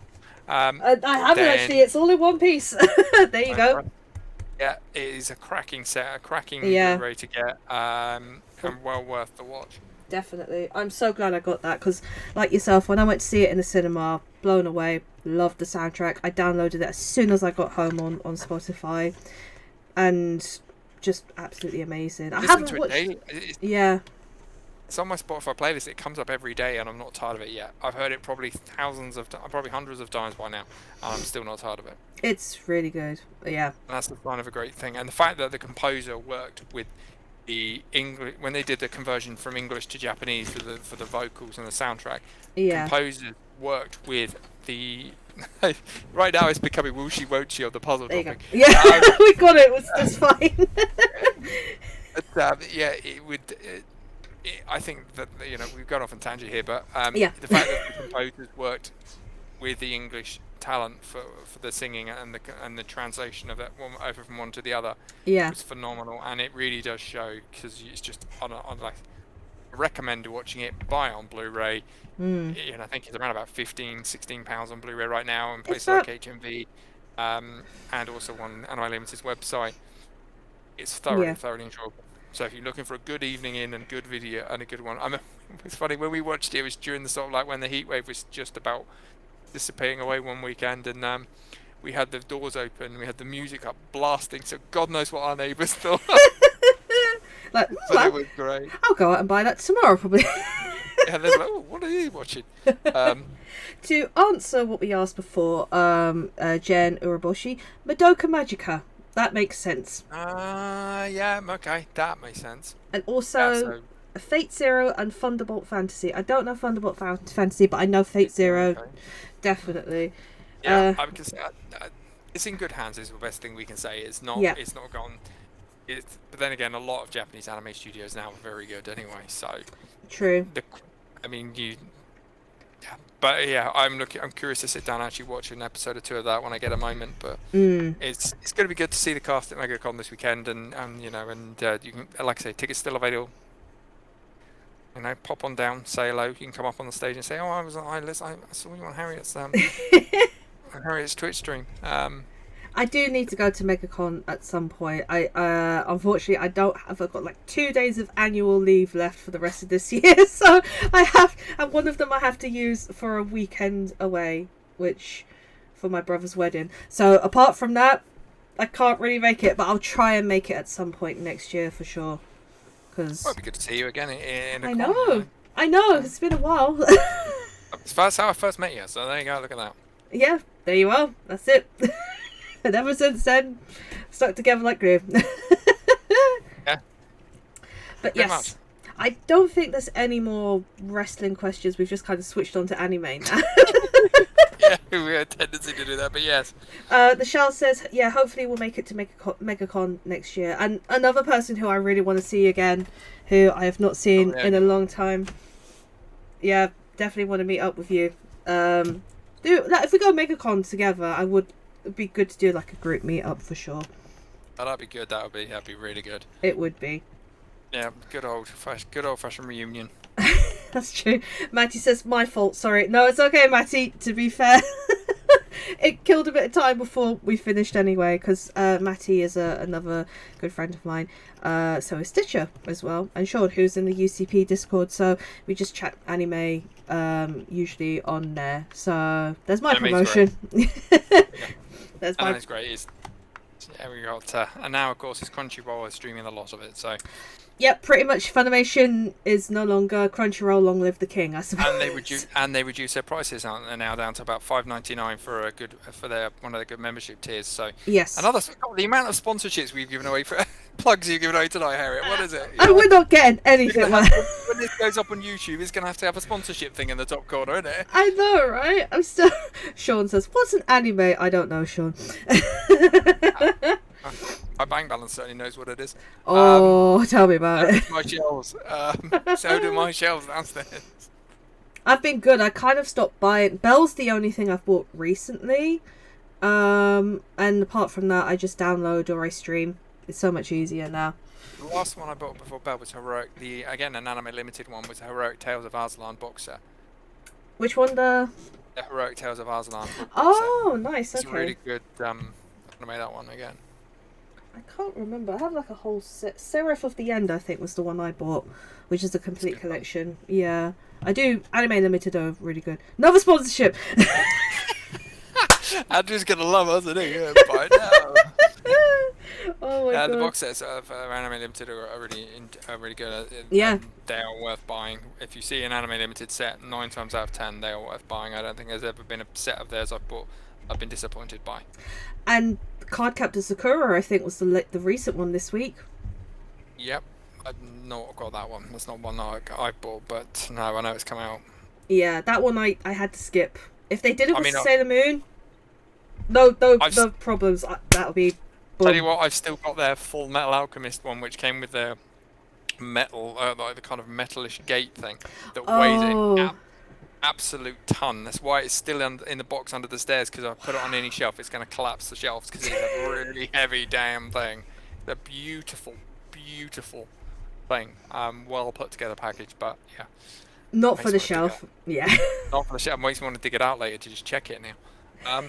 I haven't actually. It's all in one piece. There you go. Yeah, it is a cracking Blu-ray to get, and well worth the watch. Definitely. I'm so glad I got that, because like yourself, when I went to see it in the cinema, blown away, loved the soundtrack. I downloaded it as soon as I got home on Spotify, and just absolutely amazing. I haven't watched it. It's on my Spotify playlist. It comes up every day, and I'm not tired of it yet. I've heard it probably hundreds of times by now, and I'm still not tired of it. It's really good. Yeah. And that's the sign of a great thing. And the fact that the composer worked with the English, when they did the conversion from English to Japanese for the vocals and the soundtrack, Yeah. composers worked with the. Right now, it's becoming Wushi Wochi on the puzzle There you go. topic. Yeah, we got it. It's fine. But yeah, it would. I think that we've gone off on tangent here, but Yeah. the fact that the composers worked with the English talent for the singing and the translation of that one over from one to the other Yeah. was phenomenal, and it really does show, because it's just on like, I recommend watching it. Buy it on Blu-ray. I think it's around about £15-16 on Blu-ray right now on places like HMV, and also on Anime Limited's website. It's thoroughly enjoyable. So if you're looking for a good evening in and good video and a good one, it's funny, when we watched it, it was during the sort of like when the heat wave was just about dissipating away one weekend, and we had the doors open, we had the music up blasting, so God knows what our neighbours thought. Like, But it was great. I'll go out and buy that tomorrow, probably. Yeah, they're like, oh, what are you watching? To answer what we asked before, Jen Uraboshi, Madoka Magica. That makes sense. Yeah, okay, that makes sense. And also, Fate Zero and Thunderbolt Fantasy. I don't know Thunderbolt Fantasy, but I know Fate Zero, definitely. Yeah, I can say it's in good hands. Is the best thing we can say. It's not. Yeah. It's not gone. But then again, a lot of Japanese anime studios now are very good anyway. So True. But yeah, I'm curious to sit down and actually watch an episode or two of that when I get a moment. But it's going to be good to see the cast at MegaCon this weekend, and you can, like I say, tickets still available. Pop on down, say hello. You can come up on the stage and say, "Oh, I saw you on Harriet's Harriet's Twitch stream." I do need to go to MegaCon at some point. I unfortunately I've got like 2 days of annual leave left for the rest of this year, so and one of them I have to use for a weekend away, which for my brother's wedding. So apart from that, I can't really make it, but I'll try and make it at some point next year for sure. Cause it'd be good to see you again in a I con, know, I know, it's been a while. That's how I first met you, so there you go. Look at that. Yeah, there you are. That's it. And ever since then, stuck together like glue. Yeah. But Pretty yes, much. I don't think there's any more wrestling questions. We've just kind of switched on to anime now. Yeah, we have a tendency to do that, but yes. The Shell says, yeah, hopefully we'll make it to MegaCon next year. And another person who I really want to see again, who I have not seen in a long time. Yeah, definitely want to meet up with you. If we go MegaCon together, it'd be good to do like a group meet up for sure. Oh, that'd be good. That'd be really good. It would be. Yeah, good old fashioned reunion. That's true. Matty says, my fault, sorry. No, it's okay, Matty, to be fair. It killed a bit of time before we finished anyway, because Matty is another good friend of mine. So is Stitcher as well, and Sean, who's in the UCP Discord. So we just chat anime usually on there. So there's my promotion. There's my... Anime's great. We got, and now of course it's Crunchyroll is streaming a lot of it. So. Yep, pretty much. Funimation is no longer Crunchyroll. Long live the king, I suppose. And they reduce their prices, aren't they, now down to about $5.99 for their one of the good membership tiers. So yes. The amount of sponsorships we've given away for plugs you've given away tonight, Harriet. What is it? And we're not getting anything. When this goes up on YouTube, it's going to have a sponsorship thing in the top corner, isn't it? I know, right? I'm still. Sean says, "What's an anime?" I don't know, Sean. My bank balance certainly knows what it is. Oh, tell me about it. My shelves. So do my shelves downstairs. I've been good. I kind of stopped buying. Bell's the only thing I've bought recently. And apart from that, I just download or I stream. It's so much easier now. The last one I bought before Bell was Heroic. Again, an Anime Limited one was Heroic Tales of Arslan box set. Which one? The Heroic Tales of Arslan. Oh, nice. Okay. It's a really good. I'm gonna make that one again. I can't remember. I have like a whole set. Seraph of the End, I think, was the one I bought, which is a complete collection. Yeah, I do. Anime Limited are really good. Another sponsorship. Andrew's gonna love us, isn't he? Yeah, by now. Oh my god. The box sets of Anime Limited are really good. Yeah. They are worth buying. If you see an Anime Limited set, 9 times out of 10 they are worth buying. I don't think there's ever been a set of theirs I've been disappointed by. And Cardcaptor Sakura, I think, was the recent one this week. Yep. I've not got that one. That's not one that I bought, but no, I know it's come out. Yeah, that one I had to skip. If they did it I with mean, Sailor Moon, no I've problems. That would be. Tell you what, I've still got their Full Metal Alchemist one, which came with the metal, like the kind of metalish gate thing that weighs an absolute ton. That's why it's still in the box under the stairs, because I put it on any shelf, it's going to collapse the shelves because it's a really heavy damn thing. It's a beautiful, beautiful thing. Well put together package, but yeah. Not for the shelf. Yeah. Not for the shelf. Makes me want to dig it out later to just check it now.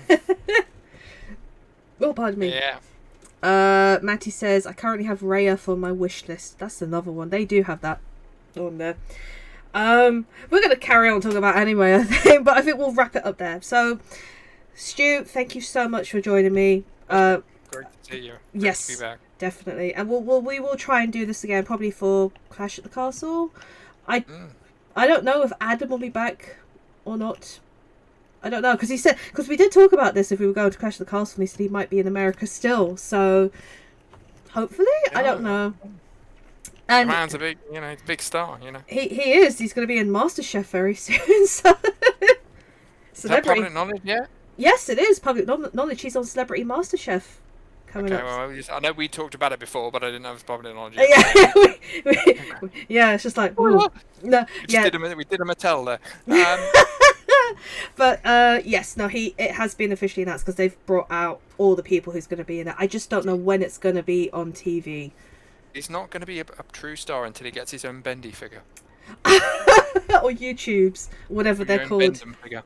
Oh, pardon me. Yeah. Matty says, I currently have Rhea for my wish list. That's another one. They do have that on there. We're going to carry on talking about anime, I think, but I think we'll wrap it up there. So, Stu, thank you so much for joining me. Great to see you. Great yes, to be back. Definitely. And we will try and do this again, probably for Clash at the Castle. I don't know if Adam will be back or not. I don't know, because we did talk about this if we were going to Clash at the Castle, and he said he might be in America still. So hopefully, I don't know. And the man's a big star. He is. He's going to be in MasterChef very soon. So is that public knowledge yet? Yes, it is public knowledge. He's on Celebrity MasterChef coming up. Well, I know we talked about it before, but I didn't know it was public knowledge yet. Yeah, it's just like no, we did a Mattel there. But yes, no, it has been officially announced because they've brought out all the people who's going to be in it. I just don't know when it's going to be on TV. He's not going to be a true star until he gets his own bendy figure. Or YouTubes, whatever they're called. Bendham figure.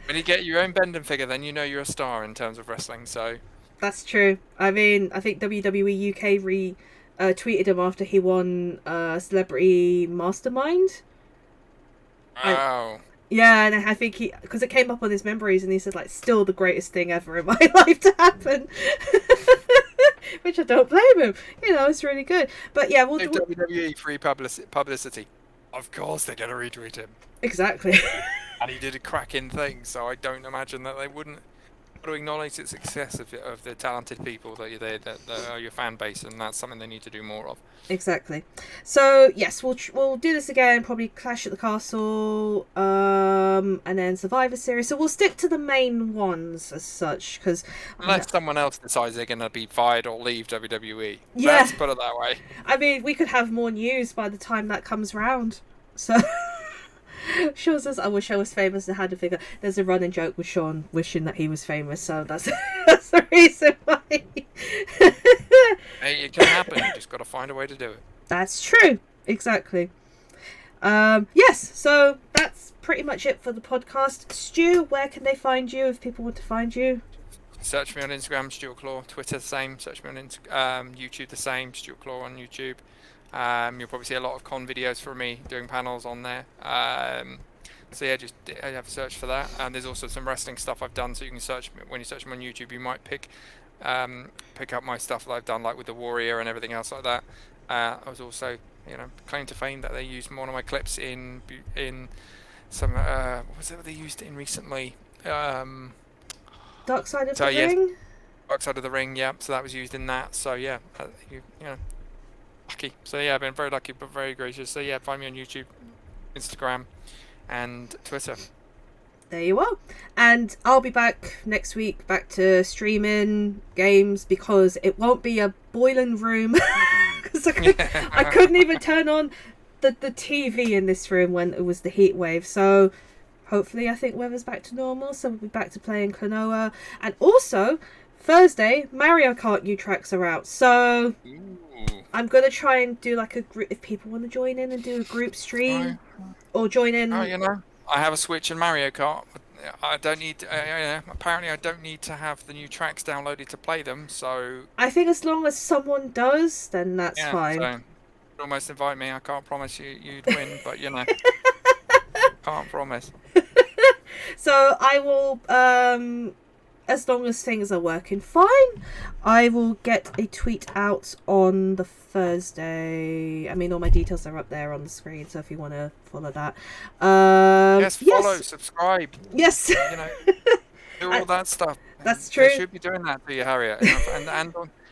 When you get your own Bendham figure, then you know you're a star in terms of wrestling. So that's true. I mean, I think WWE UK tweeted him after he won Celebrity Mastermind. Wow. Yeah, and I think because it came up on his memories, and he said, like, still the greatest thing ever in my life to happen. Which I don't blame him. It's really good. But yeah, we'll WWE free publicity. Of course they're going to retweet him. Exactly. And he did a cracking thing, so I don't imagine that they wouldn't. To acknowledge the success of the talented people that are your fan base, and that's something they need to do more of. Exactly. So yes, we'll do this again. Probably Clash at the Castle, and then Survivor Series. So we'll stick to the main ones as such, because unless someone else decides they're going to be fired or leave WWE. Yeah. Let's put it that way. I mean, we could have more news by the time that comes round. So. Sean says, I wish I was famous and had a figure. There's a running joke with Sean wishing that he was famous, so that's the reason why. Hey, it can happen. You just got to find a way to do it. That's true. Exactly. Yes, so that's pretty much it for the podcast. Stu, where can they find you if people want to find you? Search me on Instagram, Stuart Claw. Twitter, the same. Search me on YouTube, the same. Stuart Claw on YouTube. You'll probably see a lot of con videos from me doing panels on there. So yeah, just have a search for that. And there's also some wrestling stuff I've done. So you can search when you search them on YouTube, you might pick up my stuff that I've done, like with the Warrior and everything else like that. I was also, claim to fame that they used one of my clips in some what was it they used it in recently? Dark Side of the Ring. Dark Side of the Ring, yeah. So that was used in that. So yeah, you know. Lucky. So yeah, I've been very lucky but very gracious. So yeah, find me on YouTube, Instagram and Twitter. There you are. And I'll be back next week, back to streaming games, because it won't be a boiling room. Because I couldn't even turn on the TV in this room when it was the heat wave. So hopefully I think weather's back to normal, so we'll be back to playing Klonoa. And also Thursday, Mario Kart new tracks are out. So I'm going to try and do like a group, if people want to join in and do a group stream or join in. Oh, I have a Switch and Mario Kart. I don't need apparently I don't need to have the new tracks downloaded to play them, so I think as long as someone does, then that's fine. So almost invite me. I can't promise you'd win, but can't promise. So I will as long as things are working fine, I will get a tweet out on the Thursday. I mean, all my details are up there on the screen, so if you want to follow that. Follow, subscribe. Yes. Do all that stuff. That's true. They should be doing that to you, Harriet.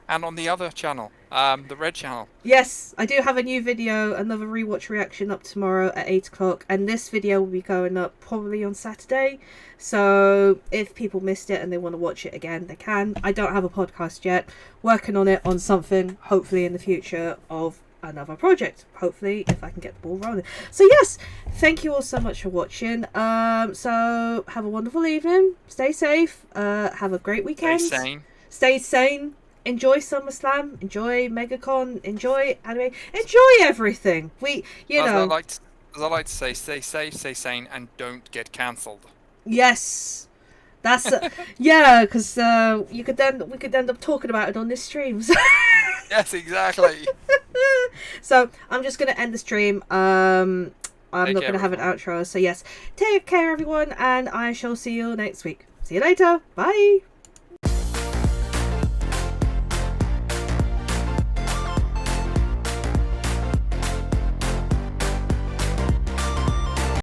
and on the other channel, the red channel. Yes, I do have a new video, another rewatch reaction up tomorrow at 8 o'clock, and this video will be going up probably on Saturday. So if people missed it and they want to watch it again, they can. I don't have a podcast yet. Working on it on something, hopefully in the future, of another project. Hopefully, if I can get the ball rolling. So yes, thank you all so much for watching. So have a wonderful evening. Stay safe. Have a great weekend. Stay sane. Stay sane. Enjoy SummerSlam, enjoy MegaCon, enjoy anime, enjoy everything. As I like to say, stay safe, stay sane, and don't get cancelled. Yes, that's yeah, because we could end up talking about it on this stream. Yes, exactly. So I'm just gonna end the stream. I'm not gonna have an outro. So yes, take care, everyone, and I shall see you next week. See you later. Bye.